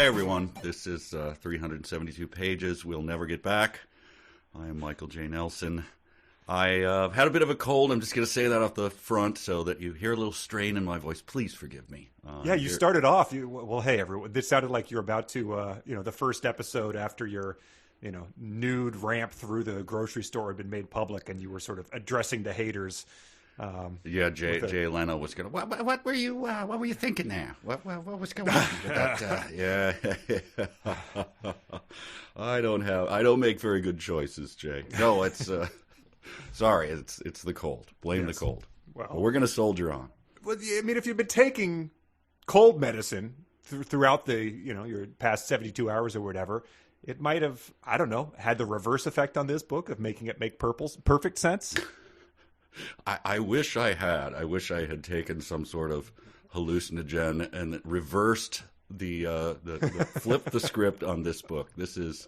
Hi, everyone. This is 372 pages. We'll never get back. I am Michael J. Nelson. I had a bit of a cold. I'm just going to say that off the front so that you hear a little strain in my voice. Please forgive me. Yeah, you started off. Well, hey, everyone. This sounded like you're about to, the first episode after your, nude ramp through the grocery store had been made public, and you were sort of addressing the haters. Yeah, Jay Leno was going to. What were you thinking there? What was going on? Yeah. I don't make very good choices, Jay. No, it's sorry. It's the cold. Blame the cold. Well, we're going to soldier on. Well, I mean, if you've been taking cold medicine throughout the your past 72 hours or whatever, it might have, I don't know, had the reverse effect on this book of making it make perfect sense. I wish I had. I wish I had taken some sort of hallucinogen and reversed the flipped the script on this book. This is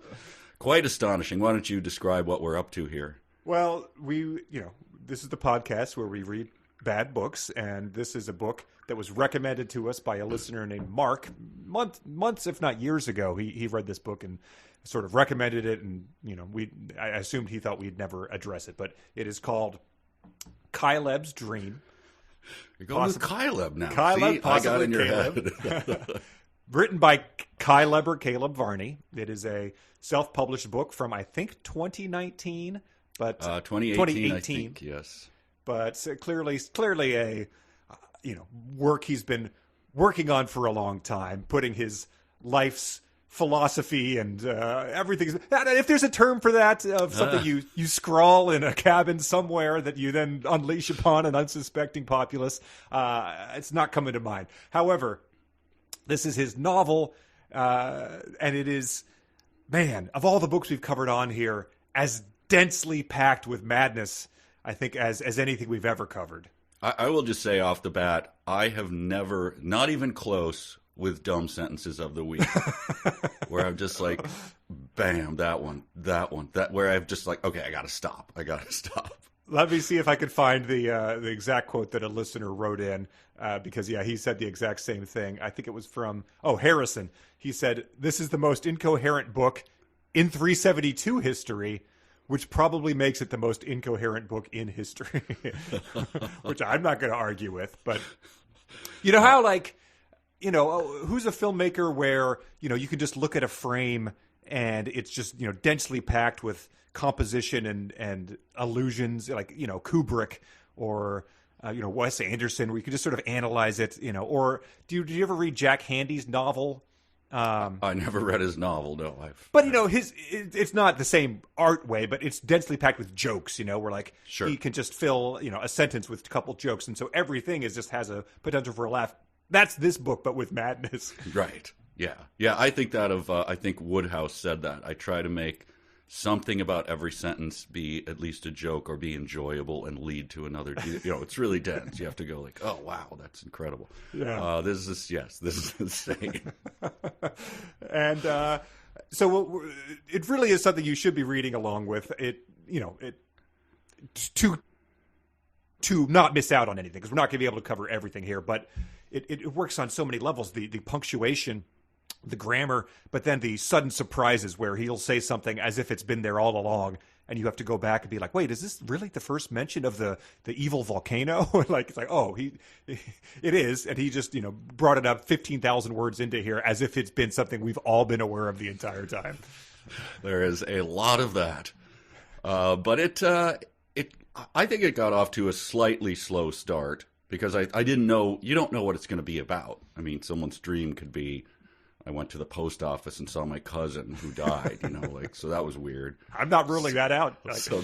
quite astonishing. Why don't you describe what we're up to here? Well, this is the podcast where we read bad books, and this is a book that was recommended to us by a listener named Mark months, if not years ago. He read this book and sort of recommended it, and I assumed he thought we'd never address it, but it is called Kaileb's Dream. You're going with Kaileb now. Kaileb, see, I got in your head. Written by Kaileb Varney. It is a self-published book from, I think, 2019, but 2018, I think, yes. But clearly a work he's been working on for a long time, putting his life's philosophy and everything. If there's a term for that, of something you scrawl in a cabin somewhere that you then unleash upon an unsuspecting populace, it's not coming to mind. However, this is his novel, and it is, man, of all the books we've covered on here, as densely packed with madness, I think, as anything we've ever covered. I will just say off the bat, I have never, not even close, with dumb sentences of the week, where I'm just like, bam, that one, where I'm just like, okay, I gotta stop. Let me see if I could find the exact quote that a listener wrote in, because he said the exact same thing. I think it was from Harrison. He said, "This is the most incoherent book in 372 history, which probably makes it the most incoherent book in history," which I'm not going to argue with. But how who's a filmmaker where, you can just look at a frame and it's just, densely packed with composition and illusions, like, Kubrick or, Wes Anderson, where you can just sort of analyze it, or do you ever read Jack Handy's novel? I never read his novel, no. But, it's not the same art way, but it's densely packed with jokes, where like sure. He can just fill, a sentence with a couple jokes. And so everything just has a potential for a laugh. That's this book, but with madness. Right. Yeah. I think I think Woodhouse said that. I try to make something about every sentence be at least a joke or be enjoyable and lead to another. It's really dense. You have to go like, oh, wow, that's incredible. Yeah. This is insane. And so it really is something you should be reading along with it, to not miss out on anything, because we're not going to be able to cover everything here, but it works on so many levels, the punctuation, the grammar, but then the sudden surprises where he'll say something as if it's been there all along, and you have to go back and be like, wait, is this really the first mention of the evil volcano? It's like, oh, it is, and he just brought it up 15,000 words into here as if it's been something we've all been aware of the entire time. There is a lot of that, but I think it got off to a slightly slow start, because I didn't know, you don't know what it's going to be about. I mean, someone's dream could be, I went to the post office and saw my cousin who died, so that was weird. I'm not ruling that out. So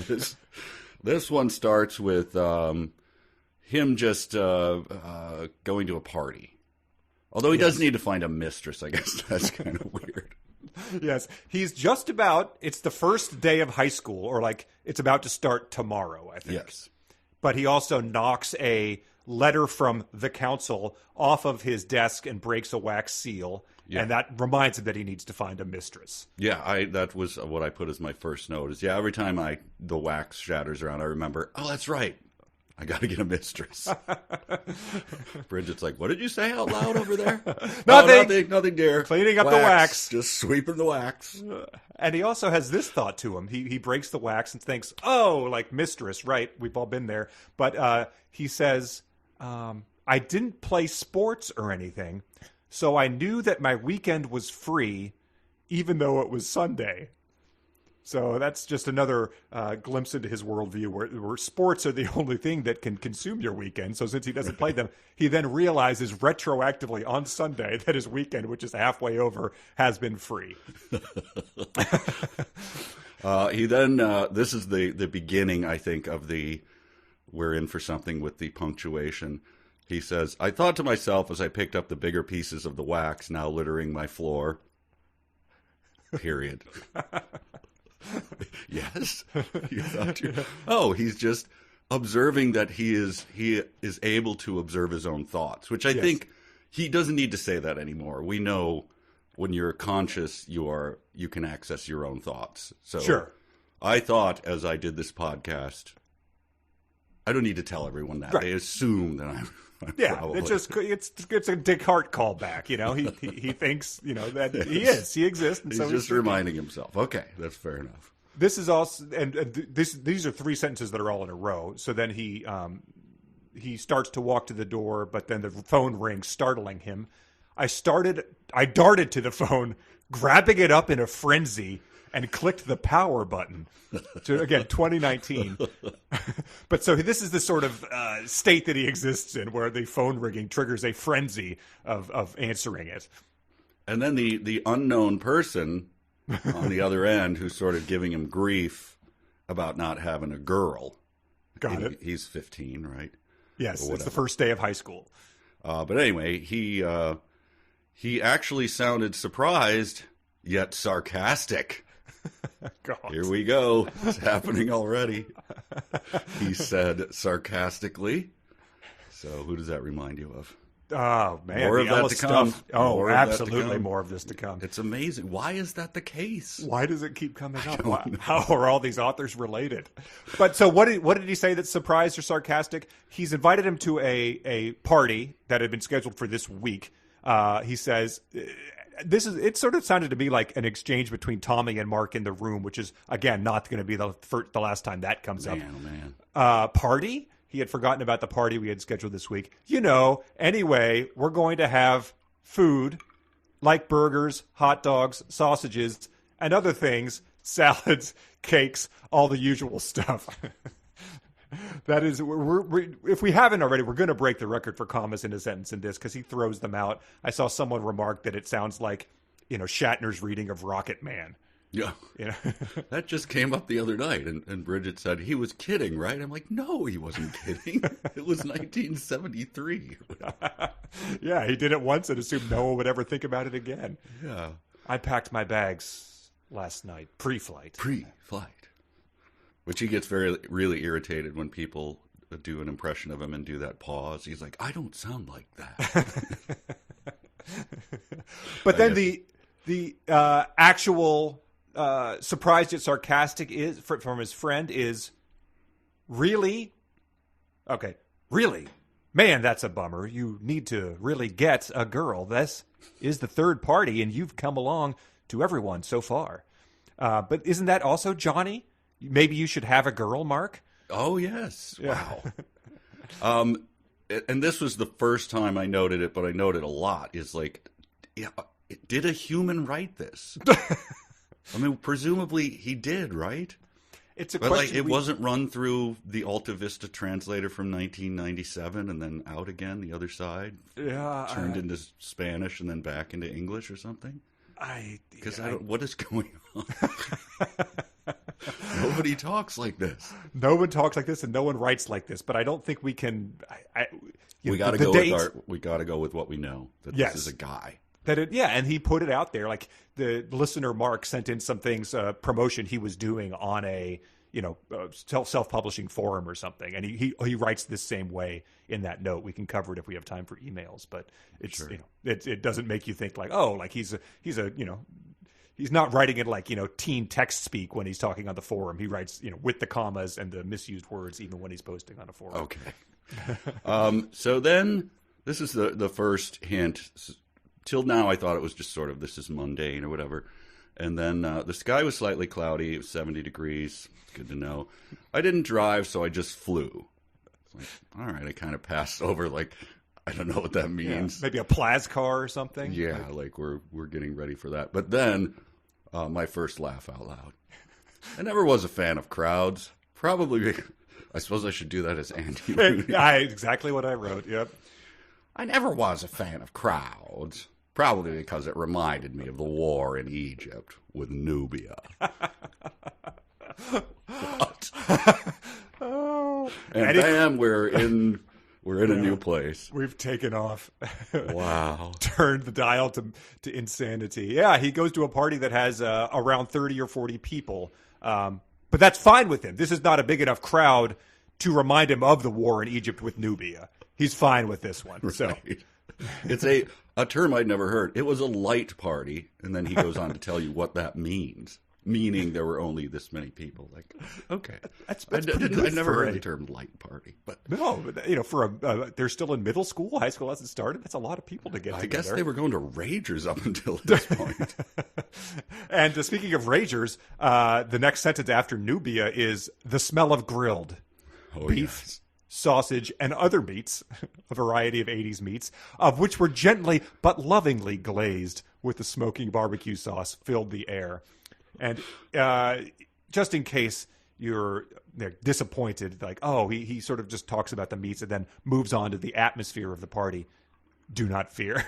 this one starts with him just going to a party. Although he does need to find a mistress, I guess that's kind of weird. Yes, he's just about, it's the first day of high school, or like it's about to start tomorrow, I think. Yes. But he also knocks a letter from the council off of his desk and breaks a wax seal. Yeah. And that reminds him that he needs to find a mistress. Yeah, that was what I put as my first note. Is every time the wax shatters around, I remember, oh, that's right. I got to get a mistress. Bridget's like, what did you say out loud over there? Nothing. Nothing, dear. Cleaning up the wax. Just sweeping the wax. And he also has this thought to him. He breaks the wax and thinks, oh, like mistress, right? We've all been there. But he says, I didn't play sports or anything, so I knew that my weekend was free, even though it was Sunday. So that's just another glimpse into his worldview where sports are the only thing that can consume your weekend. So since he doesn't play them, he then realizes retroactively on Sunday that his weekend, which is halfway over, has been free. He then, this is the beginning, I think, of we're in for something with the punctuation. He says, I thought to myself as I picked up the bigger pieces of the wax now littering my floor. Period. Yes. He's just observing that he is able to observe his own thoughts, which I think he doesn't need to say that anymore. We know when you're conscious, you can access your own thoughts. So sure. I thought as I did this podcast, I don't need to tell everyone that. Right. They assume that I'm probably. It's a Descartes callback. He thinks that he exists. And He's so just reminding himself. Okay, that's fair enough. This is also, and these are three sentences that are all in a row. So then he starts to walk to the door, but then the phone rings, startling him. I darted to the phone, grabbing it up in a frenzy, and clicked the power button. So again, 2019. But so this is the sort of state that he exists in, where the phone ringing triggers a frenzy of answering it. And then the unknown person on the other end who's sort of giving him grief about not having a girl. Got it. He's 15, right? Yes, it's the first day of high school. But anyway, he actually sounded surprised, yet sarcastic. God. Here we go. It's happening already. He said sarcastically. So who does that remind you of? Oh, man. More of that to come. Oh, absolutely more of this to come. It's amazing. Why is that the case? Why does it keep coming up? How are all these authors related? But so what did he say that's surprised or sarcastic? He's invited him to a party that had been scheduled for this week. He says... It sort of sounded to me like an exchange between Tommy and Mark in the room, which is, again, not going to be the last time that comes up. Man. Party? He had forgotten about the party we had scheduled this week. Anyway, we're going to have food like burgers, hot dogs, sausages, and other things, salads, cakes, all the usual stuff. That is, if we haven't already, we're going to break the record for commas in a sentence in this because he throws them out. I saw someone remark that it sounds like, Shatner's reading of Rocket Man. Yeah. That just came up the other night, and Bridget said, he was kidding, right? I'm like, no, he wasn't kidding. It was 1973. Yeah, he did it once and assumed no one would ever think about it again. Yeah. I packed my bags last night, pre-flight. Which he gets really irritated when people do an impression of him and do that pause. He's like, I don't sound like that. But then the actual surprised yet sarcastic is from his friend is, really? Okay, really? Man, that's a bummer. You need to really get a girl. This is the third party, and you've come along to everyone so far. But isn't that also Johnny? Maybe you should have a girl, Mark? Oh, yes. Wow. And this was the first time I noted it, but I noted a lot, is like, did a human write this? I mean, presumably he did, right? It's a but question. It wasn't run through the Alta Vista translator from 1997 and then out again the other side? Yeah. Turned into Spanish and then back into English or something? What is going on? Nobody talks like this. No one talks like this, and no one writes like this. But I don't think we can. We got to go with what we know. That this is a guy. And he put it out there. Like the listener Mark sent in some things, promotion he was doing on a self-publishing forum or something, and he writes this same way in that note. We can cover it if we have time for emails, but it's it doesn't make you think like, oh, like he's a he's not writing it like, teen text speak when he's talking on the forum. He writes, with the commas and the misused words even when he's posting on a forum. Okay. So then this is the first hint. Till now I thought it was just sort of this is mundane or whatever. And then the sky was slightly cloudy. It was 70 degrees. Good to know. I didn't drive, so I just flew. It's like, all right, I kind of passed over like I don't know what that means. Yeah, maybe a Plaz car or something. Yeah, like we're getting ready for that. But then my first laugh out loud. I never was a fan of crowds. Probably, I suppose I should do that as Andy Rooney. Exactly what I wrote. Yep. I never was a fan of crowds. Probably because it reminded me of the war in Egypt with Nubia. What? Oh. And bam, we're in a new place. We've taken off. Wow. Turned the dial to insanity. Yeah, he goes to a party that has around 30 or 40 people. But that's fine with him. This is not a big enough crowd to remind him of the war in Egypt with Nubia. He's fine with this one. Right. So it's a term I'd never heard. It was a light party, and then he goes on to tell you what that means. Meaning there were only this many people. Like, okay, that's I never heard the term light party, but no, for they're still in middle school, high school hasn't started. That's a lot of people to get together. I guess they were going to ragers up until this point. And speaking of ragers, the next sentence after Nubia is the smell of grilled beef. Yes. Sausage, and other meats, a variety of 80s meats, of which were gently but lovingly glazed with the smoking barbecue sauce, filled the air. And just in case you're disappointed, like, oh, he sort of just talks about the meats and then moves on to the atmosphere of the party. Do not fear.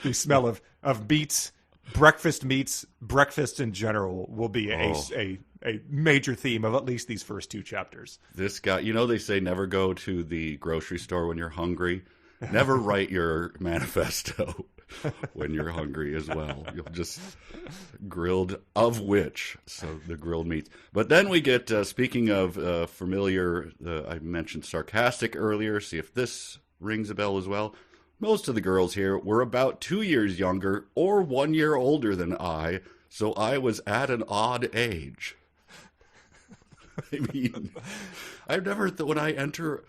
The smell of meats, breakfast in general will be a major theme of at least these first two chapters. This guy, they say never go to the grocery store when you're hungry. Never write your manifesto when you're hungry as well. You'll just grilled of which, so the grilled meats. But then we get, speaking of familiar, I mentioned sarcastic earlier. See if this rings a bell as well. Most of the girls here were about 2 years younger or 1 year older than I, so I was at an odd age. I mean, I've never, when I enter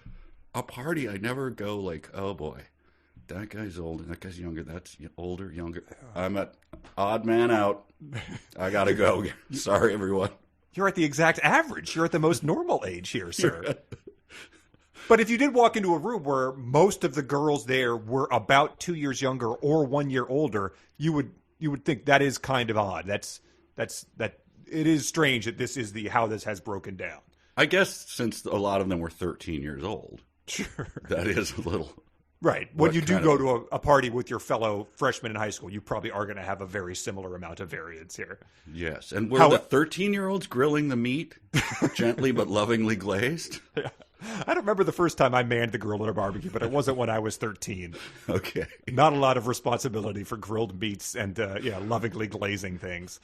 a party, I never go like, oh boy, that guy's old, that guy's younger, that's older, younger. I'm at odd man out. I gotta go. Sorry, everyone. You're at the exact average. You're at the most normal age here, sir. But if you did walk into a room where most of the girls there were about 2 years younger or 1 year older, you would think that is kind of odd. That it is strange that this is how this has broken down. I guess since a lot of them were 13 years old. Sure. That is a little... Right. When you do go to a party with your fellow freshmen in high school, you probably are going to have a very similar amount of variance here. Yes. And were the 13-year-olds grilling the meat gently but lovingly glazed? Yeah. I don't remember the first time I manned the grill at a barbecue, but it wasn't when I was 13. Okay. Not a lot of responsibility for grilled meats and, lovingly glazing things.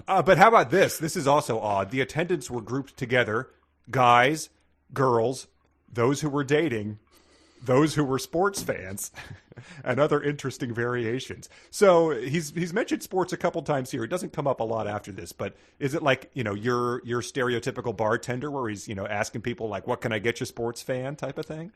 But how about this? This is also odd. The attendants were grouped together, guys, girls, those who were dating, those who were sports fans, and other interesting variations. So he's mentioned sports a couple times here. It doesn't come up a lot after this, but is it like, your stereotypical bartender where he's, asking people like, what can I get you, sports fan type of thing?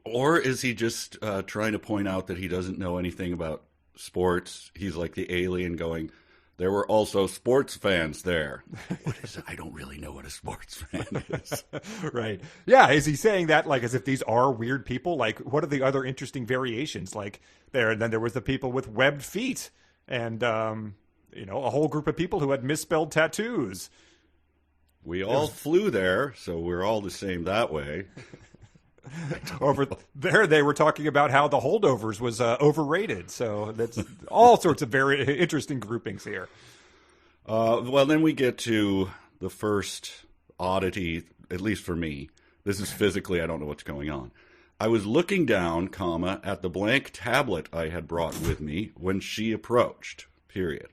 Or is he just trying to point out that he doesn't know anything about sports? He's like the alien going, there were also sports fans there. What is it? I don't really know what a sports fan is. Right. Yeah. Is he saying that like as if these are weird people? Like, what are the other interesting variations? Like and then there was the people with webbed feet and, a whole group of people who had misspelled tattoos. We all flew there, so we're all the same that way. Over there, they were talking about how the holdovers was overrated. So that's all sorts of very interesting groupings here. Well, then we get to the first oddity, at least for me. This is physically, I don't know what's going on. I was looking down, at the blank tablet I had brought with me when she approached, period.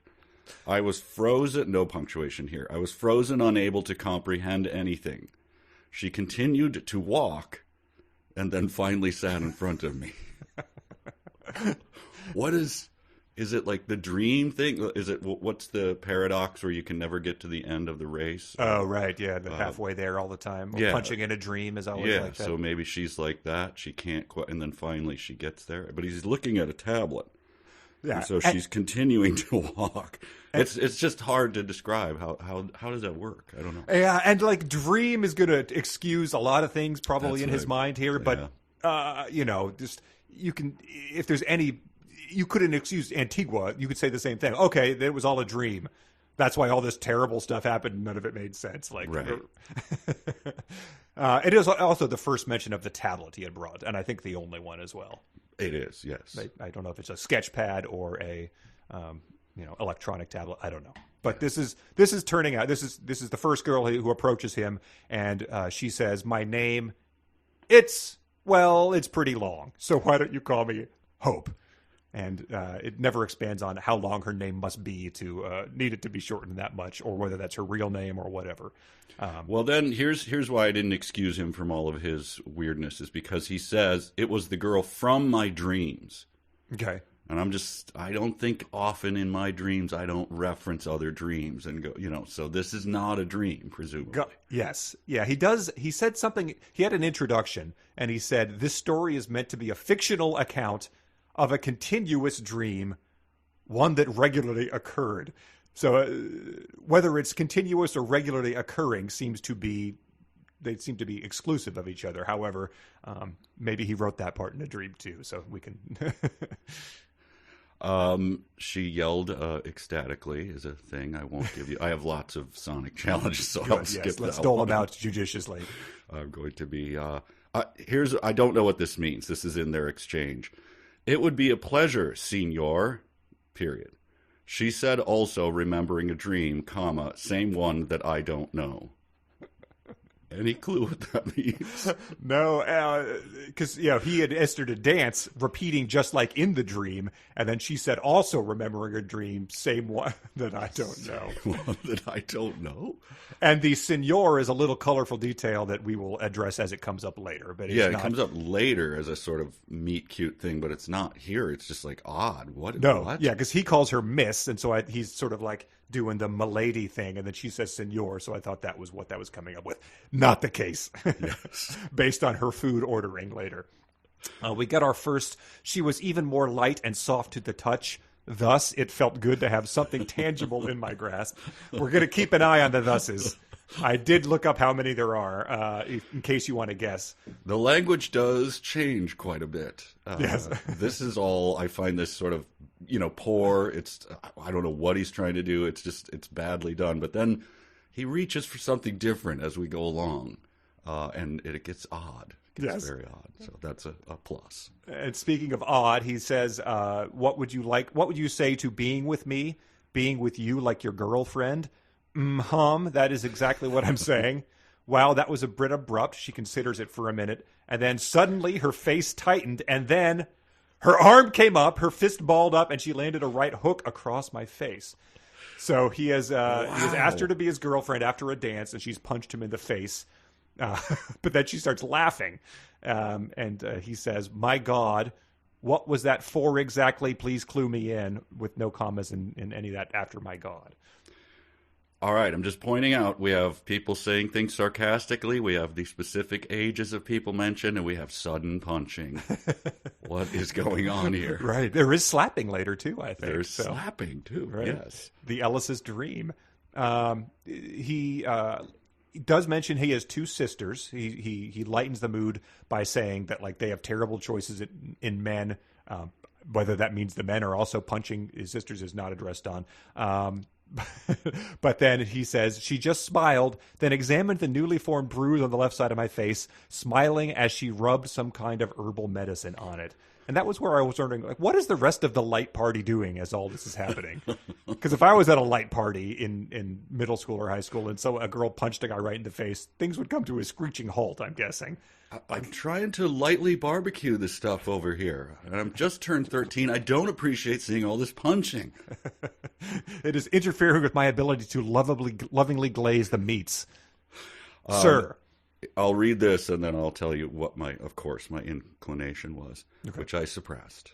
I was frozen, no punctuation here. I was frozen, unable to comprehend anything. She continued to walk and then finally sat in front of me. What is Is it like the dream thing? Is it what's the paradox where you can never get to the end of the race? Oh, right, yeah, the halfway there all the time. Or punching in a dream is always like that. So maybe she's like that. She can't quite, and then finally she gets there. But he's looking at a tablet. Yeah, and so she's continuing to walk. It's just hard to describe. How does that work? I don't know. Yeah, and like dream is going to excuse a lot of things probably in his mind here, but just you can, if there's any. You couldn't excuse Antigua. You could say the same thing. Okay, it was all a dream. That's why all this terrible stuff happened. None of it made sense. Like, right. It is also the first mention of the tablet he had brought, and I think the only one as well. It is, yes. I don't know if it's a sketch pad or a electronic tablet. I don't know. But this is turning out. This is the first girl who approaches him, and she says, "My name, it's pretty long. So why don't you call me Hope?" And it never expands on how long her name must be to need it to be shortened that much, or whether that's her real name or whatever. Well, then here's why I didn't excuse him from all of his weirdness, is because he says it was the girl from my dreams. Okay. And I don't think often in my dreams I don't reference other dreams and go, so this is not a dream, presumably. Yes. Yeah, he does. He said something. He had an introduction, and he said, this story is meant to be a fictional account of a continuous dream, one that regularly occurred. So whether it's continuous or regularly occurring they seem to be exclusive of each other. However, maybe he wrote that part in a dream too, so we can... She yelled ecstatically is a thing. I won't give you... I have lots of Sonic challenges, so I'll skip that. Let's dole them out judiciously. I'm going to be... I don't know what this means. This is in their exchange. It would be a pleasure, senor, period. She said also, remembering a dream, comma, same one that I don't know. Any clue what that means? No, because he had asked her to dance, repeating just like in the dream, and then she said also remembering a dream, same one that I don't know. One that I don't know. And the senor is a little colorful detail that we will address as it comes up later. But it comes up later as a sort of meet cute thing, but it's not here. It's just like odd. What? Yeah, because he calls her Miss, and so he's sort of like doing the milady thing, and then she says senor, so I thought that was what that was coming up with. Not the case. Yes. Based on her food ordering later. We got our first, she was even more light and soft to the touch. Thus, it felt good to have something tangible in my grasp. We're going to keep an eye on the thuses. I did look up how many there are, in case you want to guess. The language does change quite a bit. Yes. This is all, I find this sort of, poor. I don't know what he's trying to do. It's badly done. But then he reaches for something different as we go along. And it gets odd. It gets very odd. So that's a plus. And speaking of odd, he says, what would you say to being with me? Being with you like your girlfriend? That is exactly what I'm saying. Wow, that was a bit abrupt. She considers it for a minute. And then suddenly her face tightened, and then her arm came up, her fist balled up, and she landed a right hook across my face. So he has asked her to be his girlfriend after a dance, and she's punched him in the face. But then she starts laughing. And he says, my God, what was that for exactly? Please clue me in, with no commas in any of that after my God. All right, I'm just pointing out, we have people saying things sarcastically, we have the specific ages of people mentioned, and we have sudden punching. What is going on here? Right, there is slapping later, too, I think. There's slapping, too, right? Yes. The Ellis's dream. He does mention he has two sisters. He lightens the mood by saying that they have terrible choices in men. Whether that means the men are also punching his sisters is not addressed on. But then he says, she just smiled, then examined the newly formed bruise on the left side of my face, smiling as she rubbed some kind of herbal medicine on it. And that was where I was wondering, what is the rest of the light party doing as all this is happening? Because if I was at a light party in middle school or high school and so a girl punched a guy right in the face, things would come to a screeching halt, I'm guessing. I'm trying to lightly barbecue this stuff over here. And I'm just turned 13. I don't appreciate seeing all this punching. It is interfering with my ability to lovingly glaze the meats. Sir. I'll read this and then I'll tell you what my inclination was, which I suppressed.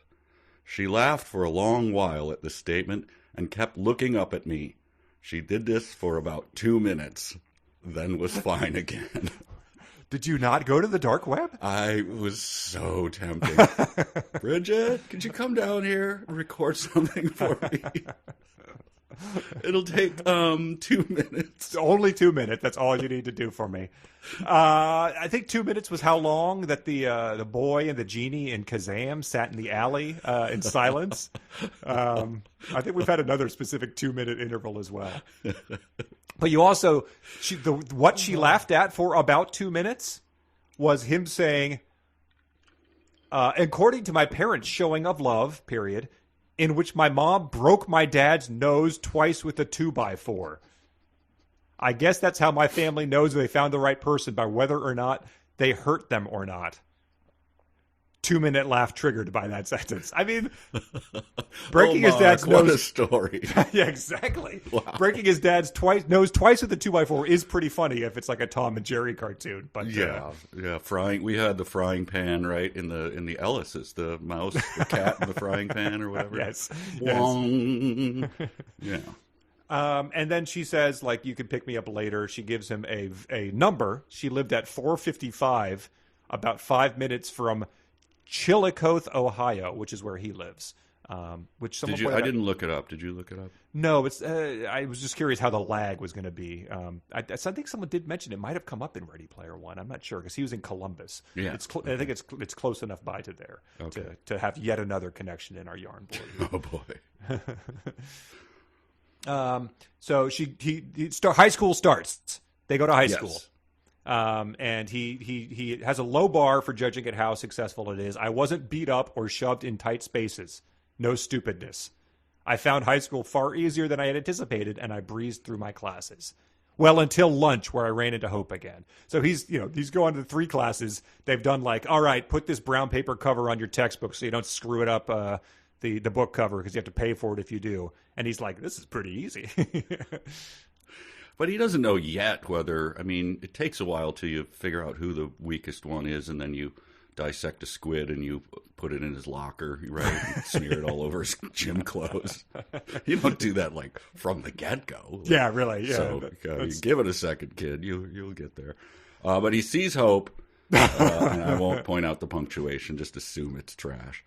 She laughed for a long while at this statement and kept looking up at me. She did this for about 2 minutes, then was fine again. Did you not go to the dark web? I was so tempted. Bridget, could you come down here and record something for me? It'll take 2 minutes. Only 2 minutes. That's all you need to do for me. I think 2 minutes was how long that the boy and the genie in Kazam sat in the alley in silence. I think we've had another specific 2-minute interval as well. But you also, what she laughed at for about 2 minutes was him saying, according to my parents' showing of love, period, in which my mom broke my dad's nose twice with a 2x4. I guess that's how my family knows they found the right person, by whether or not they hurt them or not. 2-minute laugh triggered by that sentence. I mean, breaking his dad's nose. What a story. Yeah, exactly. Wow. Breaking his dad's nose twice with a 2x4 is pretty funny if it's like a Tom and Jerry cartoon. But yeah. Frying. We had the frying pan right in the Ellis's, the mouse, the cat in the frying pan or whatever. Yes. Yeah. And then she says, like, you can pick me up later. She gives him a number. She lived at 455, about 5 minutes from Chillicothe, Ohio, which is where he lives. Which someone I didn't look it up. Did you look it up? No, it's. I was just curious how the lag was going to be. I think someone did mention it might have come up in Ready Player One. I'm not sure because he was in Columbus. Yeah, I think it's close enough by to there to have yet another connection in our yarn board. Oh boy. So high school starts. They go to high school. And he has a low bar for judging at how successful it is. I wasn't beat up or shoved in tight spaces. No stupidness. I found high school far easier than I had anticipated, and I breezed through my classes. Well, until lunch, where I ran into Hope again. So he's going to 3 classes. They've done like, all right, put this brown paper cover on your textbook so you don't screw it up, the book cover, because you have to pay for it if you do. And he's like, this is pretty easy. But he doesn't know yet whether, I mean, it takes a while till you figure out who the weakest one is, and then you dissect a squid and you put it in his locker, right? And smear it all over his gym clothes. You don't do that, like, from the get-go. Yeah, really. Yeah, so you give it a second, kid. You'll get there. But he sees Hope, and I won't point out the punctuation, just assume it's trash.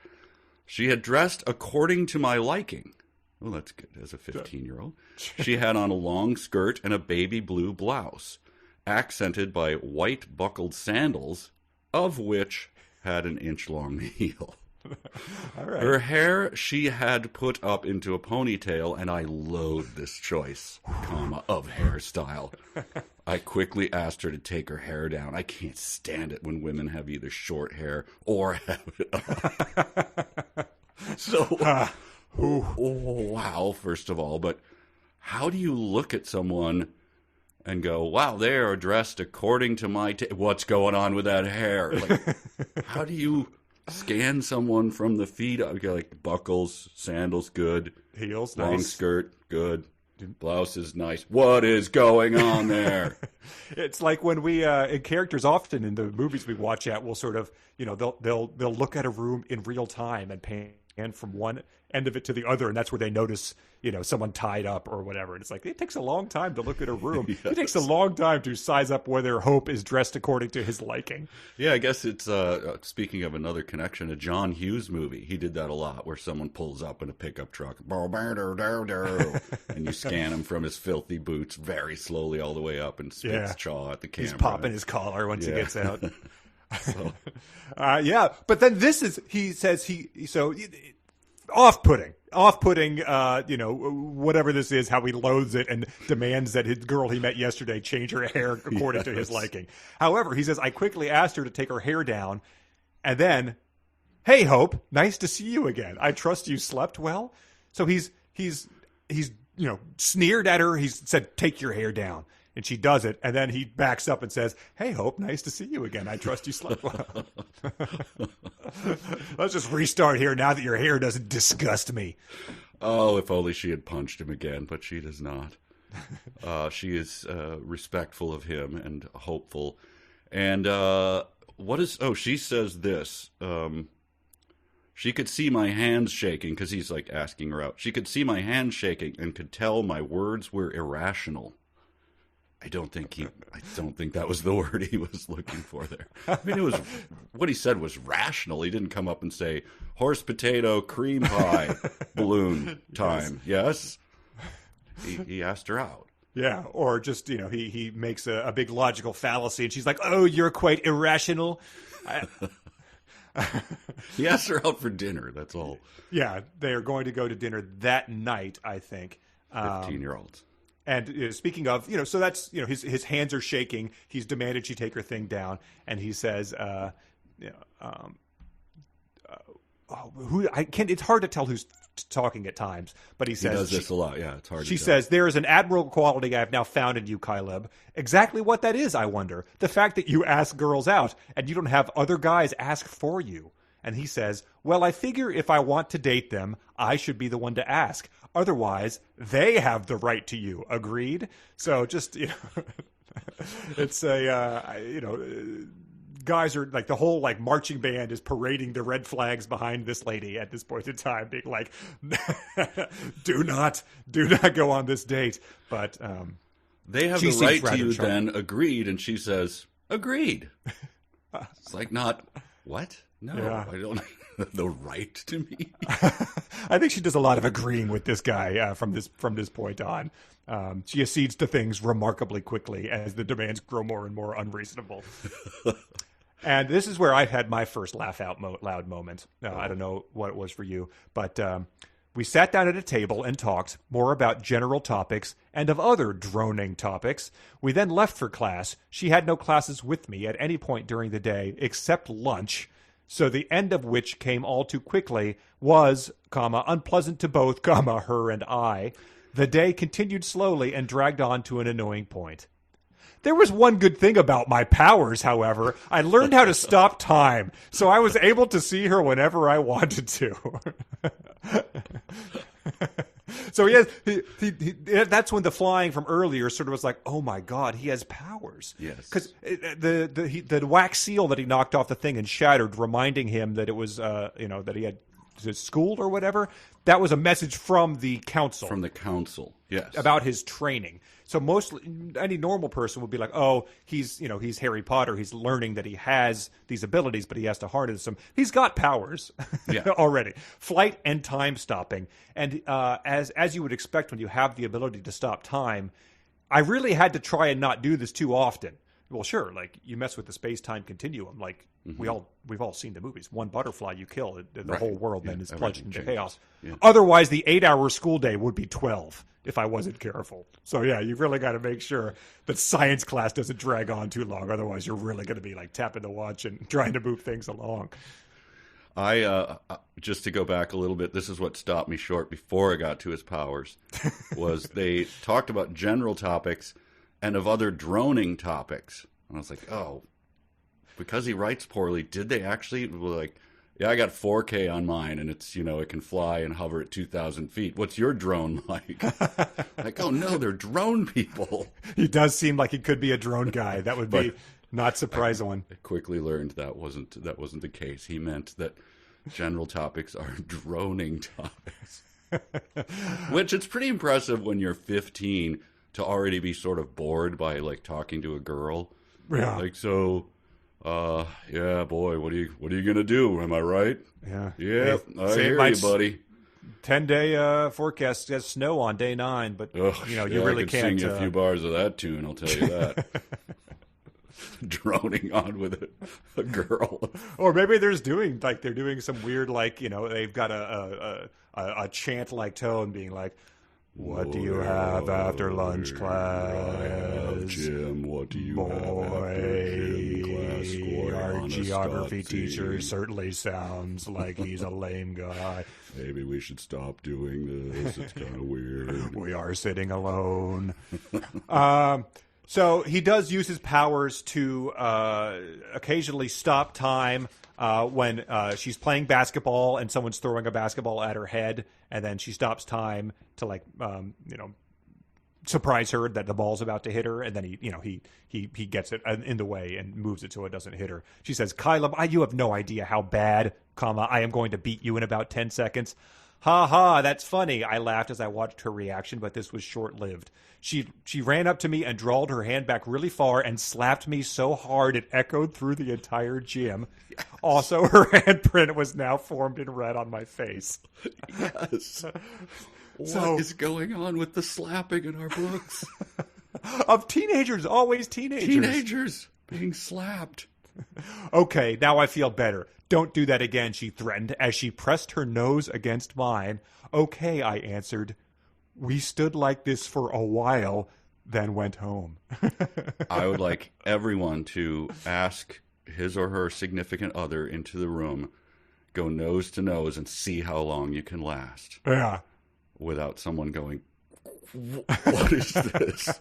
She had dressed according to my liking. Well, that's good as a 15-year-old. She had on a long skirt and a baby blue blouse, accented by white buckled sandals, of which had an inch-long heel. All right. Her hair she had put up into a ponytail, and I loathe this choice, of hairstyle. I quickly asked her to take her hair down. I can't stand it when women have either short hair or have it up. So... wow, first of all, but how do you look at someone and go, wow, they are dressed according to my what's going on with that hair? Like, how do you scan someone from the feet up? Like, buckles, sandals, good. Heels, long nice. Skirt, good. Blouse is nice. What is going on there? It's like when we in characters often in the movies we watch at, we'll sort of, they'll look at a room in real time and pan from one end of it to the other, and that's where they notice, someone tied up or whatever. And it's like, it takes a long time to look at a room. Yes. It takes a long time to size up whether Hope is dressed according to his liking. Yeah, I guess it's, speaking of another connection, a John Hughes movie. He did that a lot, where someone pulls up in a pickup truck, and you scan him from his filthy boots very slowly all the way up and spits chaw at the camera. He's popping his collar once he gets out. So. But then he says off-putting, whatever this is, how he loathes it and demands that his girl he met yesterday change her hair according to his liking. However, he says, I quickly asked her to take her hair down, and then, hey, Hope, nice to see you again. I trust you slept well. So he's sneered at her. He said, take your hair down. And she does it, and then he backs up and says, hey, Hope, nice to see you again. I trust you slept well. Let's just restart here now that your hair doesn't disgust me. Oh, if only she had punched him again, but she does not. She is respectful of him and hopeful. And she says this. She could see my hands shaking because he's like asking her out. She could see my hands shaking and could tell my words were irrational. I don't think that was the word he was looking for there. I mean, it was what he said was rational. He didn't come up and say horse potato cream pie balloon time. Yes. He asked her out. Yeah, or just, he makes a big logical fallacy, and she's like, "Oh, you're quite irrational." He asked her out for dinner, that's all. Yeah, they are going to go to dinner that night, I think. 15-year-olds. And speaking of, so that's, his hands are shaking. He's demanded she take her thing down, and he says, it's hard to tell who's talking at times, but he says, he does this a lot. Yeah, it's hard. She says, "There is an admirable quality I have now found in you, Kaileb. Exactly what that is, I wonder. The fact that you ask girls out and you don't have other guys ask for you." And he says, "Well, I figure if I want to date them, I should be the one to ask. Otherwise, they have the right to you. Agreed?" So just, it's guys are like, the whole like marching band is parading the red flags behind this lady at this point in time, being like, do not go on this date. But they have the right to you then. Agreed. And she says, agreed. It's like, not what? No, yeah. I don't have the right to me. I think she does a lot of agreeing with this guy from this point on. She accedes to things remarkably quickly as the demands grow more and more unreasonable. And this is where I've had my first laugh out loud moment. I don't know what it was for you, but we sat down at a table and talked more about general topics and of other droning topics. We then left for class. She had no classes with me at any point during the day except lunch. So the end of which came all too quickly was, unpleasant to both, her and I. The day continued slowly and dragged on to an annoying point. There was one good thing about my powers, however. I learned how to stop time, so I was able to see her whenever I wanted to. So that's when the flying from earlier sort of was like, oh my God, he has powers. Yes. Because the wax seal that he knocked off the thing and shattered, reminding him that it was, that he had schooled or whatever, that was a message from the council. From the council, yes. About his training. So mostly any normal person would be like, oh, he's Harry Potter. He's learning that he has these abilities, but he has to harness them. He's got powers already. Flight and time stopping. And as you would expect when you have the ability to stop time, I really had to try and not do this too often. Well, sure, like you mess with the space-time continuum. Like we've all seen the movies. One butterfly you kill, the whole world then is plunged into chaos. Yeah. Otherwise, the 8-hour school day would be 12 if I wasn't careful. So yeah, you've really got to make sure that science class doesn't drag on too long. Otherwise, you're really going to be like tapping the watch and trying to move things along. I just to go back a little bit, this is what stopped me short before I got to his powers, was they talked about general topics and of other droning topics. And I was like, oh, because he writes poorly, did they actually, like, yeah, I got 4K on mine, and it's, it can fly and hover at 2,000 feet. What's your drone like? Like, oh, no, they're drone people. He does seem like he could be a drone guy. That would be not surprising. I quickly learned that wasn't the case. He meant that general topics are droning topics. Which it's pretty impressive when you're 15 to already be sort of bored by like talking to a girl. Yeah. Like, so, yeah, boy, what are you gonna do? Am I right? Yeah. Yeah, I hear you, buddy. 10-day forecast has snow on day 9, but you really can't sing you a few bars of that tune. I'll tell you that. Droning on with a girl, or maybe they're doing some weird they've got a chant like tone being like, what do you have after lunch class? Jim, what do you have after gym class? Our geography teacher certainly sounds like he's a lame guy. Maybe we should stop doing this. It's kind of weird. We are sitting alone. So he does use his powers to occasionally stop time when she's playing basketball and someone's throwing a basketball at her head, and then she stops time to surprise her that the ball's about to hit her, and then he gets it in the way and moves it so it doesn't hit her. She says, "Kaileb, you have no idea how bad I am going to beat you in about 10 seconds. Ha ha, that's funny. I laughed as I watched her reaction, but this was short-lived. She ran up to me and drawled her hand back really far and slapped me so hard it echoed through the entire gym. Yes. Also, her handprint was now formed in red on my face. Yes. What is going on with the slapping in our books? Of teenagers, always teenagers. Teenagers being slapped. Okay, now I feel better. Don't do that again, she threatened as she pressed her nose against mine. Okay, I answered. We stood like this for a while, then went home. I would like everyone to ask his or her significant other into the room, go nose to nose, and see how long you can last. Yeah. Without someone going, what is this?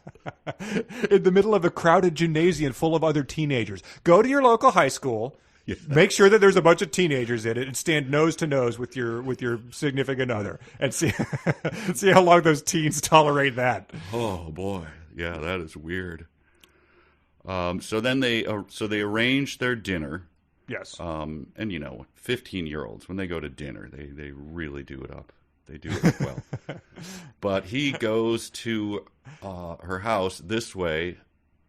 In the middle of a crowded gymnasium full of other teenagers. Go to your local high school. Yeah. Make sure that there's a bunch of teenagers in it and stand nose to nose with your significant other and see how long those teens tolerate that. Oh boy, yeah, that is weird. So then they arrange their dinner. Yes. And 15-year-olds when they go to dinner, they really do it up. They do it well. But he goes to her house this way.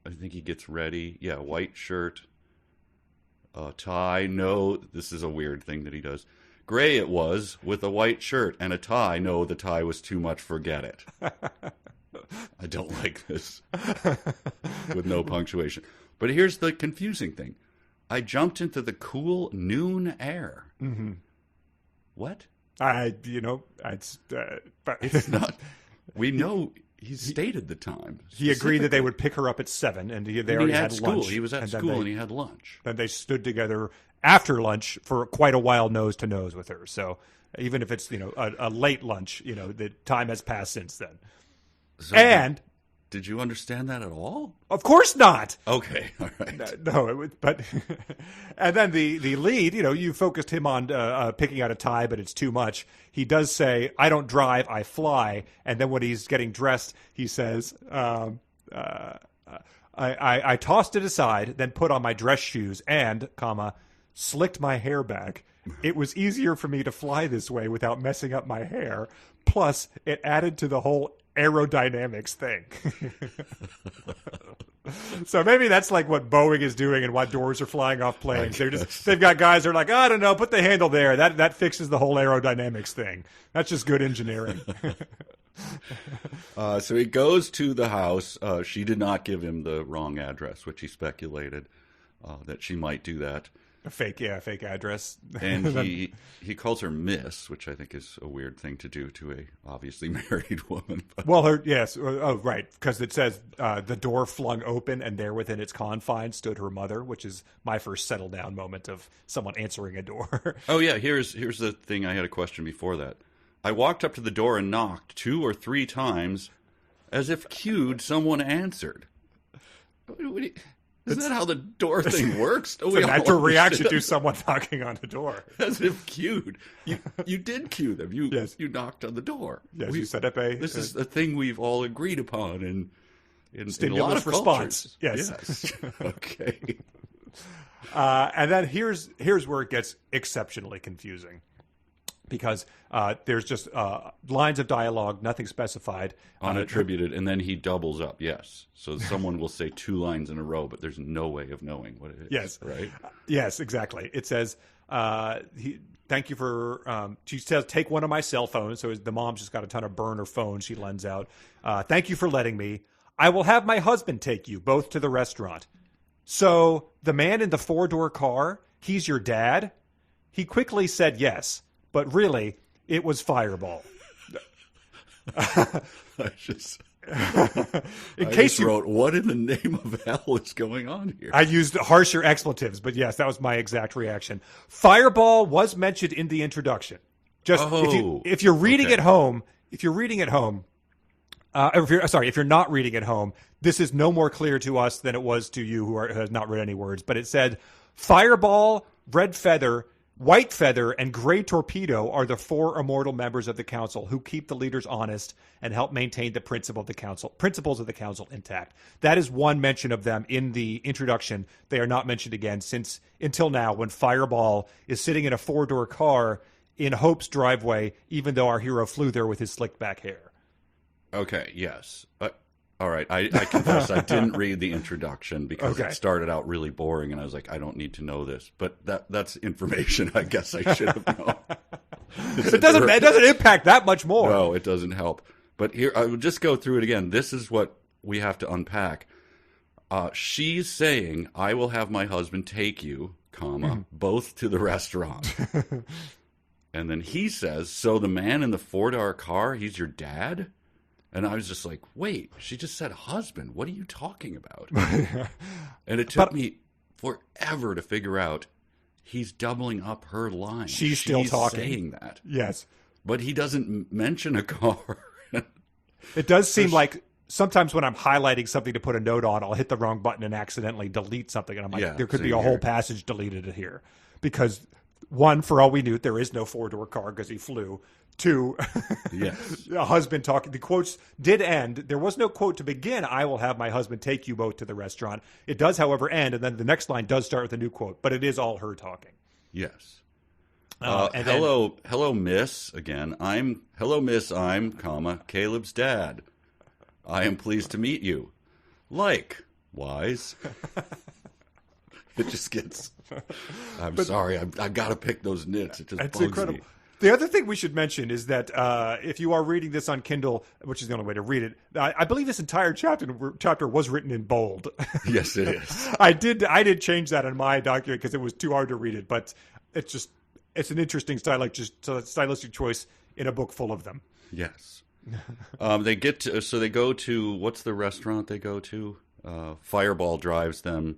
I think he gets ready. Yeah, white shirt. Tie, no, this is a weird thing that he does. Gray it was, with a white shirt and a tie. No, the tie was too much, forget it. I don't like this. With no punctuation. But here's the confusing thing. I jumped into the cool noon air. Mm-hmm. What? It's not. We know... He stated the time. He agreed that they would pick her up at 7, and they already had lunch. He was at school, and he had lunch. Then they stood together after lunch for quite a while, nose to nose with her. So even if it's a late lunch, the time has passed since then. So did you understand that at all? Of course not. Okay, all right. No, but and then the lead, you focused him on picking out a tie, but it's too much. He does say, "I don't drive, I fly," and then when he's getting dressed, he says, "I tossed it aside, then put on my dress shoes and, slicked my hair back. It was easier for me to fly this way without messing up my hair. Plus, it added to the whole aerodynamics thing." So maybe that's like what Boeing is doing and why doors are flying off planes. They've got guys that are like, I don't know, put the handle there. That fixes the whole aerodynamics thing. That's just good engineering. So he goes to the house. She did not give him the wrong address, which he speculated that she might do that. A fake address. And he calls her Miss, which I think is a weird thing to do to a obviously married woman. Well, yes. Oh, right. Because it says the door flung open and there within its confines stood her mother, which is my first settle down moment of someone answering a door. Oh, yeah. Here's the thing. I had a question before that. I walked up to the door and knocked 2 or 3 times as if cued someone answered. Isn't that how the door thing works? It's a natural reaction to someone knocking on the door. As if cued. You did cue them. Yes. You knocked on the door. Yes, you set up This is a thing we've all agreed upon in stimulus a lot of response. Cultures. Yes. Okay. And then here's where it gets exceptionally confusing. Because there's just lines of dialogue, nothing specified. Unattributed, and then he doubles up, yes. So someone will say 2 lines in a row, but there's no way of knowing what it is. Yes. Right? Yes, exactly. It says, thank you for, she says, take one of my cell phones. So the mom's just got a ton of burner phones she lends out. Thank you for letting me. I will have my husband take you both to the restaurant. So the man in the 4-door car, he's your dad? He quickly said yes. But really, it was Fireball. I wrote, what in the name of hell is going on here? I used harsher expletives, but yes, that was my exact reaction. Fireball was mentioned in the introduction. Just if you're reading at home, if you're not reading at home, this is no more clear to us than it was to you who has not read any words. But it said Fireball, Red Feather, White Feather and Gray Torpedo are the 4 immortal members of the council who keep the leaders honest and help maintain the principles of the council intact. That is one mention of them in the introduction. They are not mentioned again since until now, when Fireball is sitting in a 4-door car in Hope's driveway, even though our hero flew there with his slicked back hair. Okay, yes. All right, I confess I didn't read the introduction because it started out really boring, and I was like, I don't need to know this. But that's information I guess I should have known. It doesn't impact that much more. No, it doesn't help. But here, I will just go through it again. This is what we have to unpack. She's saying, I will have my husband take you, both to the restaurant. And then he says, so the man in the 4-door car, he's your dad? And I was just like, wait, she just said husband. What are you talking about? And it took me forever to figure out he's doubling up her line. She's still talking. Saying that. Yes. But he doesn't mention a car. It does seem like sometimes when I'm highlighting something to put a note on, I'll hit the wrong button and accidentally delete something. And I'm like, there could be a whole passage deleted here. Because, one, for all we knew, there is no 4-door car because he flew. 2, yes. A husband talking. The quotes did end. There was no quote to begin, I will have my husband take you both to the restaurant. It does, however, end, and then the next line does start with a new quote, but it is all her talking. Yes. And hello, miss. Again, hello, miss, Kaileb's dad. I am pleased to meet you. Wise. It just gets... sorry, I've got to pick those nits. It just bugs incredible. me. The other thing we should mention is that if you are reading this on Kindle, which is the only way to read it, I believe this entire chapter was written in bold. Yes, it is. I did change that in my document because it was too hard to read it, but it's an interesting stylistic choice in a book full of them. Yes. They go to, what's the restaurant they go to? Fireball drives them,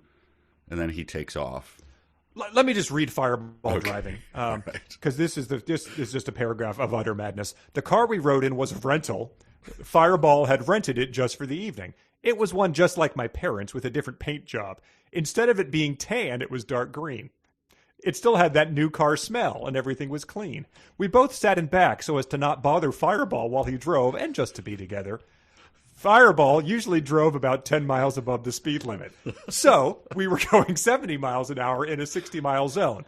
and then he takes off. Let me just read Fireball driving, because this is just a paragraph of utter madness. The car we rode in was a rental. Fireball had rented it just for the evening. It was one just like my parents with a different paint job. Instead of it being tan, it was dark green. It still had that new car smell, and everything was clean. We both sat in back so as to not bother Fireball while he drove, and just to be together. Fireball usually drove about 10 miles above the speed limit. So we were going 70 miles an hour in a 60-mile zone.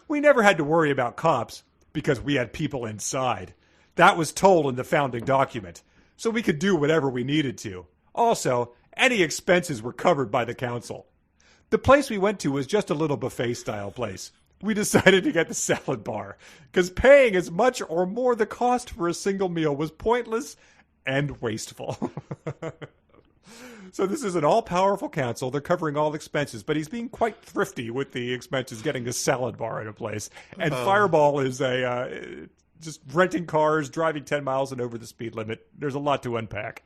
We never had to worry about cops because we had people inside. That was told in the founding document. So we could do whatever we needed to. Also, any expenses were covered by the council. The place we went to was just a little buffet-style place. We decided to get the salad bar because paying as much or more the cost for a single meal was pointless and wasteful. So this is an all-powerful council. They're covering all expenses, but he's being quite thrifty with the expenses, getting a salad bar in a place. And Fireball is just renting cars, driving 10 miles and over the speed limit. There's a lot to unpack.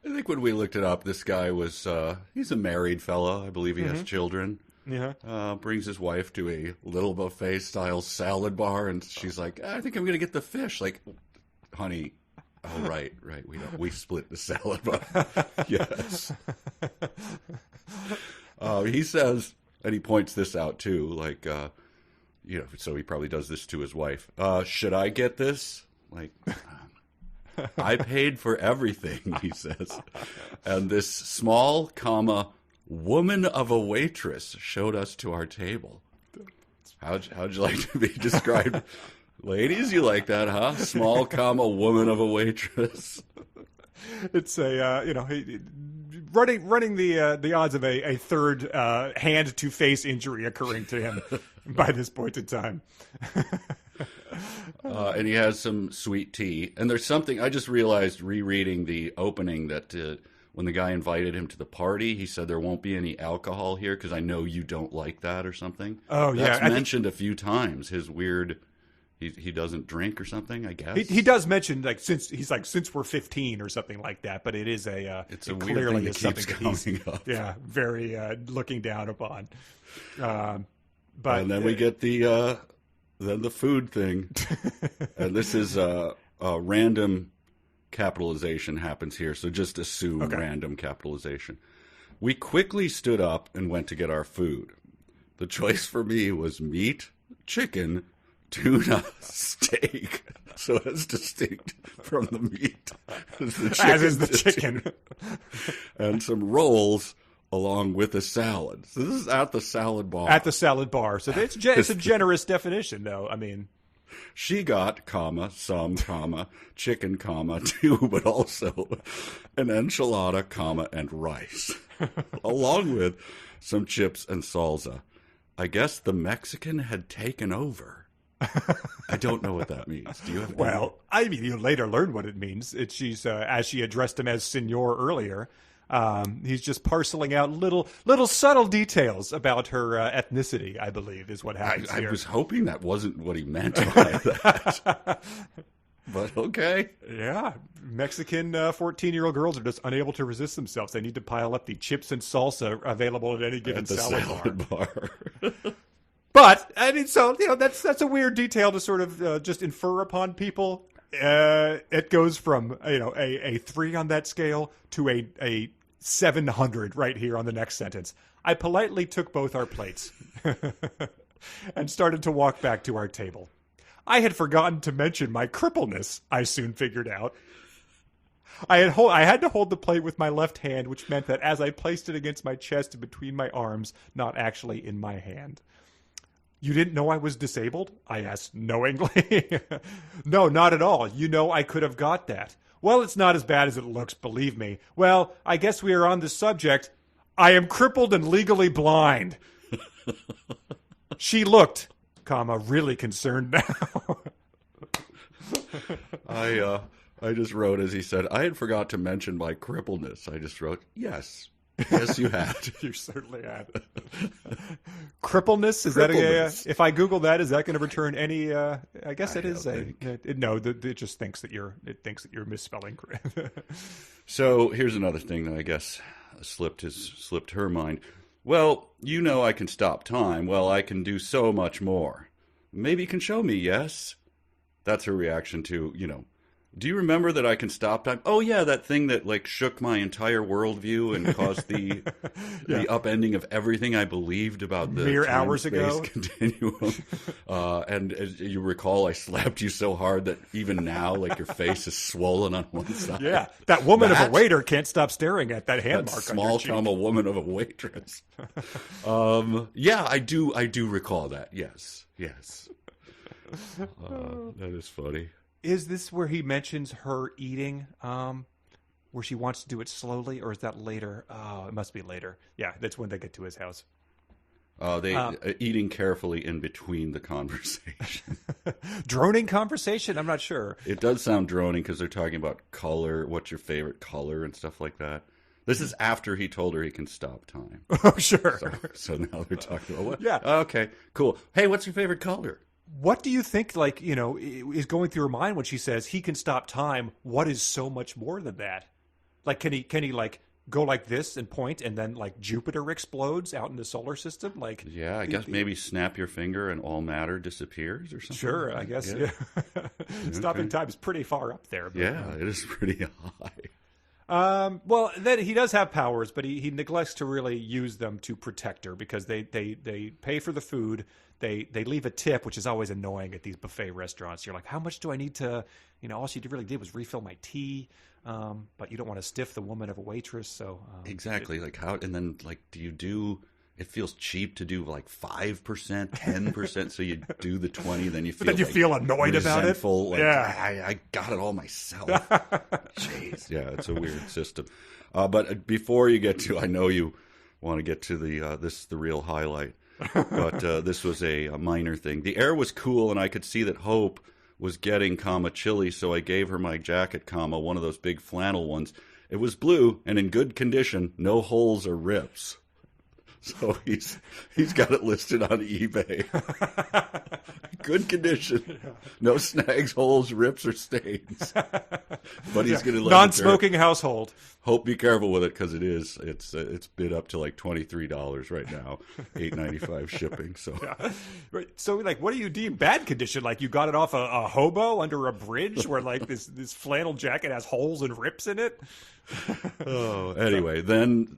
I think when we looked it up, this guy was, he's a married fella. I believe he has children. Yeah. Brings his wife to a little buffet-style salad bar, and she's like, I think I'm going to get the fish. Like, honey... Oh, right. We split the salad bar. Yes. He says, and he points this out too, so he probably does this to his wife. Should I get this? I paid for everything, he says. And this small, woman of a waitress showed us to our table. How'd you like to be described? Ladies, you like that, huh? Small, woman of a waitress. It's running the odds of a third hand to face injury occurring to him by this point in time. And he has some sweet tea. And there's something I just realized rereading the opening that when the guy invited him to the party, he said there won't be any alcohol here because I know you don't like that or something. Oh, yeah. That's mentioned a few times. His weird. He doesn't drink or something, I guess. He does mention since we're 15 or something like that, but it is it's a clearly weird thing is that keeps something coming up. Yeah, very looking down upon. But and then we get the food thing, and this is random capitalization happens here, so just assume random capitalization. We quickly stood up and went to get our food. The choice for me was meat, chicken, tuna steak, so it's distinct from the meat. As is the chicken. And some rolls along with a salad. So this is at the salad bar. At the salad bar. So it's a generous definition, though. I mean, she got, some, chicken, two, but also an enchilada, and rice, along with some chips and salsa. I guess the Mexican had taken over. I don't know what that means. Do you have? Well, I mean, you later learn what it means. She's as she addressed him as Senor earlier. He's just parceling out little subtle details about her ethnicity, I believe, is what happens here. I was hoping that wasn't what he meant by that. But okay. Yeah. Mexican 14-year-old girls are just unable to resist themselves. They need to pile up the chips and salsa available at any given salad bar. But, I mean, so, that's a weird detail to sort of just infer upon people. It goes from, a 3 on that scale to a 700 right here on the next sentence. I politely took both our plates and started to walk back to our table. I had forgotten to mention my crippleness, I soon figured out. I had to hold the plate with my left hand, which meant that as I placed it against my chest and between my arms, not actually in my hand. You didn't know I was disabled? I asked knowingly. No, not at all. I could have got that. Well, it's not as bad as it looks, believe me. Well, I guess we are on the subject. I am crippled and legally blind. She looked, really concerned now. I just wrote, as he said, I had forgot to mention my crippledness. I just wrote, yes. Yes, you had. You certainly had. Crippleness? Is that if I Google that, is that going to return any? I guess it is. It just thinks that you're misspelling. So here's another thing that I guess slipped her mind. Well, I can stop time. Well, I can do so much more. Maybe you can show me. Yes, that's her reaction to Do you remember that I can stop time? Oh, yeah, that thing that shook my entire worldview and caused the upending of everything I believed about the mere hours ago continuum. And as you recall, I slapped you so hard that even now, your face is swollen on one side. Yeah, that woman of a waiter can't stop staring at that hand mark. Small comma woman of a waitress. I do recall that. Yes. That is funny. Is this where he mentions her eating, where she wants to do it slowly, or is that later? Oh, it must be later. Yeah, that's when they get to his house. Eating carefully in between the conversation. Droning conversation? I'm not sure. It does sound droning because they're talking about color, what's your favorite color, and stuff like that. This is after he told her he can stop time. Oh, sure. So now they're talking about what? Yeah. Okay, cool. Hey, what's your favorite color? What do you think, is going through her mind when she says he can stop time? What is so much more than that? Can he go like this and point, and then Jupiter explodes out in the solar system? Yeah, I guess maybe snap your finger and all matter disappears or something. Sure, I guess. Yeah. Stopping time is pretty far up there. But, it is pretty high. Well, then he does have powers, but he neglects to really use them to protect her because they pay for the food. They leave a tip, which is always annoying at these buffet restaurants. You're like, how much do I need to, all she really did was refill my tea. But you don't want to stiff the woman of a waitress. So exactly. Do you do, it feels cheap to do 5%, 10%. So you do the 20, then you feel but then you feel annoyed about it. I got it all myself. Jeez. Yeah. It's a weird system. But before you get to, I know you want to get to the real highlight. But this was a minor thing. The air was cool, and I could see that Hope was getting, chilly, so I gave her my jacket, one of those big flannel ones. It was blue and in good condition, no holes or rips. So he's got it listed on eBay. Good condition. No snags, holes, rips, or stains. But he's going to non-smoking household. Hope be careful with it because it's bid up to $23 right now, $8.95 shipping. So, right. So what do you deem bad condition? You got it off a hobo under a bridge where this flannel jacket has holes and rips in it? Oh, anyway, then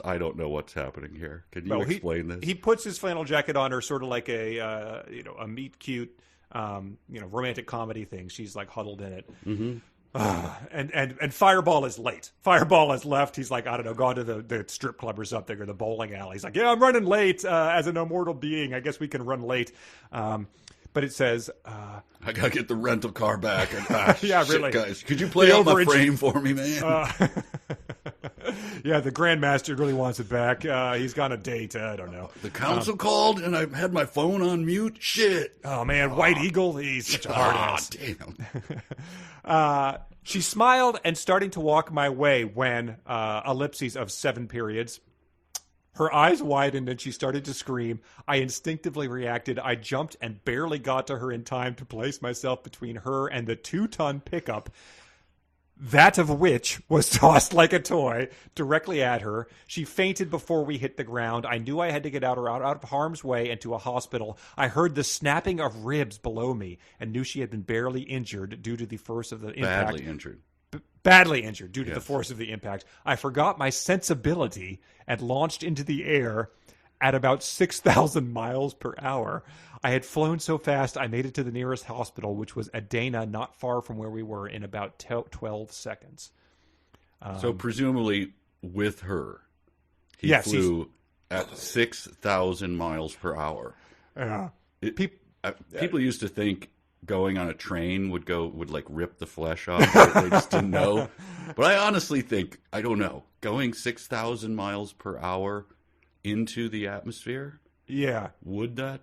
I don't know what's happening here. Can you explain this? He puts his flannel jacket on her, sort of like a meet cute, romantic comedy thing. She's like huddled in it. Mm-hmm. And Fireball is late. Fireball has left. He's like, I don't know, gone to the strip club or something, or the bowling alley. He's like, yeah, I'm running late. As an immortal being, I guess we can run late. But it says, I gotta get the rental car back. And, yeah, shit, really, guys, could you play out my frame for me, man? Yeah, the Grandmaster really wants it back. He's gone a date. I don't know. The council called, and I had my phone on mute. Shit. Oh man, White Eagle. He's such a hard ass. Damn. She smiled and starting to walk my way when ellipses of 7 periods. Her eyes widened and she started to scream. I instinctively reacted. I jumped and barely got to her in time to place myself between her and the 2-ton pickup, that of which was tossed like a toy directly at her. She fainted before we hit the ground. I knew I had to get out of harm's way and to a hospital. I heard the snapping of ribs below me and knew she had been barely injured due to the force of the impact. Badly injured due to the force of the impact. I forgot my sensibility and launched into the air at about 6,000 miles per hour. I had flown so fast I made it to the nearest hospital, which was Adana, not far from where we were, in about 12 seconds. So presumably with her, he flew at 6,000 miles per hour. People used to think going on a train would like rip the flesh off. They just didn't know. But I honestly think, I don't know, going 6,000 miles per hour into the atmosphere. Yeah. Would that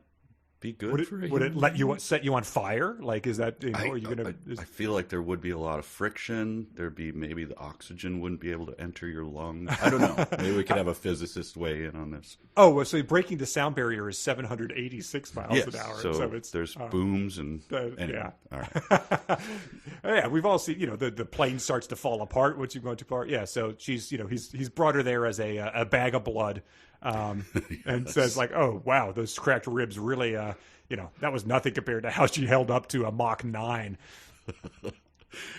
be good for you? Would it set you on fire? Like, is that, are you going to... I feel like there would be a lot of friction. There'd be, maybe the oxygen wouldn't be able to enter your lungs. I don't know. Maybe we could have a physicist weigh in on this. Oh, so breaking the sound barrier is 786 miles an hour. So there's booms and... anyway, yeah. All right. Yeah, we've all seen, the plane starts to fall apart once you've gone too far. Yeah, so she's, he's brought her there as a bag of blood. And says like, oh, wow, those cracked ribs really, that was nothing compared to how she held up to a Mach 9.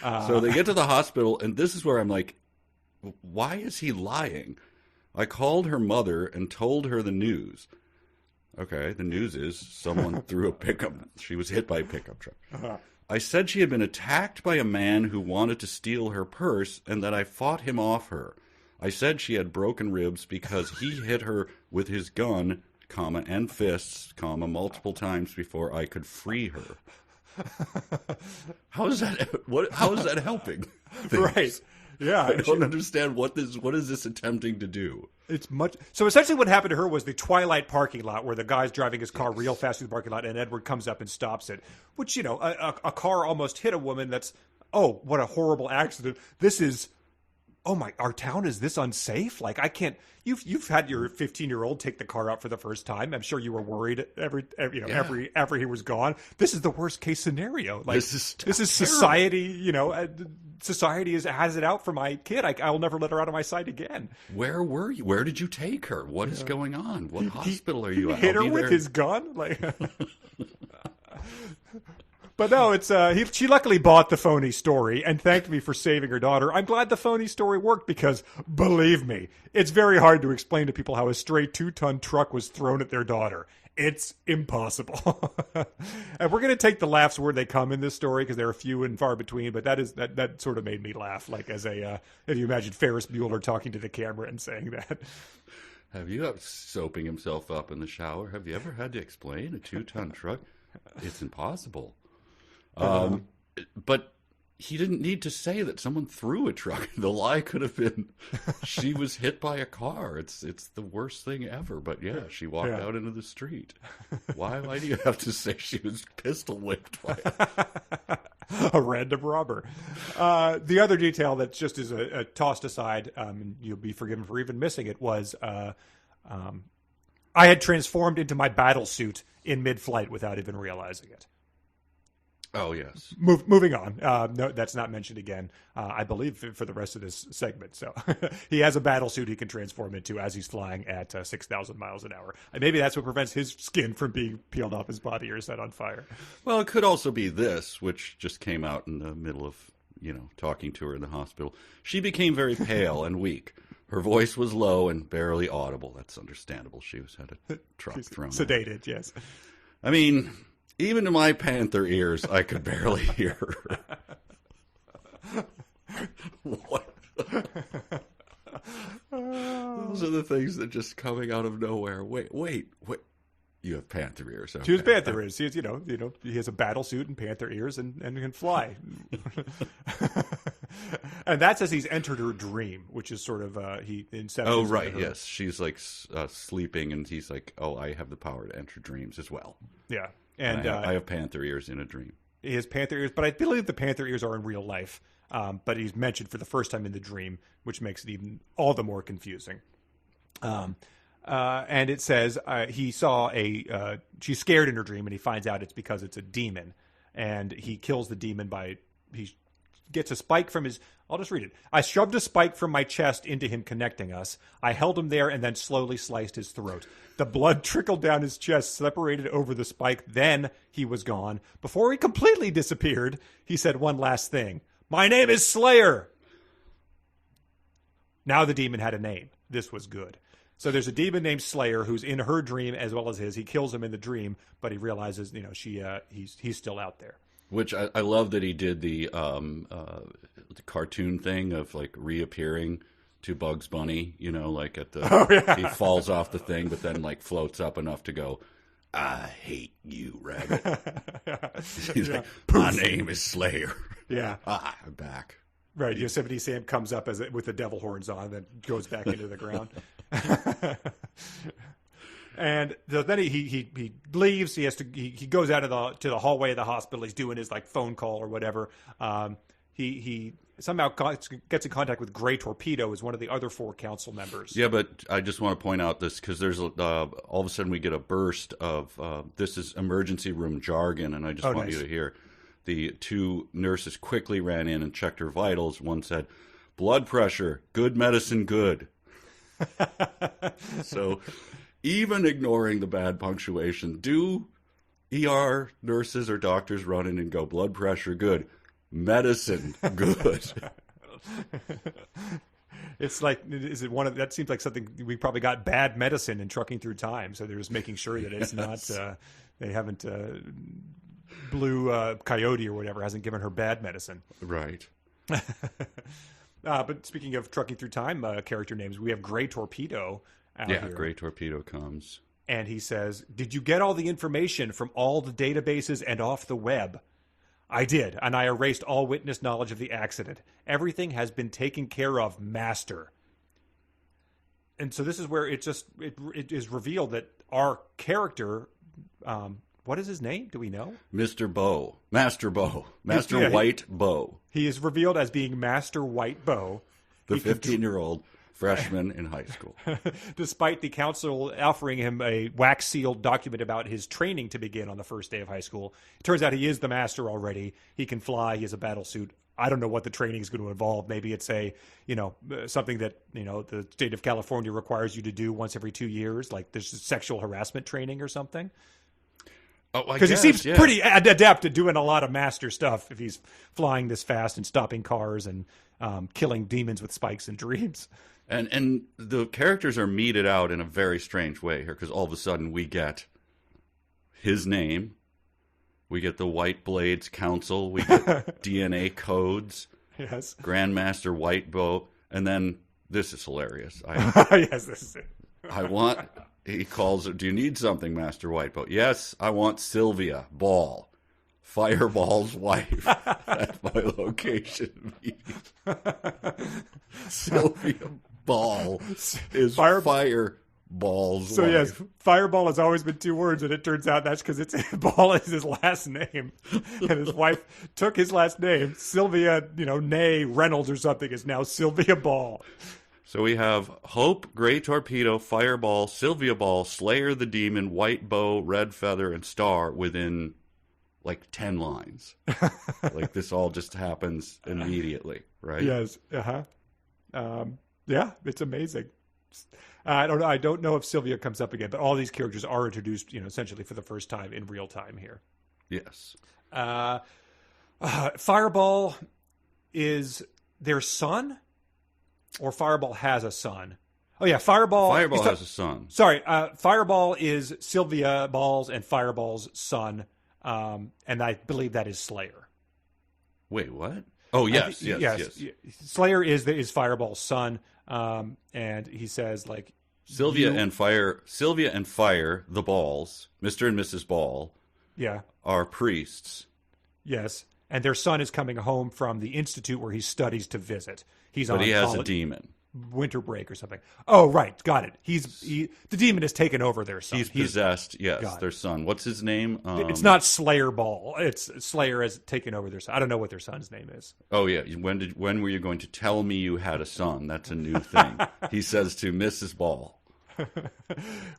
So they get to the hospital, and this is where I'm like, why is he lying? I called her mother and told her the news. Okay, the news is someone threw a pickup. She was hit by a pickup truck. Uh-huh. I said she had been attacked by a man who wanted to steal her purse and that I fought him off her. I said she had broken ribs because he hit her with his gun, comma, and fists, comma, multiple times before I could free her. How is that helping? Right. Yeah. I don't understand what is this attempting to do? It's much. So essentially what happened to her was the Twilight parking lot where the guy's driving his car real fast through the parking lot and Edward comes up and stops it, which, a car almost hit a woman. That's, oh, what a horrible accident. This is, oh my, our town is this unsafe? Like, I can't, you've had your 15-year-old take the car out for the first time. I'm sure you were worried after he was gone. This is the worst case scenario. Like, this is society, society has it out for my kid. I'll never let her out of my sight again. Where were you? Where did you take her? What is going on? What hospital are you at? Hit her with his gun? Like, but no, it's she luckily bought the phony story and thanked me for saving her daughter. I'm glad the phony story worked because, believe me, it's very hard to explain to people how a stray 2-ton truck was thrown at their daughter. It's impossible. And we're going to take the laughs where they come in this story because they're few and far between, but that sort of made me laugh. Like, as if you imagine Ferris Bueller talking to the camera and saying that. Have you soaping himself up in the shower? Have you ever had to explain a 2-ton truck? It's impossible. But he didn't need to say that someone threw a truck. The lie could have been she was hit by a car. It's the worst thing ever. But yeah, she walked out into the street. Why do you have to say she was pistol whipped by a random robber? The other detail that just is a tossed aside, and you'll be forgiven for even missing it, was I had transformed into my battle suit in mid-flight without even realizing it. Oh, yes. Moving on. No, that's not mentioned again, I believe, for the rest of this segment. So he has a battle suit he can transform into as he's flying at 6,000 miles an hour. And maybe that's what prevents his skin from being peeled off his body or set on fire. Well, it could also be this, which just came out in the middle of talking to her in the hospital. She became very pale and weak. Her voice was low and barely audible. That's understandable. She had a truck thrown. Sedated, yes. I mean, even to my panther ears, I could barely hear her. What? Those are the things that just coming out of nowhere. Wait. You have panther ears. Okay. She has panther ears. He has a battle suit and panther ears and can fly. And that's as he's entered her dream, which is sort of he inceptions. Oh right, yes. She's like sleeping, and he's like, "Oh, I have the power to enter dreams as well." Yeah, and I have panther ears in a dream. He has panther ears, but I believe the panther ears are in real life. But he's mentioned for the first time in the dream, which makes it even all the more confusing. And it says he saw she's scared in her dream, and he finds out it's because it's a demon. And he kills the demon he gets a spike from his, I'll just read it. I shoved a spike from my chest into him, connecting us. I held him there and then slowly sliced his throat. The blood trickled down his chest, separated over the spike. Then he was gone. Before he completely disappeared, he said one last thing. My name is Slayer. Now the demon had a name. This was good. So there's a demon named Slayer who's in her dream as well as his. He kills him in the dream, but he realizes, he's still out there. Which I love that he did the cartoon thing of like reappearing to Bugs Bunny. Like at the he falls off the thing, but then like floats up enough to go. I hate you, rabbit. He's like, my name is Slayer. Yeah, I'm back. Right, Yosemite Sam comes up with the devil horns on, then goes back into the ground. And then he leaves. He goes out to the hallway of the hospital. He's doing his like phone call or whatever. He somehow gets in contact with Gray Torpedo, as one of the other 4 council members. Yeah, but I just want to point out this because there's all of a sudden we get a burst of this is emergency room jargon, and I just want you to hear. The 2 nurses quickly ran in and checked her vitals. One said, blood pressure, good medicine, good. So even ignoring the bad punctuation, do ER nurses or doctors run in and go, blood pressure, good, medicine, good. It's like, is it one of that seems like something we probably got bad medicine in Trucking Through Time. So they're just making sure that it's not, they haven't, Blue Coyote or whatever hasn't given her bad medicine. Right. But speaking of Trucking Through Time character names, we have Gray Torpedo out here. Yeah, Gray Torpedo comes. And he says, did you get all the information from all the databases and off the web? I did, and I erased all witness knowledge of the accident. Everything has been taken care of, Master. And so this is where it is revealed that our character... what is his name? Do we know? Mr. Bow. Master Bow. Master White Bow. He is revealed as being Master White Bow. The 15-year-old freshman in high school. Despite the council offering him a wax-sealed document about his training to begin on the first day of high school. It turns out he is the master already. He can fly. He has a battle suit. I don't know what the training is going to involve. Maybe it's something that, the state of California requires you to do once every 2 years. Like there's sexual harassment training or something. Because he seems pretty adept at doing a lot of master stuff if he's flying this fast and stopping cars and killing demons with spikes and dreams. And the characters are meted out in a very strange way here because all of a sudden we get his name, we get the White Blades Council, we get DNA codes, yes, Grandmaster White Bow, and then this is hilarious. Yes, this is it. He calls it, do you need something, Master Whiteboat? Yes, I want Sylvia Ball, Fireball's wife, at my location meeting. Sylvia Ball is Fireball's wife. So yes, Fireball has always been 2 words, and it turns out that's because Ball is his last name. And his wife took his last name. Sylvia, Nay Reynolds or something is now Sylvia Ball. So we have Hope, Gray Torpedo, Fireball, Sylvia Ball, Slayer the Demon, White Bow, Red Feather, and Star within like 10 lines. Like this all just happens immediately, right? Yes. Yeah, it's amazing. I don't know if Sylvia comes up again, but all these characters are introduced, essentially for the first time in real time here. Yes. Fireball is their son, or Fireball has a son? Oh yeah, Fireball. Fireball has a son. Sorry, Fireball is Sylvia Ball's and Fireball's son, and I believe that is Slayer. Wait, what? Oh yes. Slayer is Fireball's son, and he says like Sylvia and Fire, the Balls, Mr. and Mrs. Ball, are priests. Yes, and their son is coming home from the institute where he studies to visit. He has a demon. Winter break or something. Oh, right. Got it. The demon has taken over their son. He's possessed, yes, their son. What's his name? It's not Slayer Ball. It's Slayer has taken over their son. I don't know what their son's name is. Oh, yeah. When were you going to tell me you had a son? That's a new thing. He says to Mrs. Ball.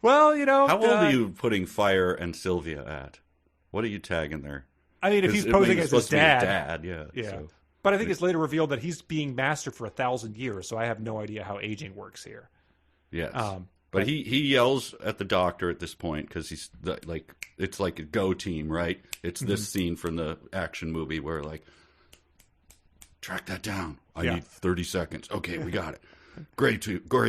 Well, How old are you putting Fire and Sylvia at? What are you tagging there? I mean, if he's posing as his dad. Yeah. So. But I think it's later revealed that he's being mastered for 1,000 years, so I have no idea how aging works here. Yes. But he yells at the doctor at this point because he's it's like a go team, right? It's this scene from the action movie where track that down. I need 30 seconds. Okay, we got it. Gray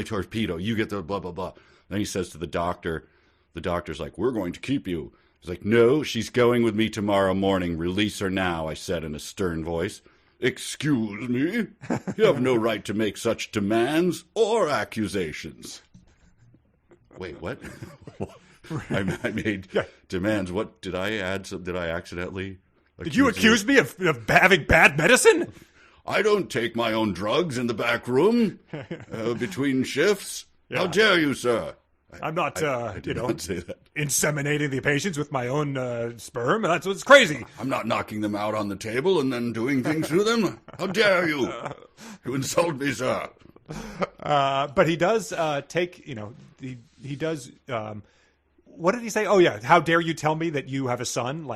torpedo. You get the blah, blah, blah. Then he says to the doctor's like, we're going to keep you. He's like, no, she's going with me tomorrow morning. Release her now, I said in a stern voice. Excuse me? You have no right to make such demands or accusations. Wait, what? I made demands. What did I add? Did I accidentally? Did you accuse me of having bad medicine? I don't take my own drugs in the back room between shifts. How dare you, sir? I'm not, I did not say that. Inseminating the patients with my own sperm. That's what's crazy. I'm not knocking them out on the table and then doing things to them. How dare you insult me, sir? But he does take, he does. What did he say? Oh yeah, how dare you tell me that you have a son?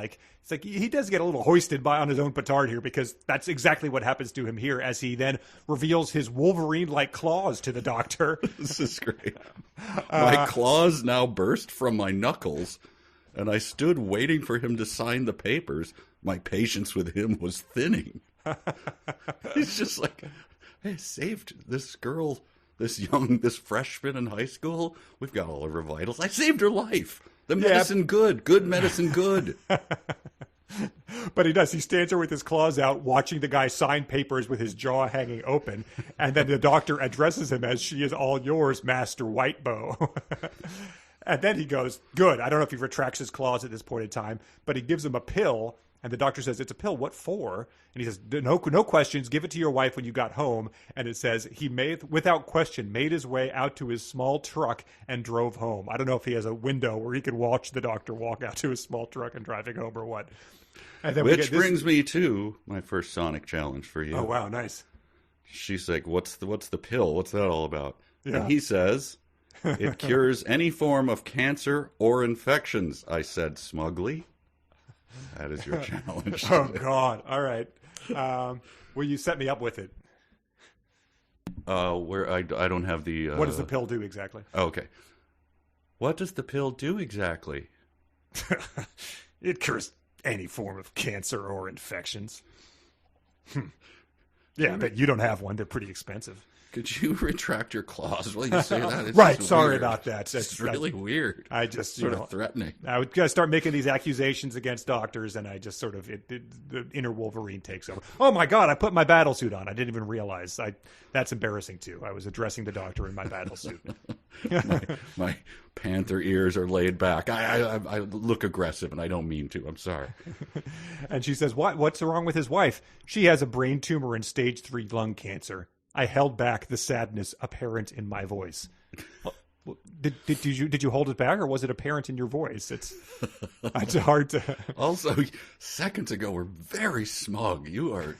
It's like he does get a little hoisted on his own petard here, because that's exactly what happens to him here as he then reveals his Wolverine-like claws to the doctor. This is great. My claws now burst from my knuckles, and I stood waiting for him to sign the papers. My patience with him was thinning. He's just like, I saved this girl, this freshman in high school. We've got all of her vitals. I saved her life. The medicine good medicine good. But he does. He stands there with his claws out, watching the guy sign papers with his jaw hanging open. And then the doctor addresses him as, she is all yours, Master Whitebow. And then he goes, good. I don't know if he retracts his claws at this point in time, but he gives him a pill. And the doctor says, it's a pill. What for? And he says, no questions. Give it to your wife when you got home. And it says he without question, made his way out to his small truck and drove home. I don't know if he has a window where he could watch the doctor walk out to his small truck and driving home or what. And then which brings me to my first Sonic challenge for you. Oh, wow. Nice. She's like, what's the pill? What's that all about? Yeah. And he says, it cures any form of cancer or infections, I said smugly. That is your challenge. Oh, God. All right. Will you set me up with it? Where I don't have the... What does the pill do exactly? Okay. What does the pill do exactly? It cures any form of cancer or infections. Yeah, but you don't have one. They're pretty expensive. Could you retract your claws while you say that? It's right, sorry about that. It's really weird. I just sort of threatening. I would start making these accusations against doctors, and I just sort of the inner Wolverine takes over. Oh my God! I put my battle suit on. I didn't even realize. That's embarrassing too. I was addressing the doctor in my battle suit. my panther ears are laid back. I look aggressive, and I don't mean to. I'm sorry. And she says, "What's wrong with his wife? She has a brain tumor and stage 3 lung cancer." I held back the sadness apparent in my voice. Did you hold it back, or was it apparent in your voice? It's hard to. Also, seconds ago were very smug. You are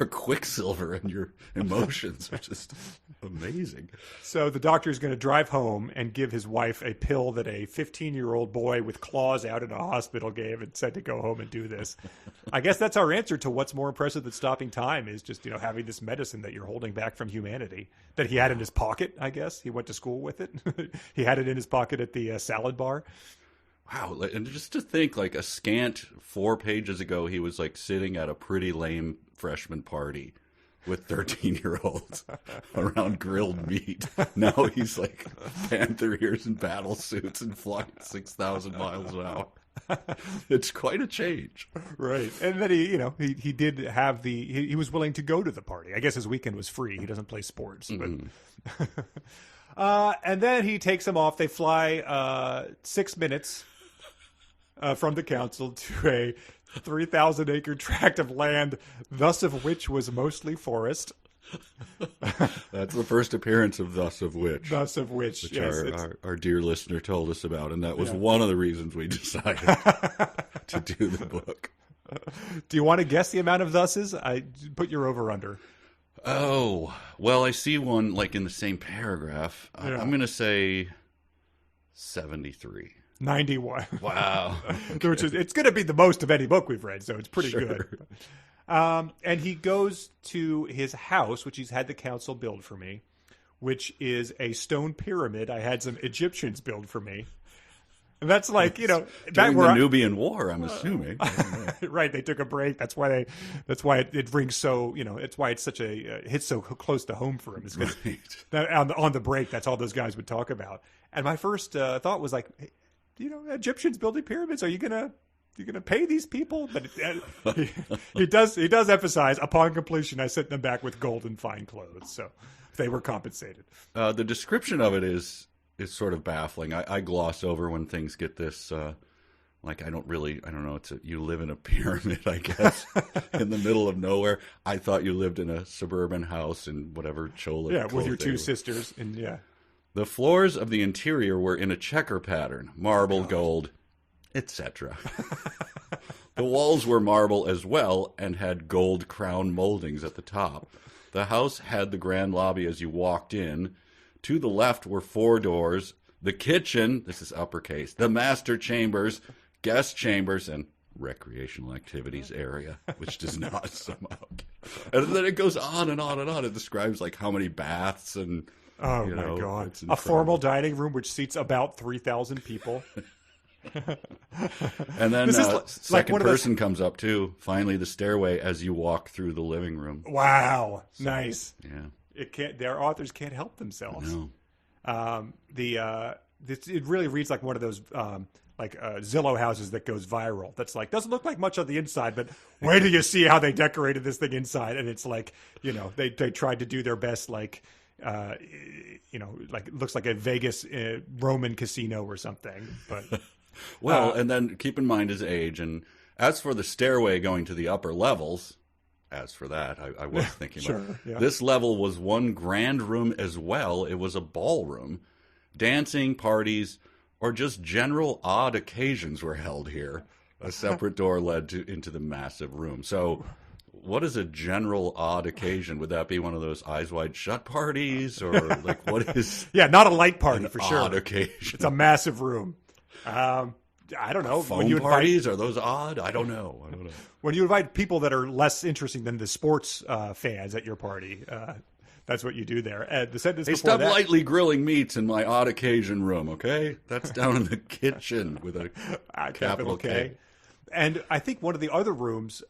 Quicksilver, and your emotions are just amazing. So the doctor is going to drive home and give his wife a pill that a 15-year-old boy with claws out in a hospital gave and said to go home and do this. I guess that's our answer to what's more impressive than stopping time is just, having this medicine that you're holding back from humanity that he had in his pocket, I guess. He went to school with it. He had it in his pocket at the salad bar. Wow, and just to think, like a scant 4 pages ago, he was like sitting at a pretty lame freshman party with 13-year-olds around grilled meat. Now he's like panther ears and battle suits and flying 6,000 miles an hour. It's quite a change, right? And then he did have he was willing to go to the party. I guess his weekend was free. He doesn't play sports, but. And then he takes them off. They fly 6 minutes from the council to a 3,000-acre tract of land, thus of which was mostly forest. That's the first appearance of thus of which. Thus of which, yes, our dear listener told us about, and that was one of the reasons we decided to do the book. Do you want to guess the amount of thuses? I put your over-under. Oh, well, I see one like in the same paragraph. Yeah. I'm going to say 73. 91. Wow. Okay. Which is, it's going to be the most of any book we've read, so it's pretty good. And he goes to his house, which he's had the council build for me, which is a stone pyramid I had some Egyptians build for me. And that's like, during the Nubian War, I'm assuming. Right, they took a break. That's why it rings so, it's why it's such a hits so close to home for him. Is right. On the break, that's all those guys would talk about. And my first thought was like, hey, Egyptians building pyramids, are you gonna pay these people? But he does emphasize, upon completion, I sent them back with gold and fine clothes, so they were compensated. The description of it is sort of baffling. I gloss over when things get this, like I don't know, you live in a pyramid, I guess, in the middle of nowhere. I thought you lived in a suburban house in whatever Chola. Yeah, with your two sisters, and yeah. The floors of the interior were in a checker pattern, marble, gold, etc. The walls were marble as well and had gold crown moldings at the top. The house had the grand lobby as you walked in. To the left were 4 doors. The kitchen, this is uppercase, the master chambers, guest chambers, and recreational activities area, which does not sum up. And then it goes on and on and on. It describes like how many baths and... Oh, my God. A formal dining room which seats about 3,000 people. And then second person comes up, too. Finally, the stairway as you walk through the living room. Wow. So, nice. Yeah. Their authors can't help themselves. No. It really reads like one of those Zillow houses that goes viral. That's like, doesn't look like much on the inside, but wait till you see how they decorated this thing inside. And it's like, they tried to do their best, like it looks like a Vegas Roman casino or something. But well, and then keep in mind his age. And as for the stairway going to the upper levels, as for that, I was thinking about this level was one grand room as well. It was a ballroom. Dancing, parties, or just general odd occasions were held here. A separate door led into the massive room. So what is a general odd occasion? Would that be one of those Eyes Wide Shut parties, or like what is? Yeah, not a light party for sure. Odd occasion. It's a massive room. I don't know. Phone parties, are those odd? I don't know. When you invite people that are less interesting than the sports fans at your party, that's what you do there. Ed, stop lightly grilling meats in my odd occasion room, okay? That's down in the kitchen with a capital K. And I think one of the other rooms.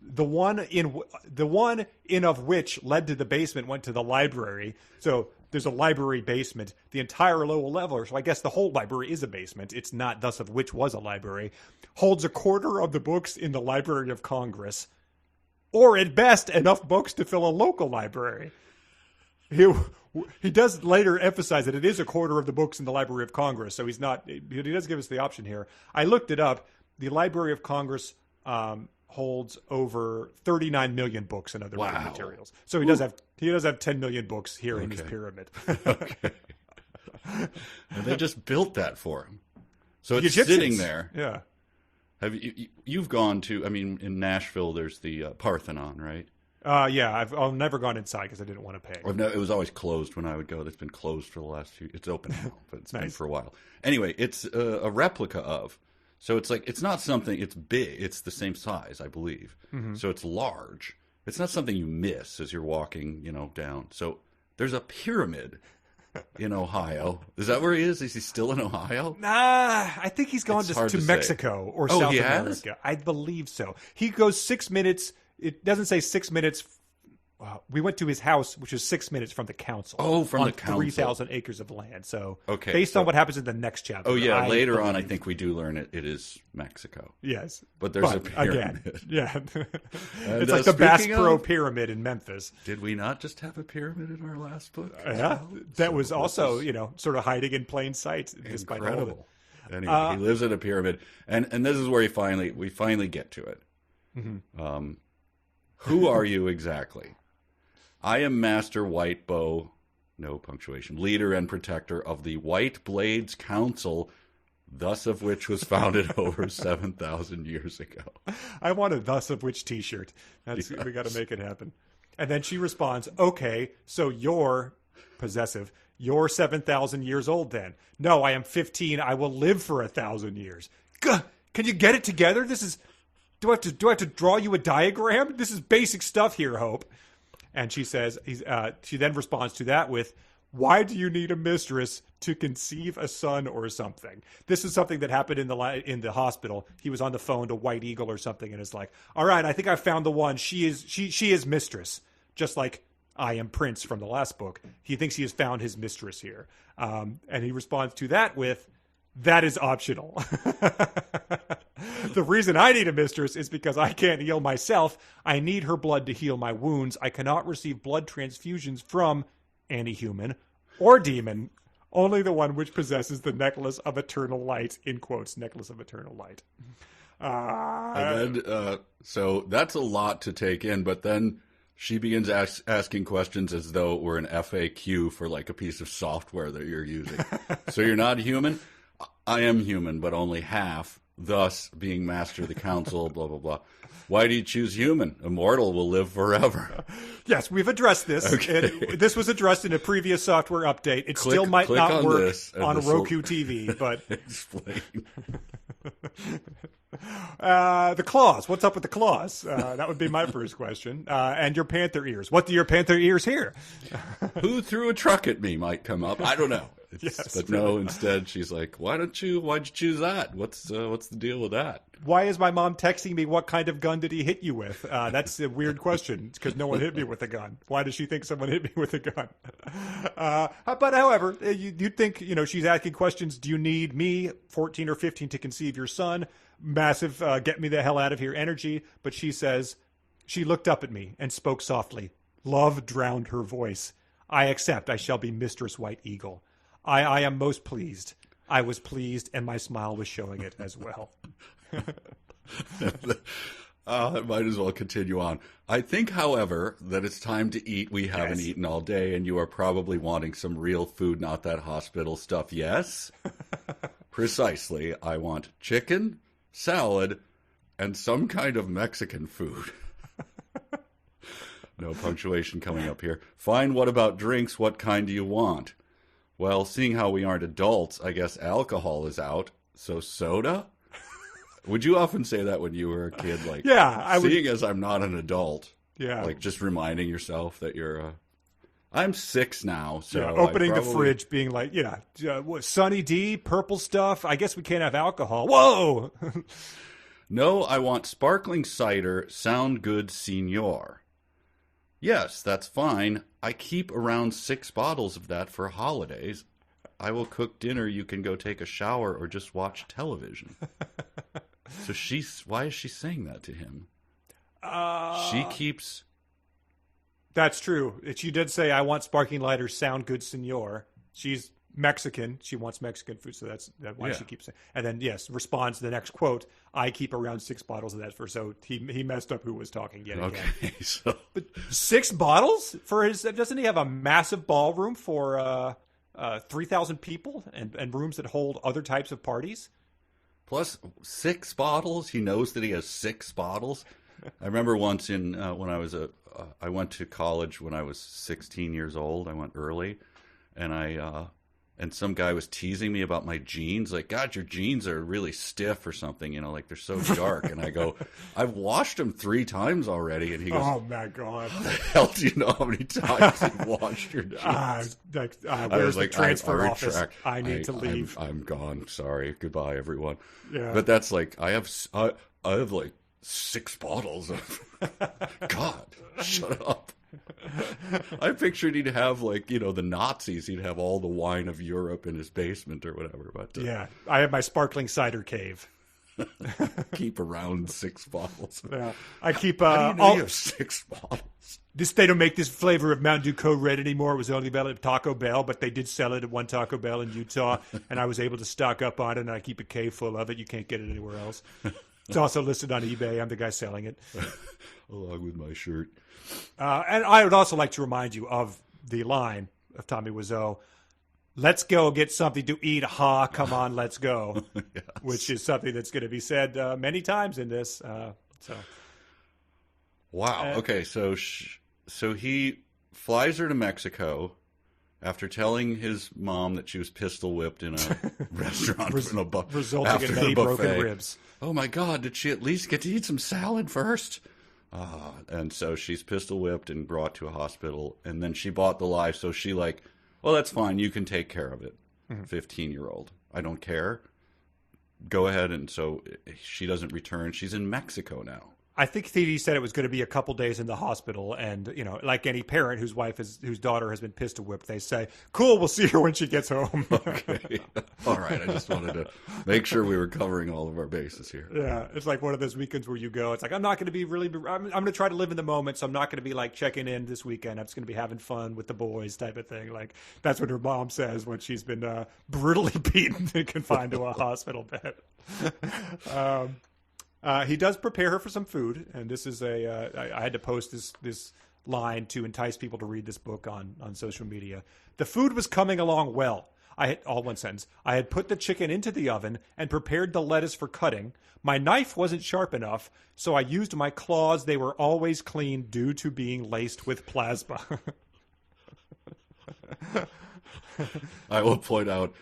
The one in of which led to the basement went to the library. So there's a library basement. The entire lower level, so I guess the whole library is a basement. It's not thus of which was a library. Holds a quarter of the books in the Library of Congress, or at best enough books to fill a local library. He does later emphasize that it is a quarter of the books in the Library of Congress. So he does give us the option here. I looked it up. The Library of Congress holds over 39 million books and other reading materials. So he does have 10 million books here in his pyramid. Okay. And they just built that for him. So it's sitting there. Yeah. Have you've gone to? I mean, in Nashville, there's the Parthenon, right? Yeah. I've never gone inside because I didn't want to pay. It was always closed when I would go. It's been closed for the last few. It's open now, but it's been for a while. Anyway, it's a replica of. So it's like, it's not something, it's big. It's the same size, I believe. Mm-hmm. So it's large. It's not something you miss as you're walking, down. So there's a pyramid in Ohio. Is that where he is? Is he still in Ohio? Nah, I think he's gone to Mexico or South America. I believe so. He goes 6 minutes. It doesn't say 6 minutes. We went to his house, which is 6 minutes from the council. Oh, from the council. 3,000 acres of land. So, okay, based on what happens in the next chapter. Oh, yeah. Later on, I think we do learn it is Mexico. Yes. But there's a pyramid. Again, yeah. It's like the Bass Pro Pyramid in Memphis. Did we not just have a pyramid in our last book? Yeah. That was also, sort of hiding in plain sight. Incredible. Anyway, he lives in a pyramid. And this is where we finally get to it. Mm-hmm. Who are you exactly? I am Master Whitebow, no punctuation, leader and protector of the White Blades Council, thus of which was founded over 7,000 years ago. I want a thus of which t-shirt. We got to make it happen. And then she responds, okay, so you're possessive. You're 7,000 years old then. No, I am 15. I will live for 1,000 years. Gah, can you get it together? Do I have to draw you a diagram? This is basic stuff here, Hope. And she says, she then responds to that with, why do you need a mistress to conceive a son or something? This is something that happened in the hospital. He was on the phone to White Eagle or something, and is like, all right, I think I found the one. She is mistress, just like I am Prince from the last book. He thinks he has found his mistress here. And he responds to that with, that is optional. The reason I need a mistress is because I can't heal myself. I need her blood to heal my wounds. I cannot receive blood transfusions from any human or demon, only the one which possesses the necklace of eternal light, in quotes, necklace of eternal light. And then, so that's a lot to take in, but then she begins asking questions as though it were an FAQ for like a piece of software that you're using. So you're not human? I am human, but only half, thus being master of the council, blah, blah, blah. Why do you choose human? Immortal will live forever. Yes, we've addressed this. Okay. This was addressed in a previous software update. It still might not work on Roku TV, but... Explain. The claws. What's up with the claws? That would be my first question. And your panther ears. What do your panther ears hear? Who threw a truck at me might come up. I don't know. Yes, but no, instead she's like, why'd you choose that? What's the deal with that? Why is my mom texting me what kind of gun did he hit you with? That's a weird question. It's because no one hit me with a gun. Why does she think someone hit me with a gun? But however, you'd think, she's asking questions. Do you need me, 14 or 15, to conceive your son? Massive, get me the hell out of here energy. But she says, she looked up at me and spoke softly. Love drowned her voice. I accept. I shall be Mistress White Eagle. I am most pleased. I was pleased, and my smile was showing it as well. Might as well continue on. I think, however, that it's time to eat. We haven't eaten all day, and you are probably wanting some real food, not that hospital stuff. Yes? Precisely. I want chicken, salad, and some kind of Mexican food. No punctuation coming up here. Fine, what about drinks? What kind do you want? Well, seeing how we aren't adults, I guess alcohol is out. So soda? Would you often say that when you were a kid? Like, yeah, seeing as I'm not an adult. Yeah. Like, just reminding yourself that you're I'm 6 now, so yeah, opening the fridge, being like, what, Sunny D, purple stuff. I guess we can't have alcohol. Whoa! No, I want sparkling cider, sound good, senor. Yes, that's fine. I keep around 6 bottles of that for holidays. I will cook dinner. You can go take a shower or just watch television. So why is she saying that to him? She keeps... That's true. She did say, I want sparkling lighter, sound good, senor. She's Mexican. She wants Mexican food, so that's why she keeps saying. And then, responds to the next quote, I keep around 6 bottles of that for, so he messed up who was talking yet again. Okay, so... But 6 bottles? Doesn't he have a massive ballroom for 3,000 people and rooms that hold other types of parties? Plus 6 bottles? He knows that he has 6 bottles? I remember once when I went to college when I was 16 years old. I went early, and I and some guy was teasing me about my jeans. Like, God, your jeans are really stiff or something, like they're so dark. And I go, I've washed them 3 times already. And he goes, oh my God. How the hell do you know how many times you've washed your jeans? Where's the transfer office? I need to leave. I'm gone. Sorry. Goodbye, everyone. Yeah. But that's like, I have like 6 bottles of, God, shut up. I pictured he'd have like, the Nazis. He'd have all the wine of Europe in his basement or whatever. But yeah, I have my sparkling cider cave. Keep around 6 bottles. Yeah, I keep How do you know you have 6 bottles? They don't make this flavor of Mountain Dew Code Red anymore. It was only available at Taco Bell, but they did sell it at one Taco Bell in Utah, and I was able to stock up on it, and I keep a cave full of it. You can't get it anywhere else. It's also listed on eBay. I'm the guy selling it. Along with my shirt. And I would also like to remind you of the line of Tommy Wiseau, "Let's go get something to eat. Ha, come on, let's go." Yes. Which is something that's going to be said many times in this. Wow. Okay, so he flies her to Mexico after telling his mom that she was pistol whipped in a restaurant resulting in many broken ribs. Oh my God, did she at least get to eat some salad first? And so she's pistol whipped and brought to a hospital, and then she bought the lie, so she like, well, that's fine, you can take care of it. 15-year-old. I don't care. Go ahead. And so she doesn't return. She's in Mexico now. I think Thede said it was going to be a couple days in the hospital, and like any parent whose daughter has been pistol whipped, they say, "Cool, we'll see her when she gets home." Okay, all right. I just wanted to make sure we were covering all of our bases here. Yeah, it's like one of those weekends where you go, it's like, I'm not going to be really. I'm going to try to live in the moment, so I'm not going to be like checking in this weekend. I'm just going to be having fun with the boys, type of thing. Like that's what her mom says when she's been brutally beaten and confined to a hospital bed. He does prepare her for some food, and this is I had to post this line to entice people to read this book on social media. "The food was coming along well. All one sentence. I had put the chicken into the oven and prepared the lettuce for cutting. My knife wasn't sharp enough, so I used my claws. They were always clean due to being laced with plasma." I will point out,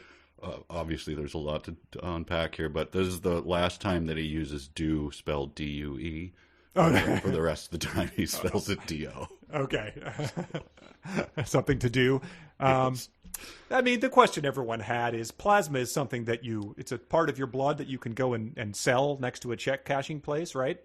obviously there's a lot to unpack here, but this is the last time that he uses do spelled D-U-E. For the rest of the time, he spells it D-O. Okay. Something to do. Yes. I mean, the question everyone had is plasma is something that it's a part of your blood that you can go and sell next to a check cashing place, right?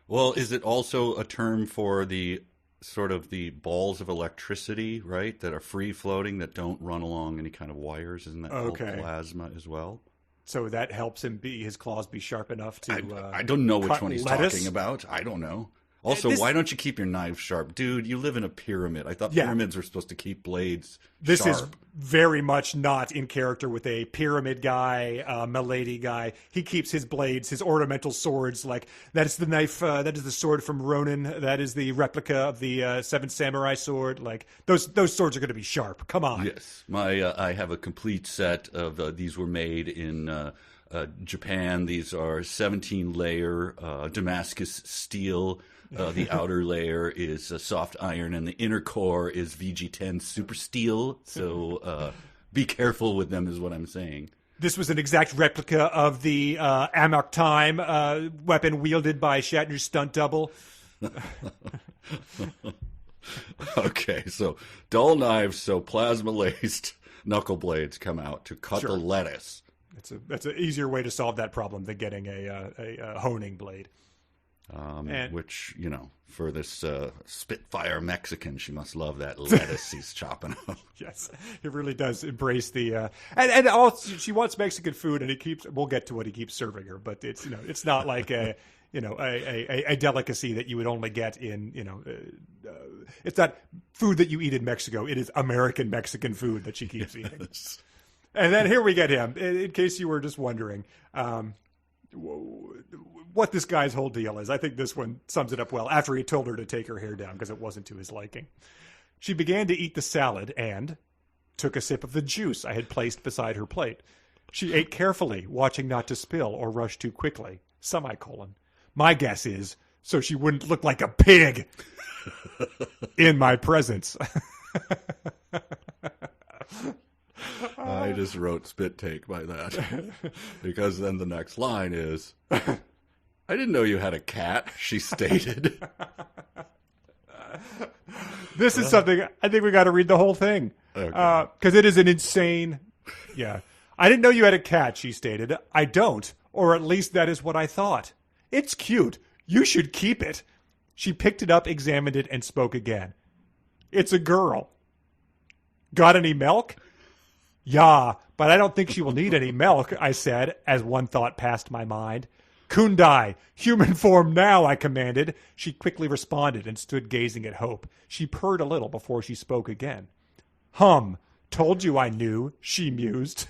Well, is it also a term for the sort of the balls of electricity, right, that are free floating, that don't run along any kind of wires? Isn't that called plasma as well? So that helps his claws be sharp enough to I don't know which one he's lettuce? talking about. I don't know. Also, why don't you keep your knife sharp? Dude, you live in a pyramid. I thought pyramids were supposed to keep blades This sharp. is very much not in character with a pyramid guy, milady guy. He keeps his blades, his ornamental swords, like that is the knife, that is the sword from Ronin, that is the replica of the Seventh Samurai sword. Like those swords are going to be sharp. Come on. Yes, I have a complete set of these were made in Japan. These are 17-layer Damascus steel. The outer layer is soft iron, and the inner core is VG10 super steel. So be careful with them, is what I'm saying. This was an exact replica of the Amok Time weapon wielded by Shatner's stunt double. Okay, so dull knives, so plasma-laced knuckle blades come out to cut the lettuce. That's an easier way to solve that problem than getting a honing blade. Which, for this Spitfire Mexican, she must love that lettuce he's chopping up. Yes, it really does embrace the and also she wants Mexican food, and we'll get to what he keeps serving her, but it's not like a delicacy that you would only get in it's not food that you eat in Mexico. It is American Mexican food that she keeps eating. Yes. And then here we get him. In case you were just wondering what this guy's whole deal is, I think this one sums it up well after he told her to take her hair down because it wasn't to his liking. She began to eat the salad and took a sip of the juice I had placed beside her plate. She ate carefully, watching not to spill or rush too quickly. Semicolon. My guess is so she wouldn't look like a pig in my presence. just wrote spit take by that. Because then the next line is, I didn't know you had a cat, she stated. This is something, I think we got to read the whole thing. Okay. Because it is an insane, yeah. I didn't know you had a cat, she stated. I don't, or at least that is what I thought. It's cute. You should keep it. She picked it up, examined it, and spoke again. It's a girl. Got any milk? Yeah, but I don't think she will need any milk, I said, as one thought passed my mind. Kundai, human form now, I commanded. She quickly responded and stood gazing at Hope. She purred a little before she spoke again. Told you I knew, she mused.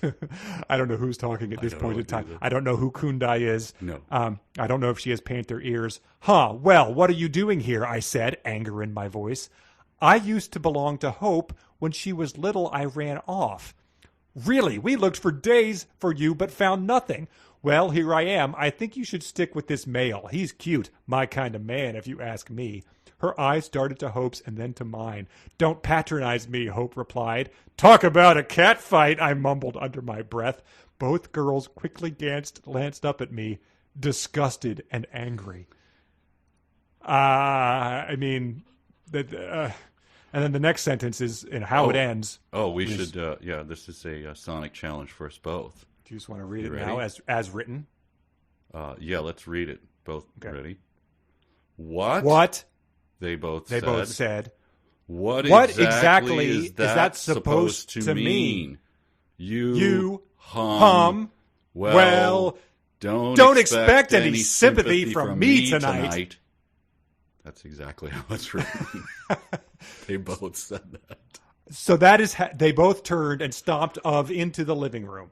I don't know who's talking at this point in time. I don't know who Kundai is. No. I don't know if she has panther ears. Well, what are you doing here? I said, anger in my voice. I used to belong to Hope. When she was little, I ran off. Really? We looked for days for you, but found nothing. Well, here I am. I think you should stick with this male. He's cute. My kind of man, if you ask me. Her eyes darted to Hope's and then to mine. Don't patronize me, Hope replied. Talk about a cat fight, I mumbled under my breath. Both girls quickly glanced up at me, disgusted and angry. And then the next sentence is how it ends. Oh, we should, this is a sonic challenge for us both. Do you just want to read it ready? now as written? Yeah, let's read it. Both ready? What? They both said. What exactly is that supposed to mean? You hum. Well, don't expect any sympathy from me tonight. That's exactly how it's written. They both said that. So that is they both turned and stomped into the living room.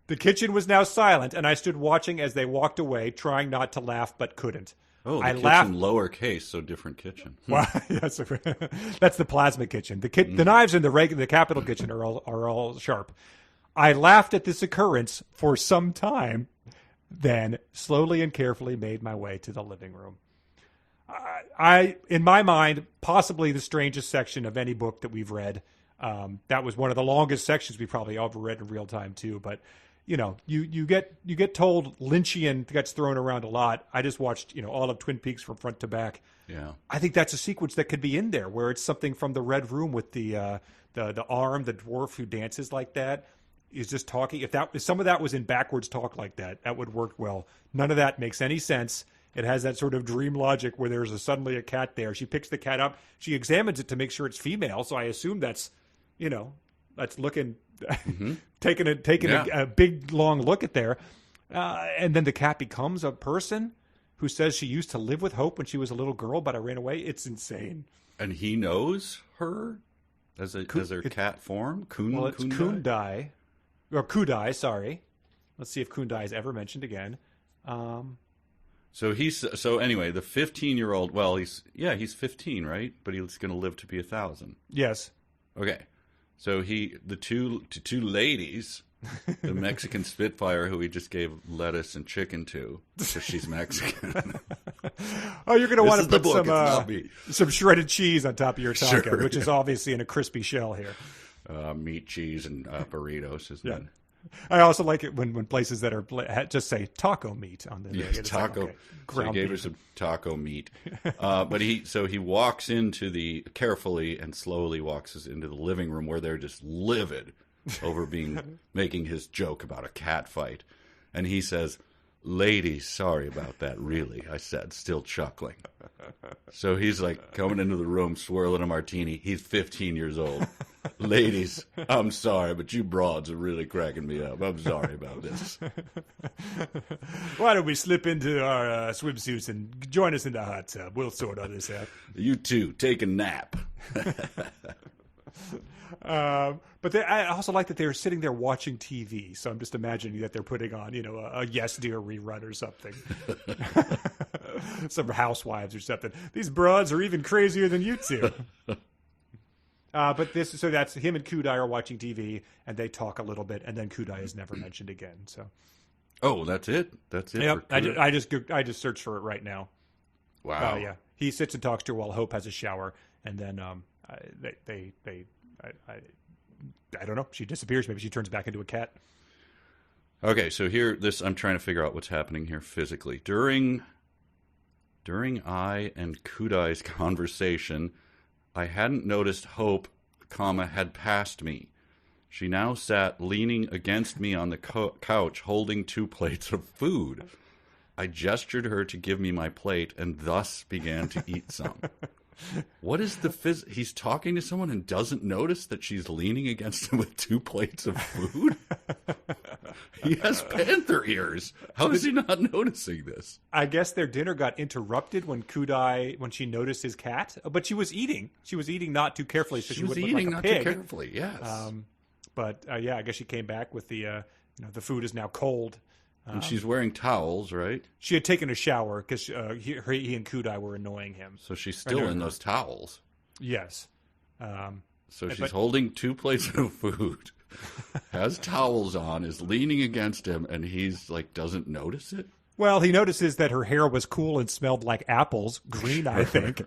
The kitchen was now silent, and I stood watching as they walked away, trying not to laugh, but couldn't. Oh, the I kitchen laughed. Lowercase, so different kitchen. Well, yes, that's the plasma kitchen. The knives in the capital kitchen are all sharp. I laughed at this occurrence for some time, then slowly and carefully made my way to the living room. In my mind, possibly the strangest section of any book that we've read. That was one of the longest sections we probably ever read in real time too. But you get told Lynchian gets thrown around a lot. I just watched all of Twin Peaks from front to back. Yeah, I think that's a sequence that could be in there where it's something from the Red Room with the arm, the dwarf who dances like that is just talking. If some of that was in backwards talk like that, that would work well. None of that makes any sense. It has that sort of dream logic where there's suddenly a cat there. She picks the cat up. She examines it to make sure it's female. So I assume that's looking, taking a big long look at there. And then the cat becomes a person who says she used to live with Hope when she was a little girl, but I ran away. It's insane. And he knows her as her cat form? It's Kundai. Or Kudai, sorry. Let's see if Kundai is ever mentioned again. So anyway, the 15-year-old, well, he's 15, right? But he's going to live to be 1,000. Yes. Okay. So the two ladies, the Mexican Spitfire who he just gave lettuce and chicken to, because she's Mexican. Oh, you're going to want to put some shredded cheese on top of your taco, which is obviously in a crispy shell here. Meat, cheese, and burritos, isn't it? I also like it when places that are just say taco meat on the taco. Like, okay, so he gave her some taco meat, but he walks carefully and slowly walks into the living room where they're just livid over making his joke about a cat fight, and he says, "Ladies, sorry about that. Really," I said, still chuckling. So he's like coming into the room, swirling a martini. He's 15 years old. Ladies, I'm sorry, but you broads are really cracking me up. I'm sorry about this. Why don't we slip into our swimsuits and join us in the hot tub? We'll sort all this out. You two, take a nap. But I also like that they're sitting there watching TV. So I'm just imagining that they're putting on, a Yes Dear rerun or something. Some Housewives or something. These broads are even crazier than you two. But that's him and Kudai are watching TV, and they talk a little bit, and then Kudai is never mentioned again. So, that's it. That's it. Yep, I just searched for it right now. Wow. Yeah, he sits and talks to her while Hope has a shower, and then I don't know. She disappears. Maybe she turns back into a cat. Okay, so I'm trying to figure out what's happening here physically. During I and Kudai's conversation, I hadn't noticed Hope, had passed me. She now sat leaning against me on the couch, holding 2 plates of food. I gestured her to give me my plate and thus began to eat some. What is he's talking to someone and doesn't notice that she's leaning against him with 2 plates of food? He has panther ears. How is he not noticing this? I guess their dinner got interrupted when she noticed his cat. But she was eating. She was eating not too carefully, so she was eating like a pig. Not too carefully. Yes. But I guess she came back with the the food is now cold. And she's wearing towels, right? She had taken a shower because he and Kudai were annoying him. So she's still in those towels. Yes. So she's holding 2 plates of food, has towels on, is leaning against him, and he's like doesn't notice it? Well, he notices that her hair was cool and smelled like apples, green, I think.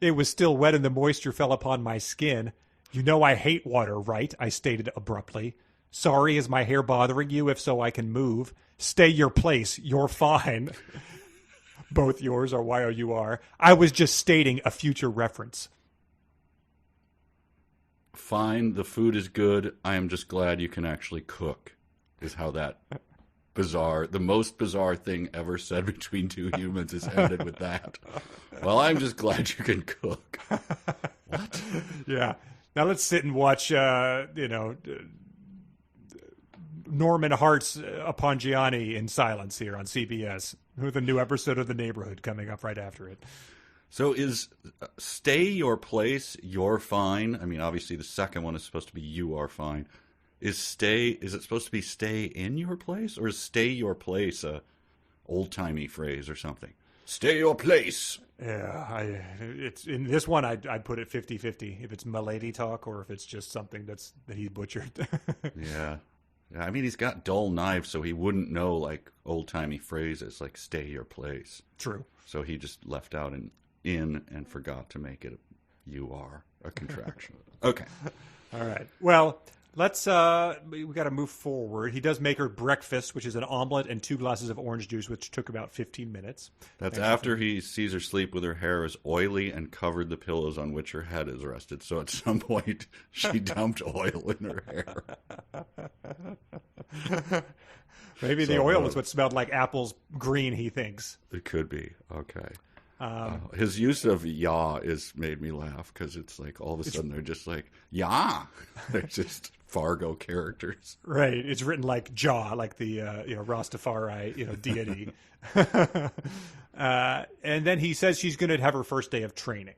It was still wet and the moisture fell upon my skin. You know I hate water, right? I stated abruptly. Sorry, is my hair bothering you? If so, I can move. Stay your place. You're fine. Both yours or Y-O-U-R. I was just stating a future reference. Fine, the food is good. I am just glad you can actually cook, is how that the most bizarre thing ever said between 2 humans is ended with that. Well, I'm just glad you can cook. What? Yeah. Now let's sit and watch, Norman Hart's Appangiani in silence here on CBS, with a new episode of The Neighborhood coming up right after it. So is stay your place, you're fine? I mean, obviously the second one is supposed to be you are fine. Is it supposed to be stay in your place? Or is stay your place a old-timey phrase or something? Stay your place. Yeah, it's in this one I'd put it 50-50 if it's Milady talk or if it's just something that he butchered. Yeah. I mean, he's got dull knives, so he wouldn't know, like, old-timey phrases, like, stay your place. True. So he just left out an in and forgot to make it you are, a contraction. Okay. All right. Well, let's, we got to move forward. He does make her breakfast, which is an omelet and 2 glasses of orange juice, which took about 15 minutes. That's after he sees her sleep with her hair as oily and covered the pillows on which her head is rested. So at some point, she dumped oil in her hair. Maybe the oil was what smelled like apples green, he thinks. It could be. Okay. His use of "ya" made me laugh because it's like all of a sudden they're just like "ya." They're just Fargo characters, right? It's written like Jah, like the Rastafari deity. And then he says she's going to have her first day of training,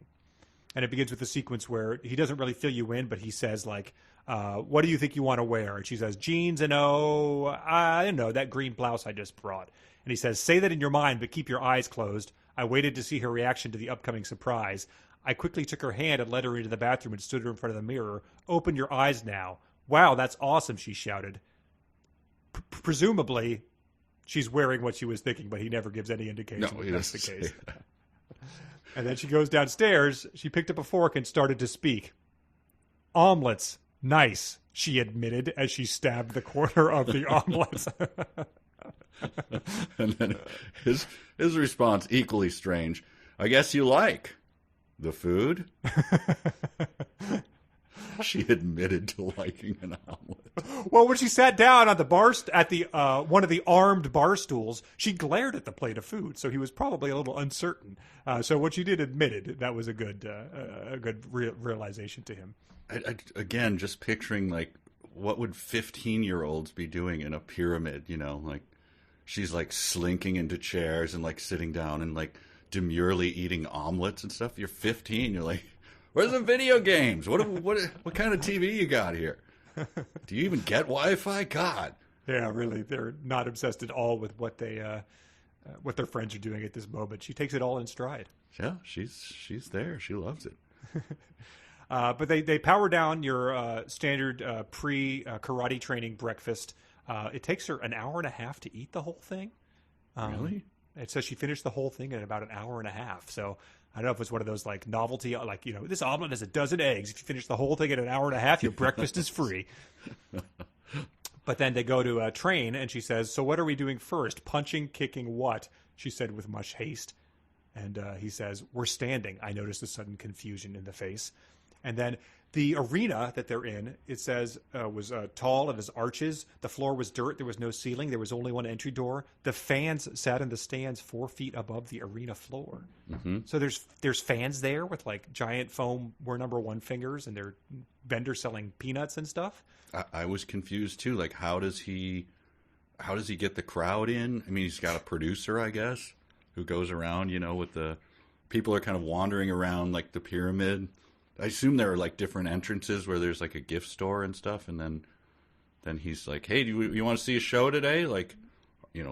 and it begins with a sequence where he doesn't really fill you in, but he says like, "What do you think you want to wear?" And she says, "Jeans and I don't know, that green blouse I just brought." And he says, "Say that in your mind, but keep your eyes closed." I waited to see her reaction to the upcoming surprise. I quickly took her hand and led her into the bathroom and stood her in front of the mirror. Open your eyes now. Wow, that's awesome, she shouted. Presumably, she's wearing what she was thinking, but he never gives any indication that that's the case. And then she goes downstairs. She picked up a fork and started to speak. Omelets. Nice, she admitted as she stabbed the corner of the omelet. And then his response, equally strange. I guess you like the food? She admitted to liking an omelet. Well, when she sat down on the bar at the one of the armed bar stools, she glared at the plate of food. So he was probably a little uncertain. So what she did admitted, that was a good realization to him. Again, just picturing like what would 15-year-olds be doing in a pyramid? Like. She's like slinking into chairs and like sitting down and like demurely eating omelets and stuff. You're 15. You're like, where's the video games? What kind of TV you got here? Do you even get Wi-Fi? God. Yeah, really. They're not obsessed at all with what their friends are doing at this moment. She takes it all in stride. Yeah, she's there. She loves it. But they power down your standard pre-karate training breakfast. It takes her an hour and a half to eat the whole thing. Really? It says she finished the whole thing in about an hour and a half. So I don't know if it's one of those like novelty, like, this omelet has a dozen eggs. If you finish the whole thing in an hour and a half, your breakfast is free. But then they go to train, and she says, so what are we doing first? Punching, kicking, what? She said with much haste. And he says, we're standing. I noticed a sudden confusion in the face. And then the arena that they're in, it says, was tall. It has arches. The floor was dirt. There was no ceiling. There was only one entry door. The fans sat in the stands 4 feet above the arena floor. Mm-hmm. So there's fans there with like giant foam We're Number One fingers, and they're vendors selling peanuts and stuff. I was confused too. Like, how does he get the crowd in? I mean, he's got a producer, I guess, who goes around, with the people are kind of wandering around like the pyramid. I assume there are like different entrances where there's like a gift store and stuff, and then he's like, "Hey, do you want to see a show today?" Like,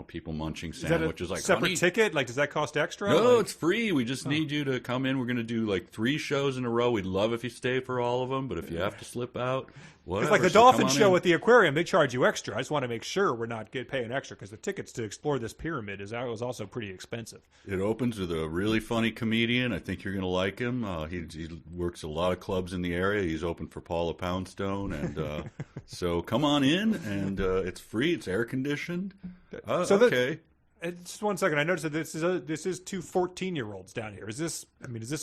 people munching sandwiches. Is that a like separate ticket? Like, does that cost extra? No, it's free. We just need you to come in. We're going to do like 3 shows in a row. We'd love if you stay for all of them, but if you have to slip out, whatever. It's like the dolphin show at the aquarium. They charge you extra. I just want to make sure we're not paying extra, because the tickets to explore this pyramid was also pretty expensive. It opens with a really funny comedian. I think you're going to like him. He works a lot of clubs in the area. He's open for Paula Poundstone, and so come on in, and it's free. It's air conditioned. Okay. Just 1 second. I noticed that this is 2 14-year-olds down here. Is this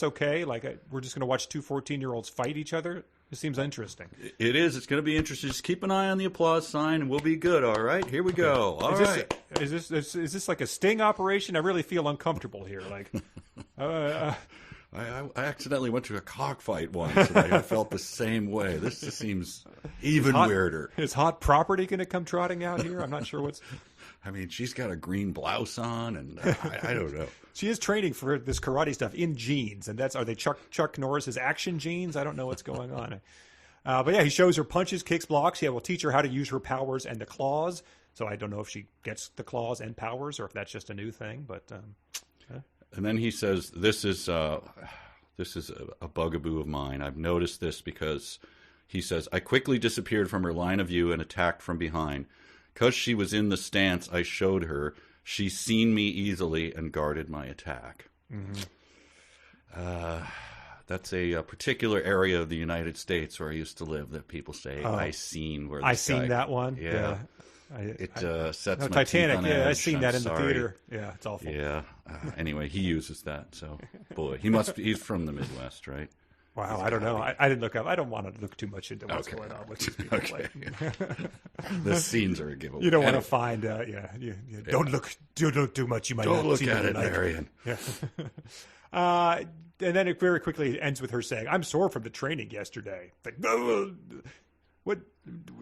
okay? Like, we're just going to watch 2 14-year-olds fight each other? It seems interesting. It is. It's going to be interesting. Just keep an eye on the applause sign, and we'll be good. All right, here we go. All right. Is this like a sting operation? I really feel uncomfortable here. Like, I accidentally went to a cockfight once, and I felt the same way. This just seems even weirder. Is hot property going to come trotting out here? I'm not sure what's. I mean, she's got a green blouse on, and I don't know. She is training for this karate stuff in jeans, and are they Chuck Norris's action jeans? I don't know what's going on. But yeah, he shows her punches, kicks, blocks. Yeah, we'll teach her how to use her powers and the claws. So I don't know if she gets the claws and powers, or if that's just a new thing. But and then he says, "This is a bugaboo of mine. I've noticed this because," he says, "I quickly disappeared from her line of view and attacked from behind. 'Cause she was in the stance I showed her, she's seen me easily and guarded my attack." Mm-hmm. That's a particular area of the United States where I used to live that people say, "I seen where." Seen that one. Yeah. It sets my Titanic. teeth on Yeah, edge. I've seen that in sorry. the theater. Yeah, it's awful. Yeah. Anyway, he uses that. So, boy, he's from the Midwest, right? Wow, I don't know. I didn't look up. I don't want to look too much into what's going on with these people. Okay. The scenes are a giveaway. You don't want to find. Don't look too much. You might don't not look see at what it, you like. Marion. Yeah. And then it very quickly ends with her saying, "I'm sore from the training yesterday." Like, what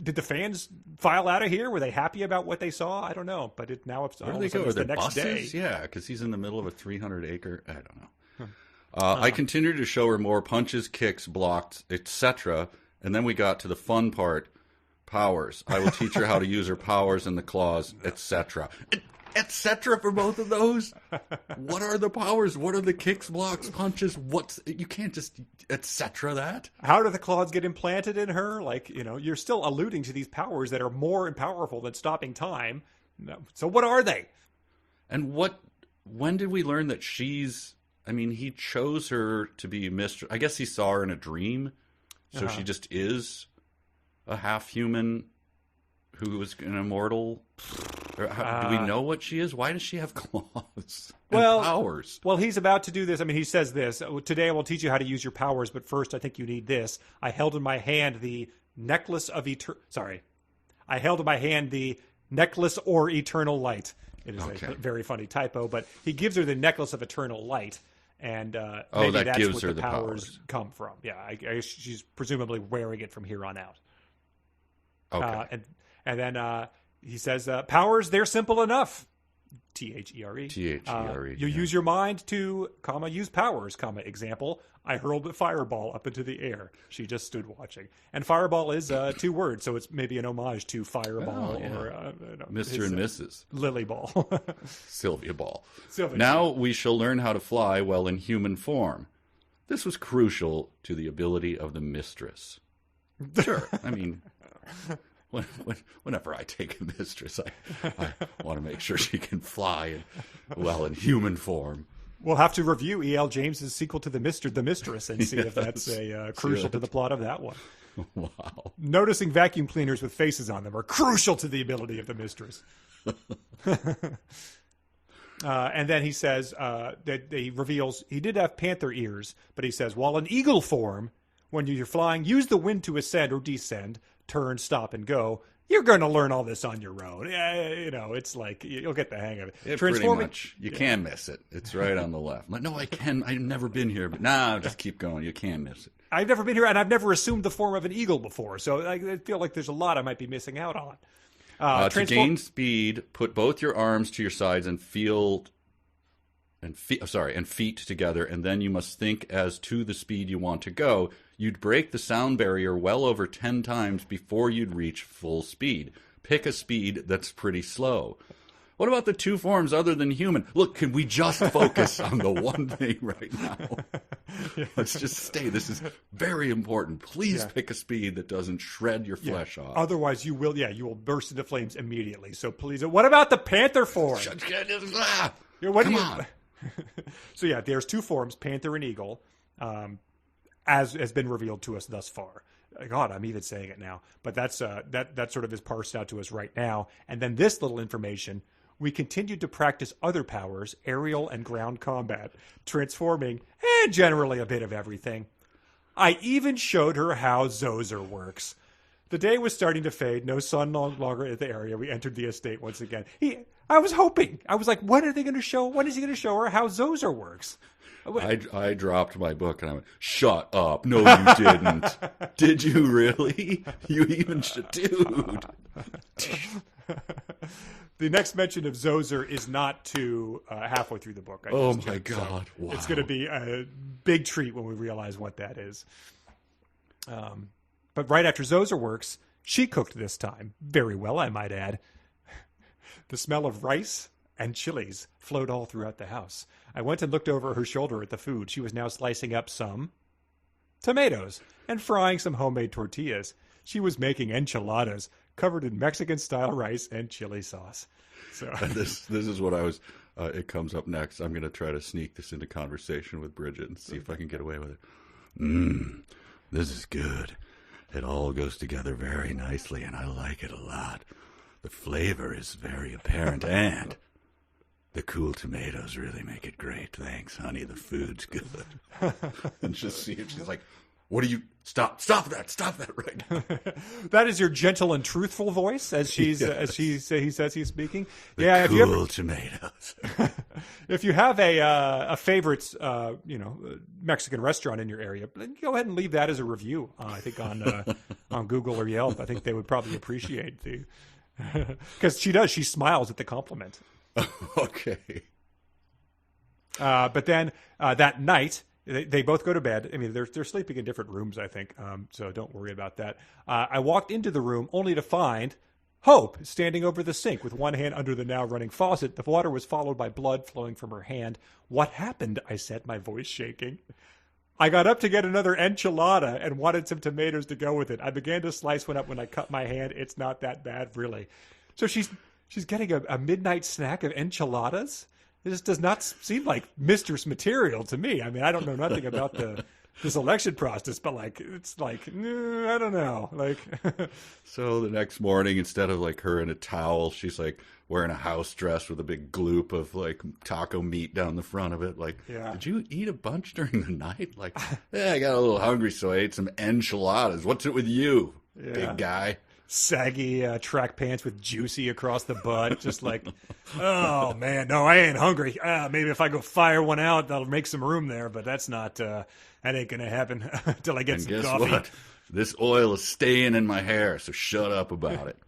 did the fans file out of here? Were they happy about what they saw? I don't know. But now it's where do they go? Are the there next buses? day. Yeah, because he's in the middle of a 300-acre. I don't know. I continued to show her more punches, kicks, blocks, etc. And then we got to the fun part, powers. I will teach her how to use her powers and the claws, etc. Etc. for both of those? What are the powers? What are the kicks, blocks, punches? You can't just etc. that. How do the claws get implanted in her? Like, you're still alluding to these powers that are more powerful than stopping time. No. So what are they? And when did we learn that she's... I mean, he chose her to be mistress. I guess he saw her in a dream, so she just is a half-human who is an immortal. Do we know what she is? Why does she have claws and powers? Well, he's about to do this. I mean, he says this. "Today I will teach you how to use your powers, but first I think you need this. I held in my hand the necklace of I held in my hand the necklace or eternal light." It is a very funny typo, but he gives her the necklace of eternal light. And maybe that's gives where her the the powers come from. Yeah, I guess she's presumably wearing it from here on out. Okay. And then he says, "Powers, they're simple enough." THERE. THERE. You use your mind to, use powers, example. I hurled a fireball up into the air. She just stood watching. And fireball is 2 words, so it's maybe an homage to Fireball or Mr. and Mrs. Lily Ball. Sylvia Ball. Now we shall learn how to fly well in human form. This was crucial to the ability of the mistress. Sure. I mean, whenever I take a mistress, I want to make sure she can fly in human form. We'll have to review E.L. James's sequel to The Mistress and see if that's crucial to the plot of that one. Wow. Noticing vacuum cleaners with faces on them are crucial to the ability of the mistress. And then he says that he reveals he did have panther ears, but he says, while in eagle form, when you're flying, use the wind to ascend or descend, turn, stop, and go. You're going to learn all this on your own. It's like you'll get the hang of it. Pretty much. You can miss it. It's right on the left. Like, no, I can. I've never been here. But just keep going. You can miss it. I've never been here, and I've never assumed the form of an eagle before. So I feel like there's a lot I might be missing out on. To gain speed, put both your arms to your sides and feet together, and then you must think as to the speed you want to go. You'd break the sound barrier well over 10 times before you'd reach full speed. Pick a speed that's pretty slow. What about the two forms other than human? Look, can we just focus on the one thing right now? Let's just stay. This is very important. Please pick a speed that doesn't shred your flesh off. Otherwise, you will burst into flames immediately. So please, what about the panther form? Come on. So there's two forms, panther and eagle, as has been revealed to us thus far. God, I'm even saying it now. But that's that sort of is parsed out to us right now. And then this little information, we continued to practice other powers, aerial and ground combat, transforming, and generally a bit of everything. I even showed her how Zoser works. The day was starting to fade. No sun no longer at the area. We entered the estate once again. I was hoping. I was like, when are they going to show? When is he going to show her how Zoser works? I dropped my book and I went, shut up. No, you didn't. Did you really? You even should, dude. The next mention of Zoser is not to halfway through the book. My God. So wow. It's going to be a big treat when we realize what that is. But right after Zoser works, she cooked this time. Very well, I might add. The smell of rice and chilies flowed all throughout the house. I went and looked over her shoulder at the food. She was now slicing up some tomatoes and frying some homemade tortillas. She was making enchiladas covered in Mexican-style rice and chili sauce. So this is what I was... it comes up next. I'm going to try to sneak this into conversation with Bridget and see if I can get away with it. This is good. It all goes together very nicely, and I like it a lot. The flavor is very apparent, and the cool tomatoes really make it great. Thanks, honey. The food's good. And just see if she's like, what do you... Stop that right now. That is your gentle and truthful voice as he says he's speaking. Cool tomatoes. If you have a favorite, Mexican restaurant in your area, go ahead and leave that as a review. I think on Google or Yelp. I think they would probably appreciate because she does. She smiles at the compliment. Okay. But then that night, they both go to bed. I mean, they're sleeping in different rooms, I think. So don't worry about that. I walked into the room only to find Hope standing over the sink with one hand under the now running faucet. The water was followed by blood flowing from her hand. What happened? I said, my voice shaking. I got up to get another enchilada and wanted some tomatoes to go with it. I began to slice one up when I cut my hand. It's not that bad, really. So she's getting a midnight snack of enchiladas? This does not seem like mistress material to me. I mean, I don't know nothing about the selection process, but it's like, I don't know. So the next morning, instead of her in a towel, she's wearing a house dress with a big gloop of taco meat down the front of it. Did you eat a bunch during the night? I got a little hungry, so I ate some enchiladas. What's it with you, big guy? Saggy track pants with juicy across the butt, just oh man, no, I ain't hungry. Maybe if I go fire one out, that'll make some room there, but that's not, that ain't gonna happen until I get some coffee. What? This oil is staying in my hair, so shut up about it.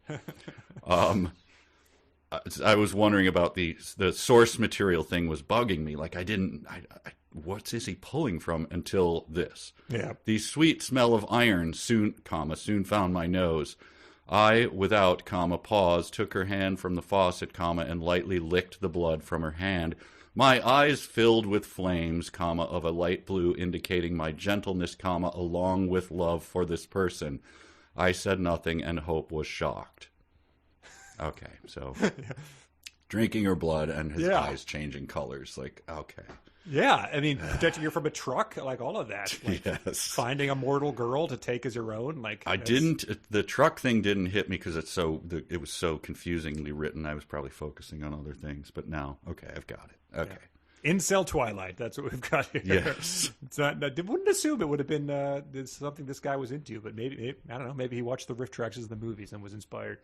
I was wondering about the source material thing was bugging me. What is he pulling from until this? Yeah. The sweet smell of iron soon found my nose. I, without, pause, took her hand from the faucet, and lightly licked the blood from her hand. My eyes filled with flames, of a light blue, indicating my gentleness, along with love for this person. I said nothing, and Hope was shocked. Okay, so drinking her blood and his eyes changing colors. Like, okay. Yeah, I mean, protecting her from a truck, like all of that. Like, yes. Finding a mortal girl to take as your own. Like the truck thing didn't hit me because it was so confusingly written. I was probably focusing on other things, but now, okay, I've got it. Okay. Yeah. Incel Twilight, that's what we've got here. Yes. It's not, I wouldn't assume it would have been something this guy was into, but maybe, I don't know, maybe he watched the riff tracks of the movies and was inspired.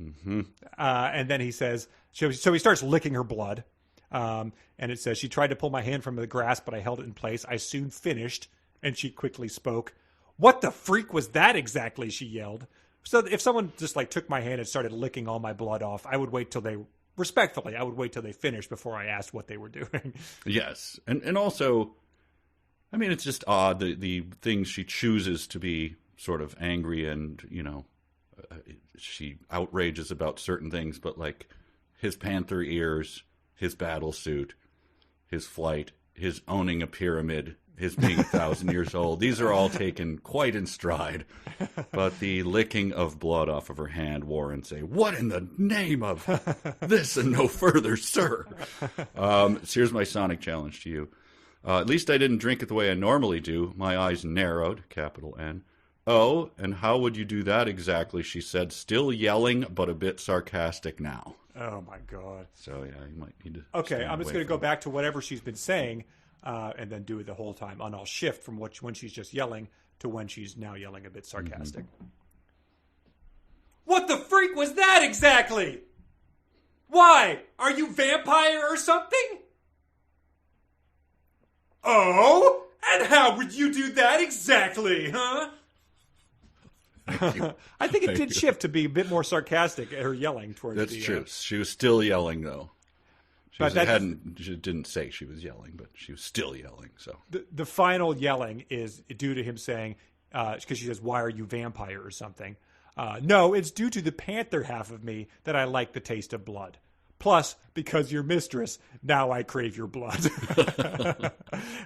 Mm-hmm. And then he says, so he starts licking her blood. And it says, she tried to pull my hand from the grass, but I held it in place. I soon finished, and she quickly spoke. What the freak was that exactly? She yelled. So if someone just like took my hand and started licking all my blood off, I would wait till they finished before I asked what they were doing. Yes. And also, I mean, it's just odd, the things she chooses to be sort of angry and, she outrages about certain things, but like his panther ears, his battle suit, his flight, his owning a pyramid, his being 1,000 years old. These are all taken quite in stride. But the licking of blood off of her hand warrants a, what in the name of this and no further, sir? So here's my sonic challenge to you. At least I didn't drink it the way I normally do. My eyes narrowed, capital N. Oh, and how would you do that exactly? She said, still yelling, but a bit sarcastic now. Oh, my God. So, yeah, you might need to. Okay, I'm just going to go back to whatever she's been saying and then do it the whole time. And I'll shift from when she's just yelling to when she's now yelling a bit sarcastic. Mm-hmm. What the freak was that exactly? Why? Are you vampire or something? Oh? And how would you do that exactly, huh? I think it did shift to be a bit more sarcastic at her yelling towards That's true. She was still yelling, though. She didn't say she was yelling, but she was still yelling. So the final yelling is due to him saying, because she says, why are you vampire or something? No, it's due to the panther half of me that I like the taste of blood. Plus, because you're mistress, now I crave your blood.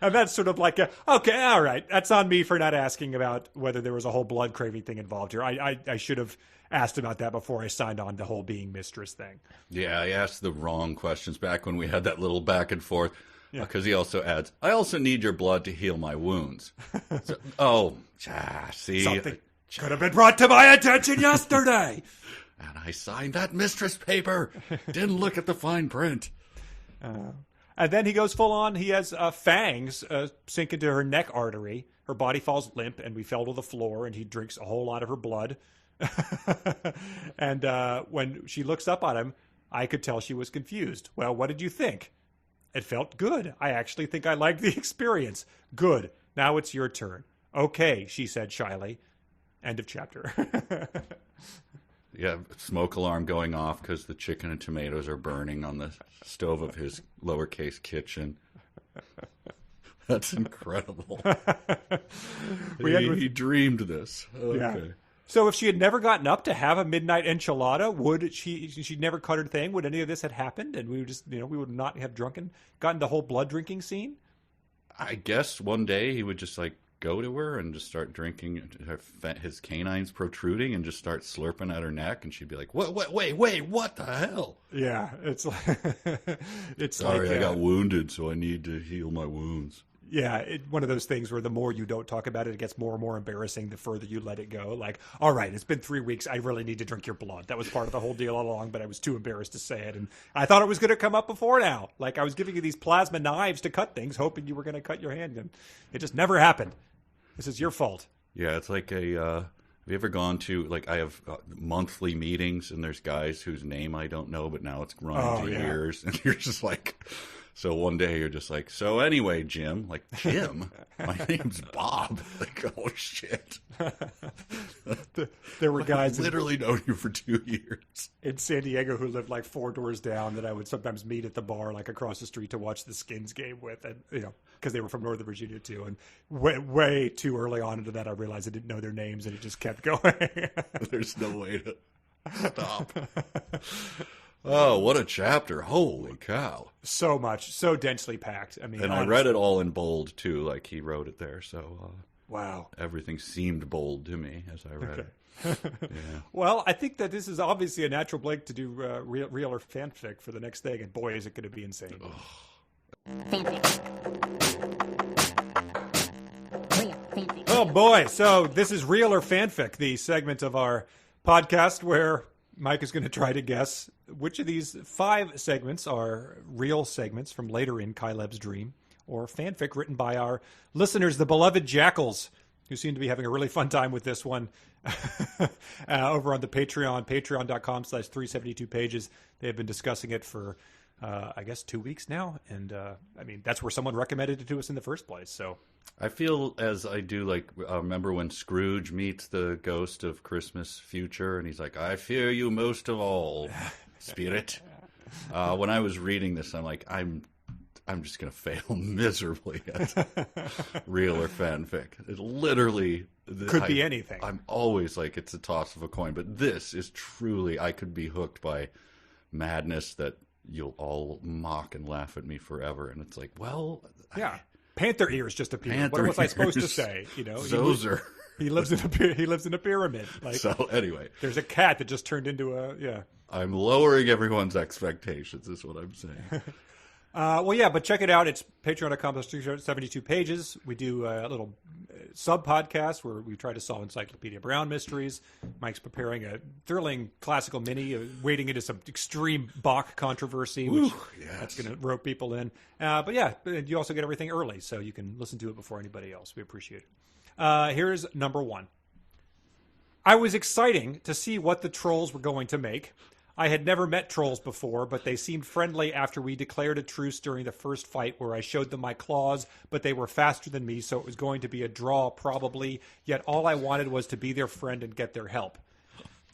And that's sort of like, okay, all right. That's on me for not asking about whether there was a whole blood craving thing involved here. I should have asked about that before I signed on the whole being mistress thing. Yeah, I asked the wrong questions back when we had that little back and forth. Because he also adds, I also need your blood to heal my wounds. See. Something could have been brought to my attention yesterday. And I signed that mistress paper. Didn't look at the fine print. And then he goes full on. He has fangs sink into her neck artery. Her body falls limp, and we fell to the floor, and he drinks a whole lot of her blood. And when she looks up at him, I could tell she was confused. Well, what did you think? It felt good. I actually think I liked the experience. Good. Now it's your turn. Okay, she said shyly. End of chapter. Yeah, smoke alarm going off because the chicken and tomatoes are burning on the stove of his lowercase kitchen. That's incredible. He dreamed this. Okay. Yeah. So if she had never gotten up to have a midnight enchilada, would she'd never cut her thing? Would any of this had happened? And we would just, we would not have gotten the whole blood drinking scene? I guess one day he would just go to her and just start drinking, his canines protruding, and just start slurping at her neck, and she'd be like, wait, what the hell? Yeah, it's Sorry, I got wounded, so I need to heal my wounds. Yeah, one of those things where the more you don't talk about it, it gets more and more embarrassing the further you let it go. Like, all right, it's been 3 weeks. I really need to drink your blood. That was part of the whole deal all along, but I was too embarrassed to say it. And I thought it was going to come up before now. Like, I was giving you these plasma knives to cut things, hoping you were going to cut your hand. And it just never happened. This is your fault. Yeah, it's like have you ever gone to, I have monthly meetings, and there's guys whose name I don't know, but now it's running to years, and you're just like... So one day you're just like, so anyway, Jim. Like, Jim? My name's Bob. Like, oh, shit. There were guys... I've literally known you for 2 years. In San Diego who lived 4 doors down that I would sometimes meet at the bar, across the street to watch the Skins game with. And, because they were from Northern Virginia, too. And way too early on into that, I realized I didn't know their names, and it just kept going. There's no way to stop. Oh, what a chapter. Holy cow. So much. So densely packed. I mean, and honestly, I read it all in bold, too, like he wrote it there. So, Wow. Everything seemed bold to me as I read it. Yeah. Well, I think that this is obviously a natural Blake to do real or fanfic for the next thing, and boy, is it going to be insane. Oh boy, so this is Real or Fanfic, the segment of our podcast where Mike is going to try to guess which of these 5 segments are real segments from later in Kaileb's dream, or fanfic written by our listeners, the beloved Jackals, who seem to be having a really fun time with this one over on the Patreon, patreon.com/372pages. They have been discussing it for, I guess, 2 weeks now. And, I mean, that's where someone recommended it to us in the first place. So I feel as I do, like, remember when Scrooge meets the ghost of Christmas future, and he's like, I fear you most of all, spirit. When I was reading this, I'm like, I'm just going to fail miserably at real or fanfic. It literally could be anything. I'm always like, it's a toss of a coin. But this is truly, I could be hooked by madness that you'll all mock and laugh at me forever. And it's like, well... Yeah. Panther ears just appeared. What was I supposed to say? You know, Zoser. He lives in a pyramid. Like, so anyway, there's a cat that just turned into a I'm lowering everyone's expectations. Is what I'm saying. Well, yeah, but check it out. It's patreon.com/372pages. We do a little sub-podcast where we try to solve Encyclopedia Brown mysteries. Mike's preparing a thrilling classical mini, wading into some extreme Bach controversy, which that's going to rope people in. But yeah, you also get everything early, so you can listen to it before anybody else. We appreciate it. Here's number 1. I was exciting to see what the trolls were going to make. I had never met trolls before, but they seemed friendly after we declared a truce during the first fight where I showed them my claws, but they were faster than me, so it was going to be a draw probably, yet all I wanted was to be their friend and get their help.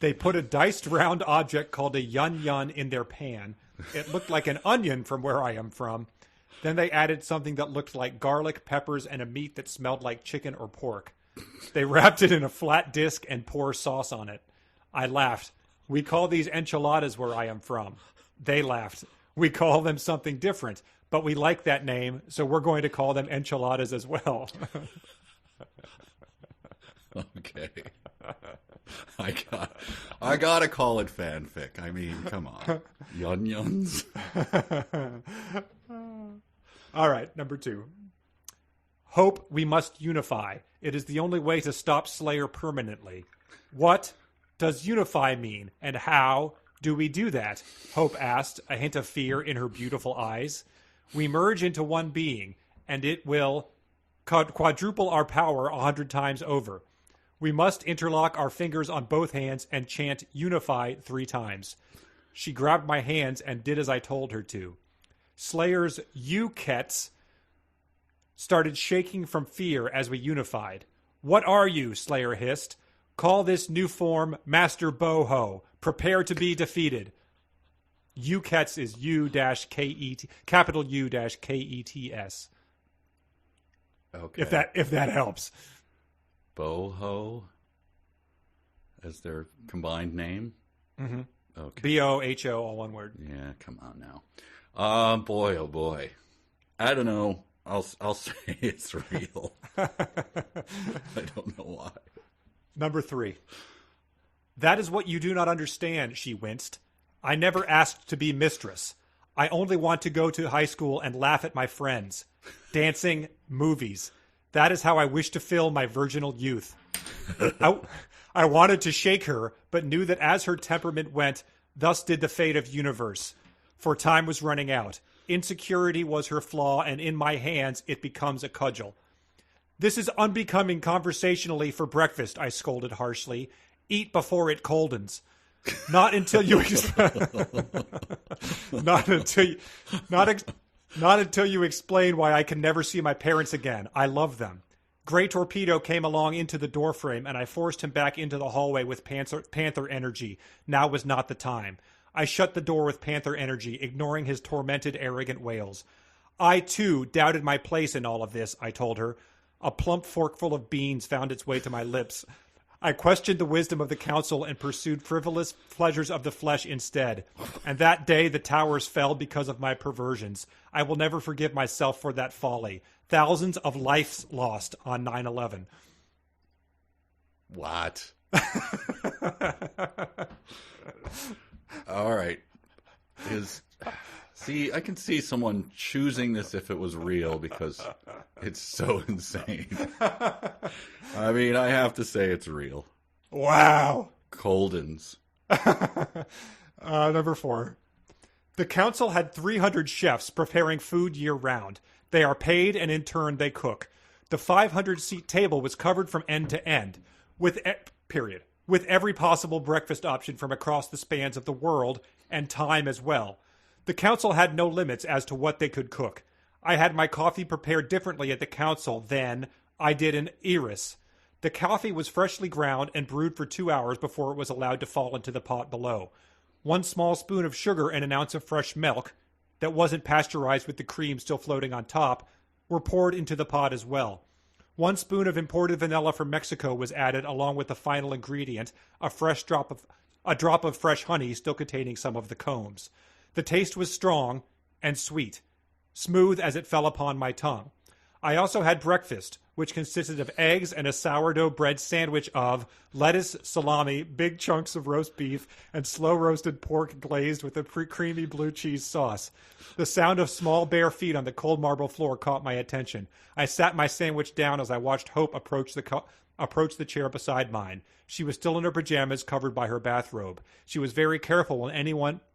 They put a diced round object called a yun-yun in their pan. It looked like an onion from where I am from. Then they added something that looked like garlic, peppers, and a meat that smelled like chicken or pork. They wrapped it in a flat disc and poured sauce on it. I laughed. We call these enchiladas where I am from. They laughed. We call them something different, but we like that name, so we're going to call them enchiladas as well. Okay. I gotta call it fanfic. I mean, come on. Yun-yuns. All right, number 2. Hope we must unify. It is the only way to stop Slayer permanently. What does unify mean, and how do we do that? Hope asked, a hint of fear in her beautiful eyes. We merge into one being, and it will quadruple our power 100 times over. We must interlock our fingers on both hands and chant unify 3 times. She grabbed my hands and did as I told her to. Slayer's Ukets started shaking from fear as we unified. What are you? Slayer hissed. Call this new form Master Boho. Prepare to be defeated. Ukets is U-K-E-T, capital U-K-E-T-S. Okay. If that helps. Boho as their combined name? Mm-hmm. Okay. B-O-H-O, all one word. Yeah, come on now. Boy, oh boy. I don't know. I'll say it's real. I don't know why. Number 3. That is what you do not understand, she winced. I never asked to be mistress. I only want to go to high school and laugh at my friends. Dancing, movies. That is how I wish to fill my virginal youth. I wanted to shake her, but knew that as her temperament went, thus did the fate of universe. For time was running out. Insecurity was her flaw, and in my hands it becomes a cudgel. This is unbecoming conversationally for breakfast, I scolded harshly. Eat before it coldens. Not until you not until you explain why I can never see my parents again. I love them. Gray Torpedo came along into the doorframe, and I forced him back into the hallway with Panther energy. Now was not the time. I shut the door with Panther energy, ignoring his tormented, arrogant wails. I, too, doubted my place in all of this, I told her. A plump forkful of beans found its way to my lips. I questioned the wisdom of the council and pursued frivolous pleasures of the flesh instead. And that day the towers fell because of my perversions. I will never forgive myself for that folly. Thousands of lives lost on 9/11. What? All right. See, I can see someone choosing this if it was real because it's so insane. I mean, I have to say it's real. Wow. Coldens. Number 4. The council had 300 chefs preparing food year-round. They are paid, and in turn they cook. The 500-seat table was covered from end to end, with every possible breakfast option from across the spans of the world, and time as well. The council had no limits as to what they could cook. I had my coffee prepared differently at the council than I did in Eris. The coffee was freshly ground and brewed for 2 hours before it was allowed to fall into the pot below. 1 small spoon of sugar and an ounce of fresh milk, that wasn't pasteurized with the cream still floating on top, were poured into the pot as well. 1 spoon of imported vanilla from Mexico was added along with the final ingredient, a drop of fresh honey still containing some of the combs. The taste was strong and sweet, smooth as it fell upon my tongue. I also had breakfast, which consisted of eggs and a sourdough bread sandwich of lettuce, salami, big chunks of roast beef, and slow-roasted pork glazed with a creamy blue cheese sauce. The sound of small bare feet on the cold marble floor caught my attention. I sat my sandwich down as I watched Hope approach the chair beside mine. She was still in her pajamas, covered by her bathrobe. She was very careful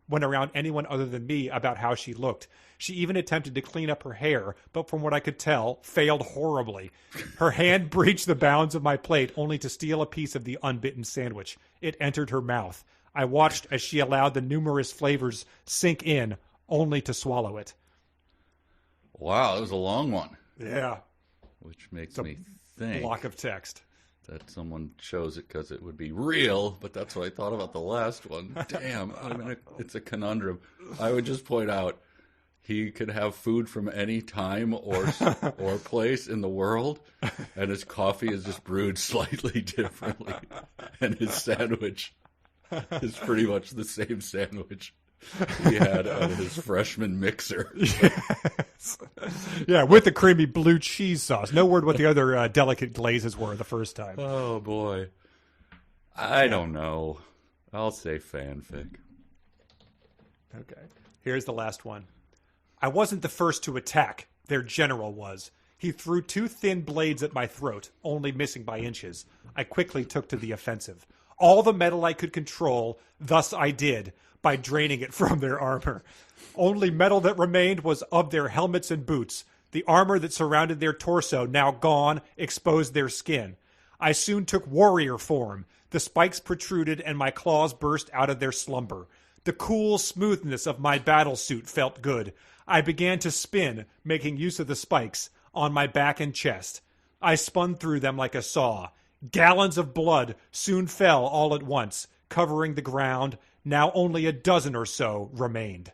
when around anyone other than me about how she looked. She even attempted to clean up her hair, but from what I could tell, failed horribly. Her hand breached the bounds of my plate only to steal a piece of the unbitten sandwich. It entered her mouth. I watched as she allowed the numerous flavors sink in, only to swallow it. Wow, that was a long one. Yeah. Which makes me think block of text that someone chose it because it would be real, but that's what I thought about the last one. Damn, I mean, it's a conundrum. I would just point out he could have food from any time or place in the world, and his coffee is just brewed slightly differently, and his sandwich is pretty much the same sandwich he had on his freshman mixer. Yes. Yeah, with the creamy blue cheese sauce. No word what the other delicate glazes were the first time. Oh, boy. I don't know. I'll say fanfic. Okay. Here's the last one. I wasn't the first to attack. Their general was. He threw 2 thin blades at my throat, only missing by inches. I quickly took to the offensive. All the metal I could control, thus I did, by draining it from their armor. Only metal that remained was of their helmets and boots. The armor that surrounded their torso, now gone, exposed their skin. I soon took warrior form. The spikes protruded and my claws burst out of their slumber. The cool smoothness of my battle suit felt good. I began to spin, making use of the spikes, on my back and chest. I spun through them like a saw. Gallons of blood soon fell all at once, covering the ground. Now only a dozen or so remained.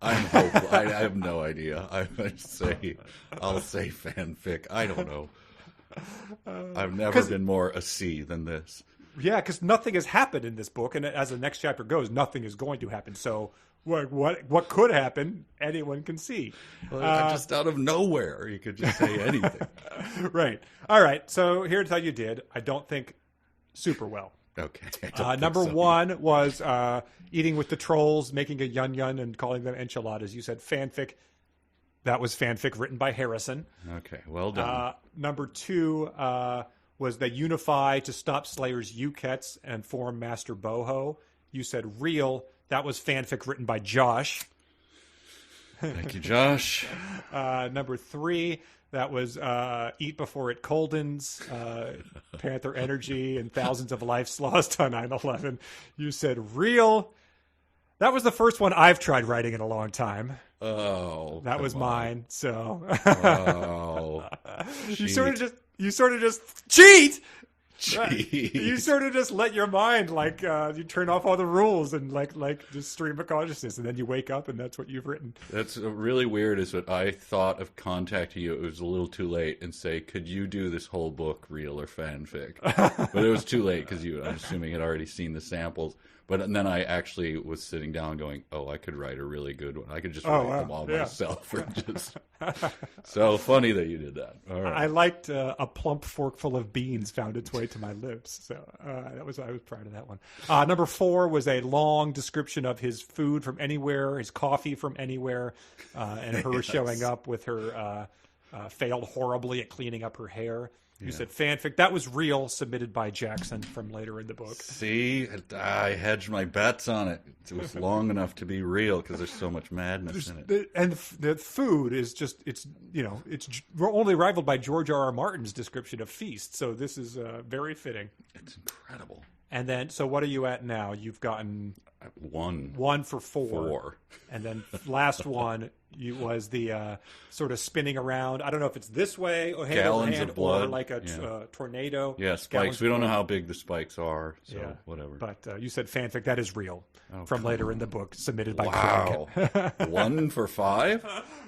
I'm hopeful. I have no idea. I'll say fanfic. I don't know. I've never been more a C than this. Yeah, because nothing has happened in this book, and as the next chapter goes, nothing is going to happen. So what could happen, anyone can see. Well, just out of nowhere, you could just say anything. Right. All right. So here's how you did. I don't think super well. Okay. Number 1 was eating with the trolls, making a yun-yun and calling them enchiladas. You said fanfic. That was fanfic written by Harrison. Okay, well done. Number 2 was they unify to stop Slayer's Ukets and form Master Boho. You said real. That was fanfic written by Josh. Thank you, Josh. Number 3, that was Eat Before It Coldens, Panther Energy, and thousands of lives lost on 9/11. You said real. That was the first one I've tried writing in a long time. Oh, that was mine. So, oh, you sort of just cheat. Jeez. You sort of just let your mind you turn off all the rules and just stream of consciousness, and then you wake up and that's what you've written. That's really weird. Is that I thought of contacting you. It was a little too late, and say, could you do this whole book real or fanfic? But it was too late because I'm assuming had already seen the samples. But then I actually was sitting down going, oh, I could write a really good one. I could just Oh, write wow. them all Yeah. myself. Or just... So funny that you did that. All right. I liked a plump forkful of beans found its way to my lips. So I was proud of that one. Number 4 was a long description of his food from anywhere, his coffee from anywhere, and her showing up with her failed horribly at cleaning up her hair. You said fanfic. That was real, submitted by Jackson from later in the book. See, I hedged my bets on it. It was long enough to be real because there's so much madness in it. And the food is just, it's only rivaled by George R.R. Martin's description of feast. So this is very fitting. It's incredible. And then, so what are you at now? You've gotten one for 4. And then last one was the sort of spinning around. I don't know if it's this way or hand over Gallons hand of blood. or like a tornado. Yeah, spikes. Gallons We don't of know blood. how big the spikes are, so whatever. But you said fanfic. That is real from later in the book, submitted by Wow. Craig. 1 for 5?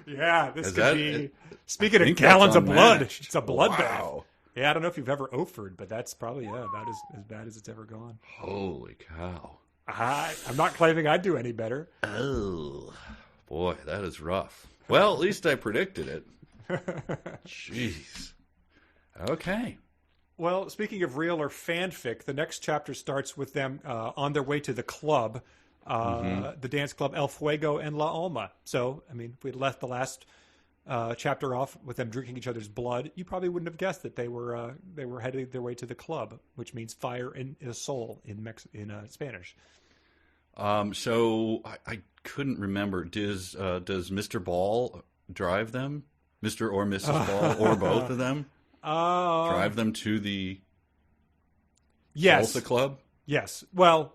Yeah, this Is could that- be. Speaking I of think gallons that's of blood, unmatched. it's a bloodbath. Wow. Yeah, I don't know if you've ever offered, but that's probably about as bad as it's ever gone. Holy cow. I'm not claiming I'd do any better. Oh, boy, that is rough. Well, at least I predicted it. Jeez. Okay. Well, speaking of real or fanfic, the next chapter starts with them on their way to the club, the dance club El Fuego and La Alma. So, I mean, if we left the last chapter off with them drinking each other's blood, you probably wouldn't have guessed that they were heading their way to the club, which means fire in a soul in Spanish. So I couldn't remember. Does Mr. Ball drive them? Mr. or Mrs. Ball, or both of them? Drive them to the Yes. salsa club? Yes. Well,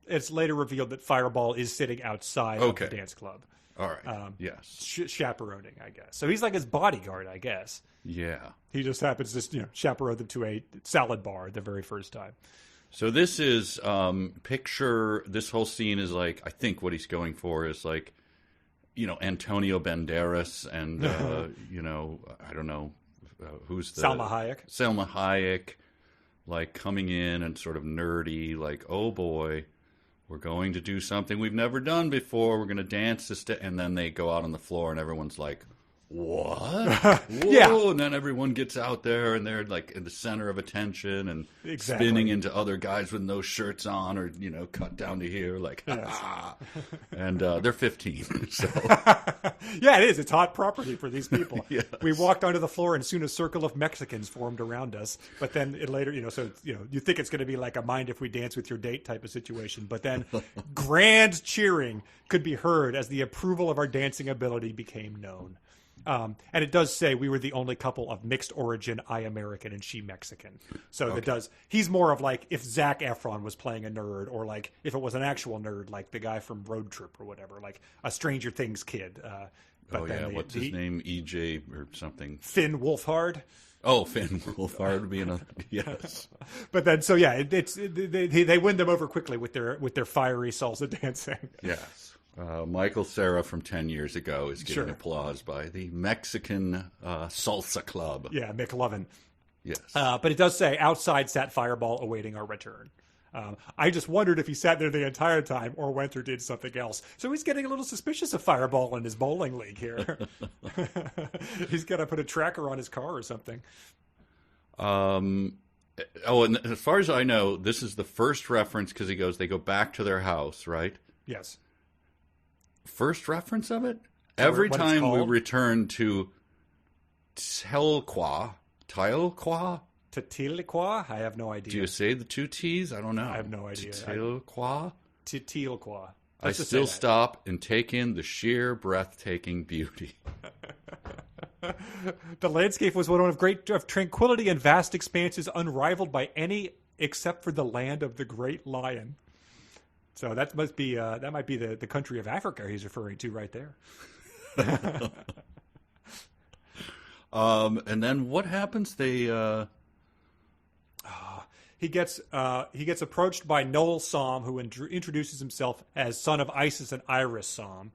it's later revealed that Fireball is sitting outside of the dance club. All right. Yes. Chaperoning, I guess. So he's like his bodyguard, I guess. Yeah. He just happens to chaperone them to a salad bar the very first time. So this is picture. This whole scene is like, I think what he's going for is like, Antonio Banderas and I don't know who's the Salma Hayek. Salma Hayek, like coming in and sort of nerdy, like, oh boy, we're going to do something we've never done before. We're going to dance this, and then they go out on the floor, and everyone's like, what? Whoa. Yeah. And then everyone gets out there, and they're like in the center of attention and Exactly. spinning into other guys with no shirts on, or cut down to here, like, ah. And they're 15, so Yeah, it is. It's hot property for these people. Yes. We walked onto the floor, and soon a circle of Mexicans formed around us. But then it later, you think it's going to be like a mind if we dance with your date type of situation. But then grand cheering could be heard as the approval of our dancing ability became known. And it does say we were the only couple of mixed origin, I American and she Mexican. So that does, he's more of like if Zac Efron was playing a nerd, or like if it was an actual nerd, like the guy from Road Trip or whatever, like a Stranger Things kid. But what's his name? EJ or something. Finn Wolfhard. Oh, Finn Wolfhard would be another. Yes. But then, so yeah, they win them over quickly with their fiery salsa dancing. Yes. Michael Cera from 10 years ago is getting Sure. applause by the Mexican salsa club. Yeah, McLovin. Yes. But it does say outside sat Fireball awaiting our return. I just wondered if he sat there the entire time or went or did something else. So he's getting a little suspicious of Fireball in his bowling league here. He's got to put a tracker on his car or something. And as far as I know, this is the first reference because they go back to their house, right? Yes. First reference of it? Every what it's time we called? return to Telqua, Tetilqua? I have no idea. do you say the 2 T's? I don't know. I have no idea. Telqua? Tetilqua. I Let's just still say that. stop and take in the sheer breathtaking beauty. The landscape was one of tranquility and vast expanses unrivaled by any except for the land of the great lion. So that might be the country of Africa he's referring to right there. And then what happens? He gets approached by Noel Som, who introduces himself as son of Isis and Iris Som.